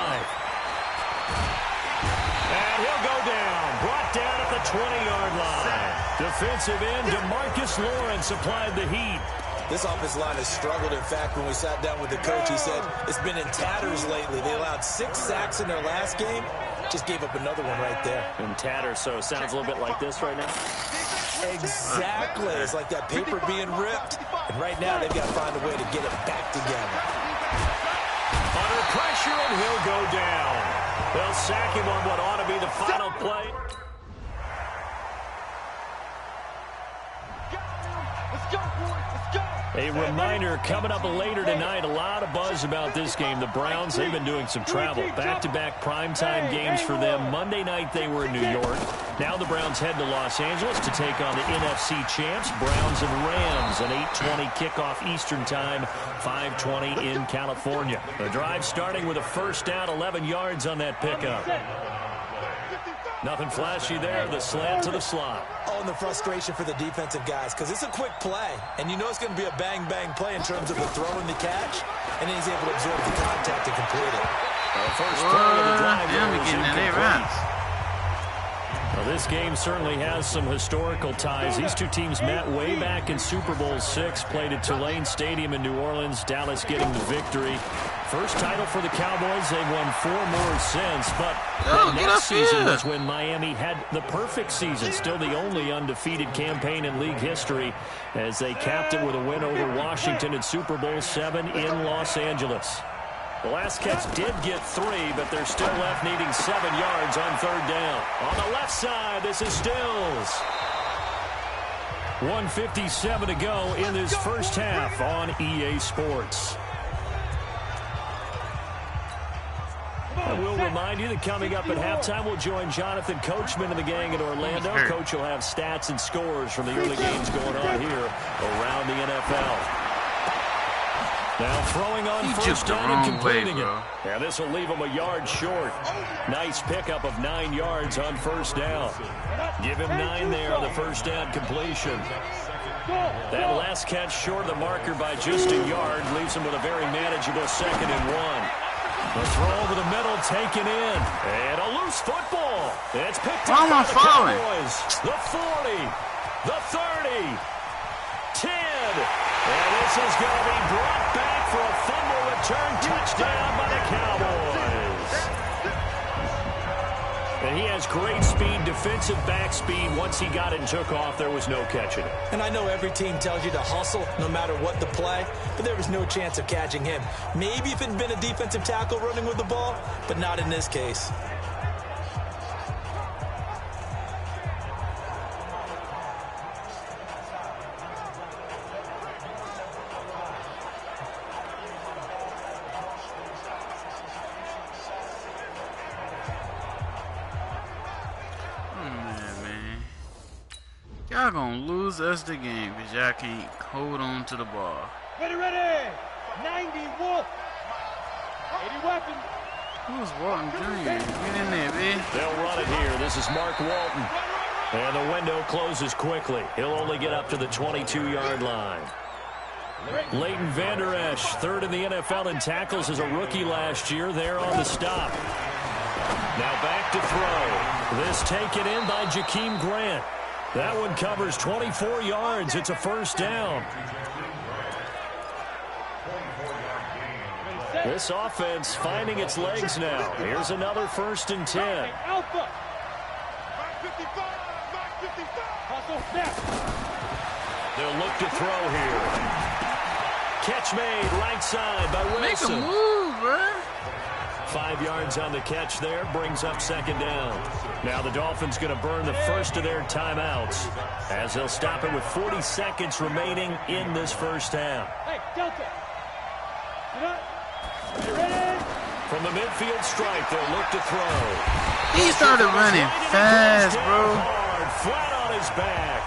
And he'll go down. Brought down at the 20-yard line. Defensive end DeMarcus Lawrence applied the heat. This offensive line has struggled. In fact, when we sat down with the coach, he said it's been in tatters lately. They allowed 6 sacks in their last game. Just gave up another one right there. In tatters, so it sounds a little bit like this right now. Exactly. It's like that paper being ripped. And right now, they've got to find a way to get it back together. Under pressure, and he'll go down. They'll sack him on what ought to be the final play. A reminder coming up later tonight. A lot of buzz about this game. The Browns, they've been doing some travel. Back-to-back primetime games for them. Monday night they were in New York. Now the Browns head to Los Angeles to take on the NFC champs, Browns and Rams. An 8:20 kickoff Eastern time, 5:20 in California. The drive starting with a first down, 11 yards on that pickup. Nothing flashy there. The slant to the slot. Oh, and the frustration for the defensive guys, because it's a quick play, and you know it's going to be a bang-bang play in terms of the throw and the catch, and then he's able to absorb the contact and complete it. First play of the drive is incomplete. Well, this game certainly has some historical ties. These two teams met way back in Super Bowl VI, played at Tulane Stadium in New Orleans, Dallas getting the victory. First title for the Cowboys. They've won 4 more since, but the next season was when Miami had the perfect season, still the only undefeated campaign in league history, as they capped it with a win over Washington in Super Bowl VII in Los Angeles. The last catch did get 3, but they're still left needing 7 yards on 3rd down. On the left side, this is Stills. 1:57 to go in this first half on EA Sports. I will remind you that coming up at halftime, we'll join Jonathan Coachman and the gang in Orlando. Coach will have stats and scores from the early games going on here around the NFL. Now throwing on first down and completing it. Yeah, this will leave him a yard short. Nice pickup of 9 yards on first down. Give him 9 there on the first down completion. That last catch short of the marker by just a yard leaves him with a very manageable 2nd and 1. The throw over the middle taken in. And a loose football. It's picked up by the Cowboys. The 40. The 30. 10. And this is going to be brought back for a fumble return touchdown by the Cowboys. And he has great speed, defensive back speed. Once he got it and took off, there was no catching it. And I know every team tells you to hustle no matter what the play, but there was no chance of catching him. Maybe if it had been a defensive tackle running with the ball, but not in this case. Y'all gonna lose us the game because y'all can't hold on to the ball. Ready, 90 Wolf. 80 weapons. Who's Walton Jr.? Get in there, man. They'll run it here. This is Mark Walton. And the window closes quickly. He'll only get up to the 22-yard line. Leighton Vander Esch, 3rd in the NFL in tackles as a rookie last year. There on the stop. Now back to throw. This taken in by Jakeem Grant. That one covers 24 yards. It's a 1st down. This offense finding its legs now. Here's another 1st and 10. Alpha. They'll look to throw here. Catch made right side by Wilson. Make a move, bro. 5 yards on the catch there, brings up 2nd down. Now the Dolphins going to burn the first of their timeouts as they'll stop it with 40 seconds remaining in this 1st half. Hey, Delta. Ready? From the midfield stripe, they'll look to throw. He started running fast, bro. Hard, flat on his back.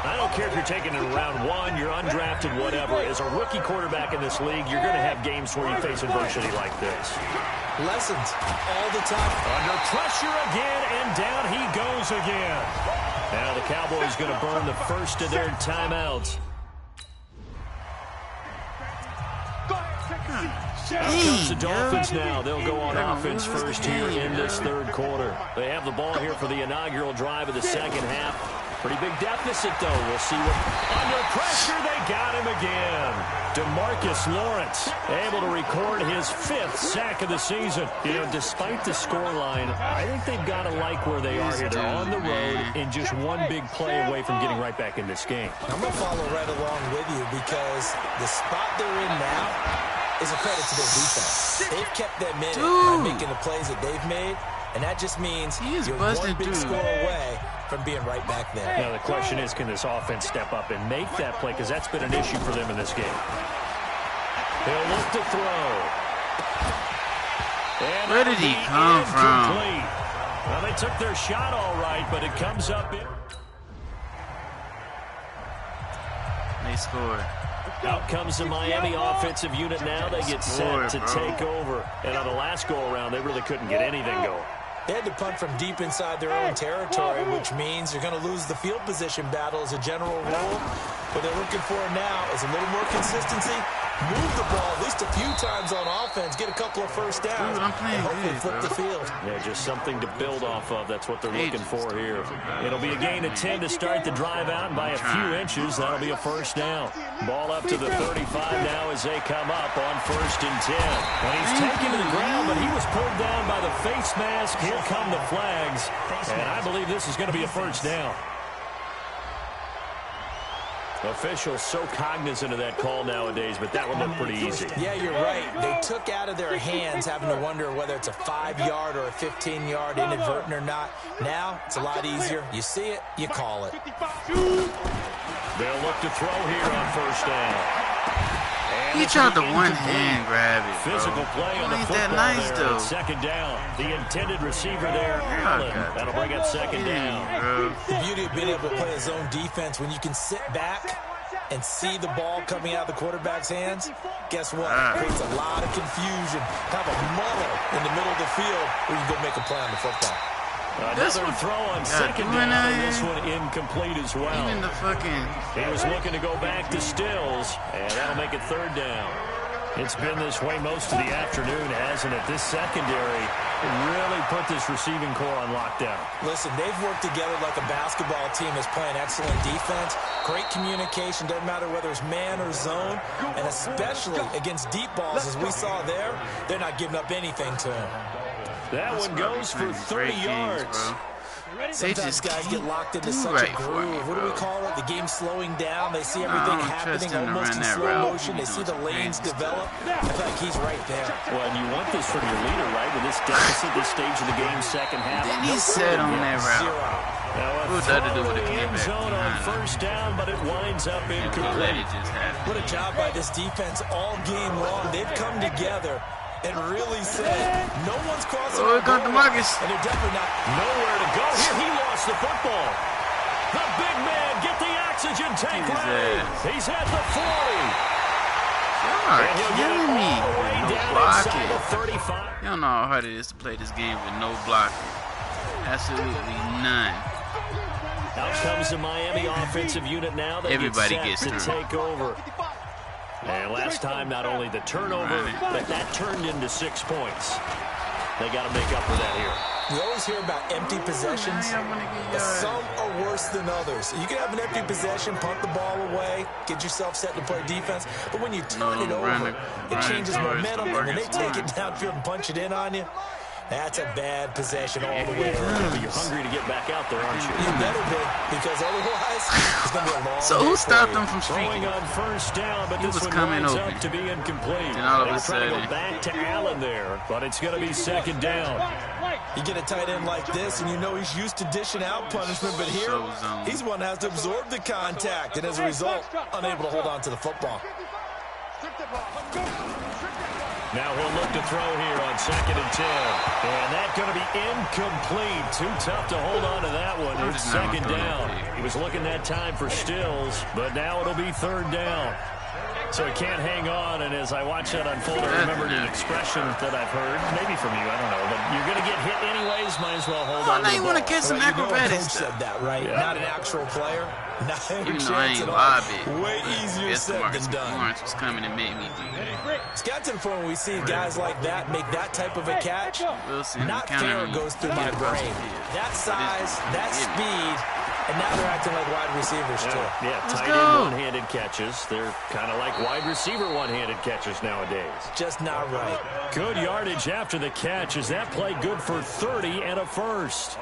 I don't care if you're taking it in round 1, you're undrafted, whatever. As a rookie quarterback in this league, you're going to have games where you face adversity like this. Lessons all the time. Under pressure again, and down he goes again. Now the Cowboys going to burn the first of their timeouts. Out comes the Dolphins now. They'll go on offense first here in this 3rd quarter. They have the ball here for the inaugural drive of the 2nd half. Pretty big deficit, though. We'll see what... Under pressure, they got him again. DeMarcus Lawrence able to record his 5th sack of the season. You know, despite the scoreline, I think they've got to like where they are here. They're on the road and just one big play away from getting right back in this game. I'm going to follow right along with you because the spot they're in now is a credit to their defense. They've kept them in it by making the plays that they've made, and that just means you're one big score away from being right back there. Now the question is, can this offense step up and make that play? Because that's been an issue for them in this game. They'll look to throw. And where did he come from? Well, they took their shot all right, but it comes up in. They scored. Out comes the Miami offensive unit now. They get set to take over. And on the last go-around, they really couldn't get anything going. They had to punt from deep inside their own territory, which means you're going to lose the field position battle as a general rule. What they're looking for now is a little more consistency, move the ball at least a few times on offense, get a couple of 1st downs, and hopefully flip the field. Yeah, just something to build off of. That's what they're looking for here. It'll be a gain of 10 to start the drive out, and by a few inches, that'll be a 1st down. Ball up to the 35 now as they come up on 1st and 10. And he's taken to the ground, but he was pulled down by the face mask. Here come the flags, and I believe this is going to be a 1st down. Officials so cognizant of that call nowadays, but that one looked pretty easy. Yeah, you're right. They took out of their hands having to wonder whether it's a 5-yard or a 15-yard inadvertent or not. Now, it's a lot easier. You see it, you call it. They'll look to throw here on 1st down. He tried to one-hand grab it, bro. Physical play on the football nice, there. 2nd down. The intended receiver there, Allen. That'll bring up 2nd down. Bro. The beauty of being able to play a zone defense when you can sit back and see the ball coming out of the quarterback's hands, guess what? It creates a lot of confusion, kind of a muddle in the middle of the field where you go make a play on the football. Another throw on second down, and this one incomplete as well. Even the fucking... He was looking to go back to Stills, and that'll make it third down. It's been this way most of the afternoon, hasn't it? This secondary really put this receiving core on lockdown. Listen, they've worked together like a basketball team is playing excellent defense. Great communication, doesn't matter whether it's man or zone. And especially against deep balls, as we saw there, they're not giving up anything to them. That one goes for 30 yards. Sometimes guys get locked into such a groove. What do we call it? The game slowing down. They see everything happening almost in slow motion. They see the lanes develop. I feel like he's right there. Well, and you want this from your leader, right? With this deficit, this stage of the game, second half. Then he said on that route. What to do with the end zone on first down, but it winds up incomplete. What a job by this defense all game long. They've come together and really said, no one's crossing. Oh, it got the Marcus. And they're definitely not. Nowhere to go here. He lost the football. The big man, get the oxygen tank ready. He's at the 40. Y'all are killing me. No blocking. You don't know how hard it is to play this game with no blocking. Absolutely none. Out comes the Miami offensive unit now. Everybody gets to take over. And last time, not only the turnover, but that turned into 6 points. They got to make up for that here. You always hear about empty possessions, but some are worse than others. You can have an empty possession, punt the ball away, get yourself set to play defense, but when you turn it over, it changes momentum, and when they take it downfield and punch it in on you, that's a bad possession all the way around. You're hungry to get back out there, aren't you? You better be, because otherwise, it's going to be a long So who stopped them from streaking? Throwing on first down, but this one winds up to be incomplete. And all of a sudden, sudden, go back to Allen there, but it's going to be second down. You get a tight end like this, and you know he's used to dishing out punishment, but here, he's one that has to absorb the contact, and as a result, unable to hold on to the football. Now he'll look to throw here on 2nd and 10. And that's going to be incomplete. Too tough to hold on to that one. It's second down. He was looking that time for Stills, but now it'll be third down. So he can't hang on, and as I watch that unfold, I remembered an expression that I've heard, maybe from you, I don't know, but you're going to get hit anyways, might as well hold on to the ball. Now you want to catch some acrobatics. Coach said that, right? Yeah. Not an actual player. Not even though I ain't live it. Way easier said than done. Lawrence was coming and made me do that. It's got to the point when we see guys like that make that type of a catch. Not fair goes through my brain. That size, that speed. And now they're acting like wide receivers, too. Yeah, tight end one-handed catches. They're kind of like wide receiver one-handed catches nowadays. Just not right. Good yardage after the catch. Is that play good for 30 and a first?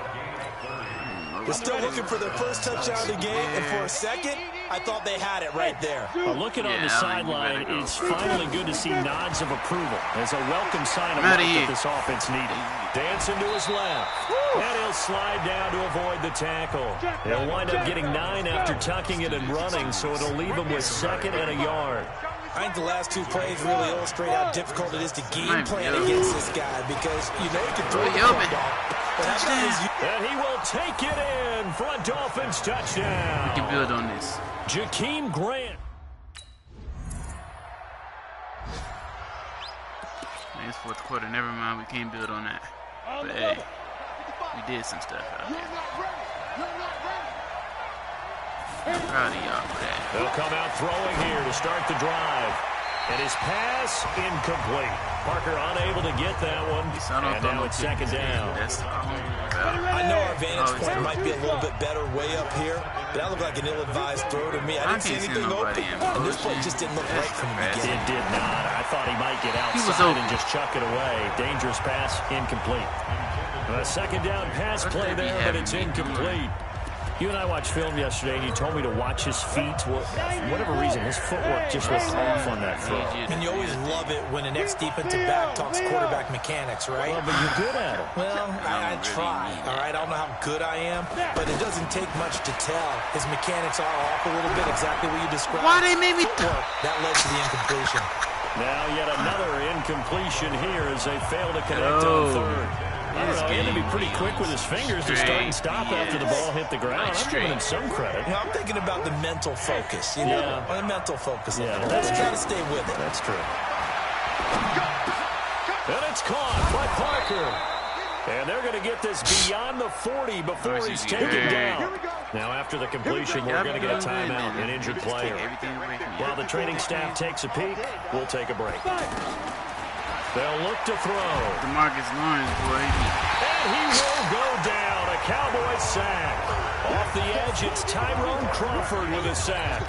They're still looking for their first touchdown of the game, and for a second, I thought they had it right there. Looking on the sideline, it's finally good to see nods of approval. It's a welcome sign of life that this offense needed. Dancing to his left, and he'll slide down to avoid the tackle. He'll wind up getting 9 after tucking it and running, so it'll leave him with 2nd and a yard. I think the last 2 plays really illustrate how difficult it is to game plan against this guy, because you know he can throw the football. And he will take it in for a Dolphins touchdown. We can build on this. Jakeem Grant. It's 4th quarter. Never mind. We can't build on that. But hey, we did some stuff out there. I'm proud of y'all for that. They'll come out throwing here to start the drive. And his pass incomplete. Parker unable to get that one. And now it's 2nd down. I know our vantage point might be a little bit better way up here, but that looked like an ill-advised throw to me. I didn't see anything open, and this play just didn't look right from the beginning. It did not. I thought he might get outside and just chuck it away. Dangerous pass, incomplete. A 2nd down pass play there, but it's incomplete. You and I watched film yesterday, and you told me to watch his feet. For whatever reason, his footwork just was off on that throw. And you always love it when an ex-defensive back talks quarterback mechanics, right? Well, but you're good at it. Well, I try, all right? I don't know how good I am, but it doesn't take much to tell. His mechanics are off a little bit, exactly what you described. Why they made me that led to the incompletion. Now yet another incompletion here as they fail to connect on 3rd. I don't know, he had to be pretty quick with his fingers to start and stop after the ball hit the ground. I'm giving him some credit. Well, I'm thinking about the mental focus, you know? The mental focus. Yeah, let's try to stay with it. That's true. And it's caught by Parker. And they're going to get this beyond the 40 before he's taken down. Now, after the completion, we're going to get a timeout, an injured player. While the training staff takes a peek, we'll take a break. They'll look to throw. DeMarcus Lawrence, boy. And he will go down. A Cowboy sack. Off the edge, it's Tyrone Crawford with a sack.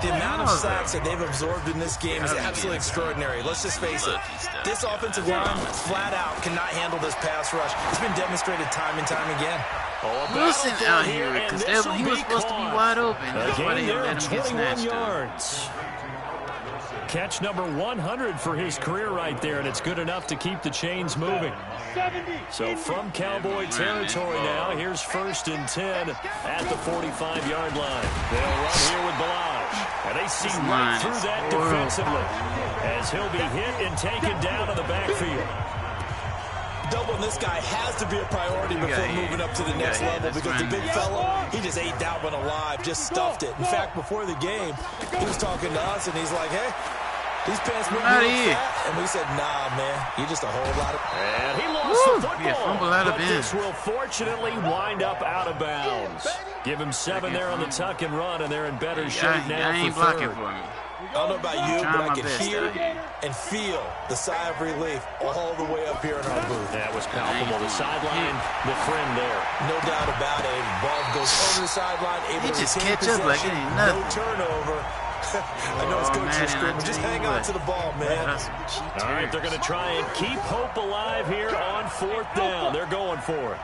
The amount of sacks that they've absorbed in this game is absolutely extraordinary. Let's just face it. This offensive line, flat out, cannot handle this pass rush. It's been demonstrated time and time again. Wilson out here, because he was supposed to be wide open. That's why they let him get snatched. Yards. Catch number 100 for his career right there, and it's good enough to keep the chains moving. So from Cowboy territory now, here's 1st and 10 at the 45-yard line. They'll run here with Balaj, and they see right through that defensively as he'll be hit and taken down in the backfield. Doubling this guy has to be a priority before moving up to the next level, because the big fella, he just ate that one alive, just stuffed it. In fact, before the game, he was talking to us, and he's like, hey, these pants make me look fat. And we said, nah, man, you're just a whole lot of... And he lost the football, but this will fortunately wind up out of bounds. Give him 7 there on the tuck and run, and they're in better shape now for third. I don't know about you, but I can hear and feel the sigh of relief all the way up here in our booth. That was palpable. The sideline, the friend there. No doubt about it. Ball goes over the sideline, able to just retain catch up like it possession, ain't nothing. no turnover. I know it's coaching screaming. Just hang on to the ball, man. All right, they're going to try and keep hope alive here on 4th down. They're going for it.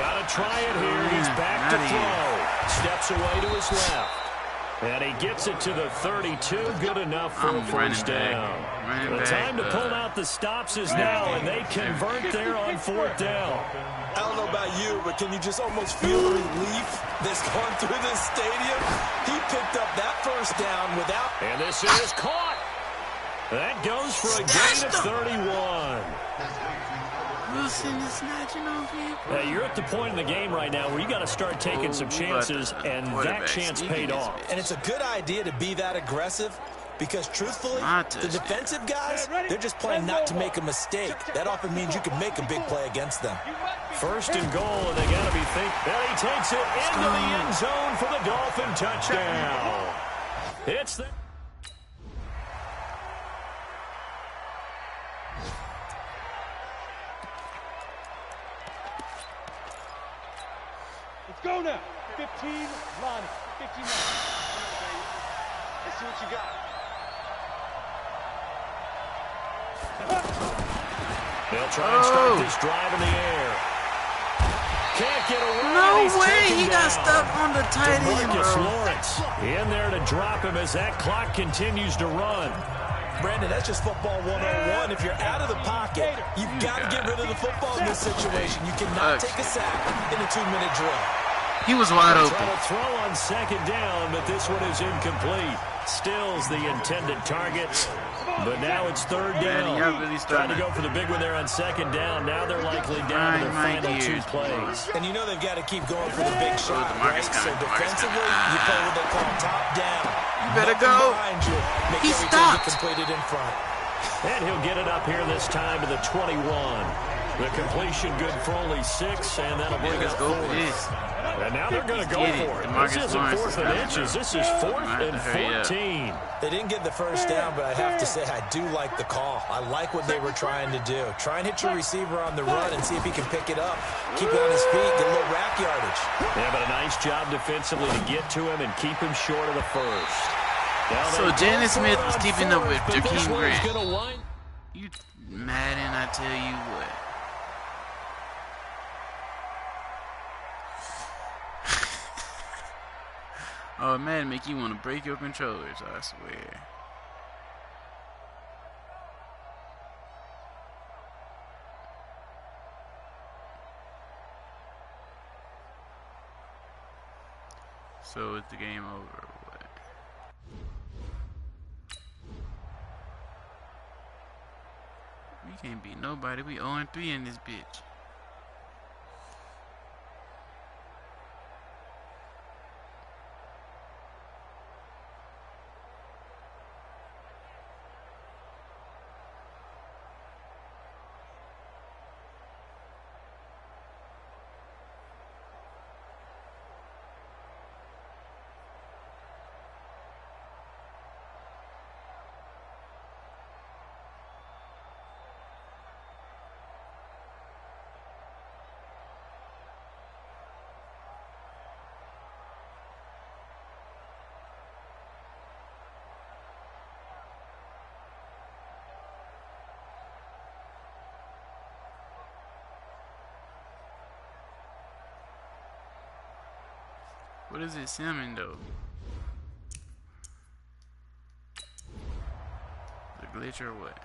Got to try it here. He's back to throw. Steps away to his left. And he gets it to the 32. Good enough for a 1st down. The time to pull out the stops is now, and they convert there on 4th down. I don't know about you, but can you just almost feel the relief that's gone through this stadium? He picked up that 1st down without... And this is caught. That goes for a gain of 31. Wilson is snatching on people. You're at the point in the game right now where you got to start taking some chances, and that chance paid off. And it's a good idea to be that aggressive, because truthfully, the defensive guys, they're just playing not to make a mistake. That often means you can make a big play against them. 1st and goal, and they got to be thinking. And he takes it into the end zone for the Dolphin touchdown. It's the... Go now. 15, Lonnie. 59. Let's see what you got. They'll try and start this drive in the air. Can't get away. No way. He got stuck on the tight end, bro. Lawrence in there to drop him as that clock continues to run. Brandon, that's just football 101. If you're out of the pocket, you've got to get rid of the football in this situation. You cannot take a sack in a 2-minute drill. He was wide open. Trying to throw on 2nd down, but this one is incomplete. Stills the intended target, but now it's 3rd down. Trying to go for the big one there on 2nd down. Now they're likely down to their final 2 plays. And you know they've got to keep going for the big shot, right? So defensively, you play what they call top down. You better go. He stopped. Completed in front. And he'll get it up here this time to the 21. The completion good for only 6, and that'll bring us forward. And now they're going to go for it. This isn't 4th and inches. This is 4th and 14. They didn't get the 1st down, but I have to say I do like the call. I like what they were trying to do. Try and hit your receiver on the run and see if he can pick it up. Keep it on his feet, get a little rack yardage. Yeah, but a nice job defensively to get to him and keep him short of the 1st. So Jalen Smith is keeping up with Jakeem Grant. You Madden, I tell you what. Oh, man, make you want to break your controllers, I swear. So is the game over or what? We can't beat nobody. We 0-3 in this bitch. What is it, salmon though? The glitch or what?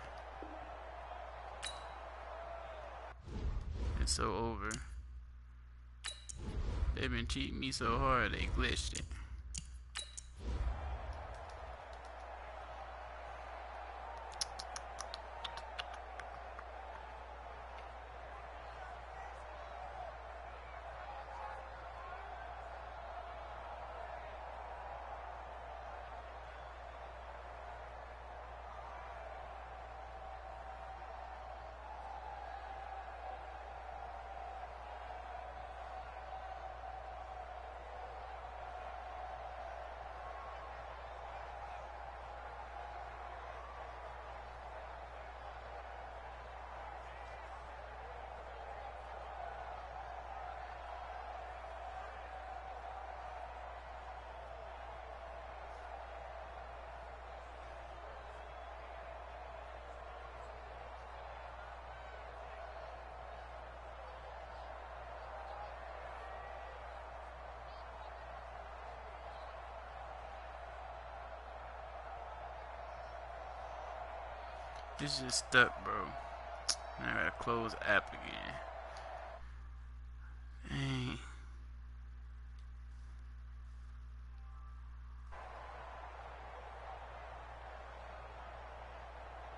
It's so over. They've been cheating me so hard they glitched it. It's just stuck, bro. And I gotta close app again. Dang.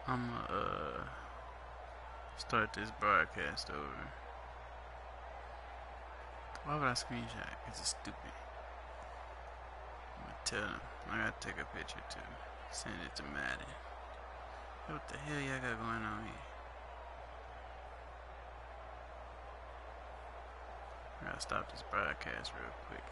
I'ma start this broadcast over. Why would I screenshot? Cause it's stupid. I'm gonna tell them. I gotta take a picture too. Send it to Madden. What the hell y'all got going on here? I gotta stop this broadcast real quick.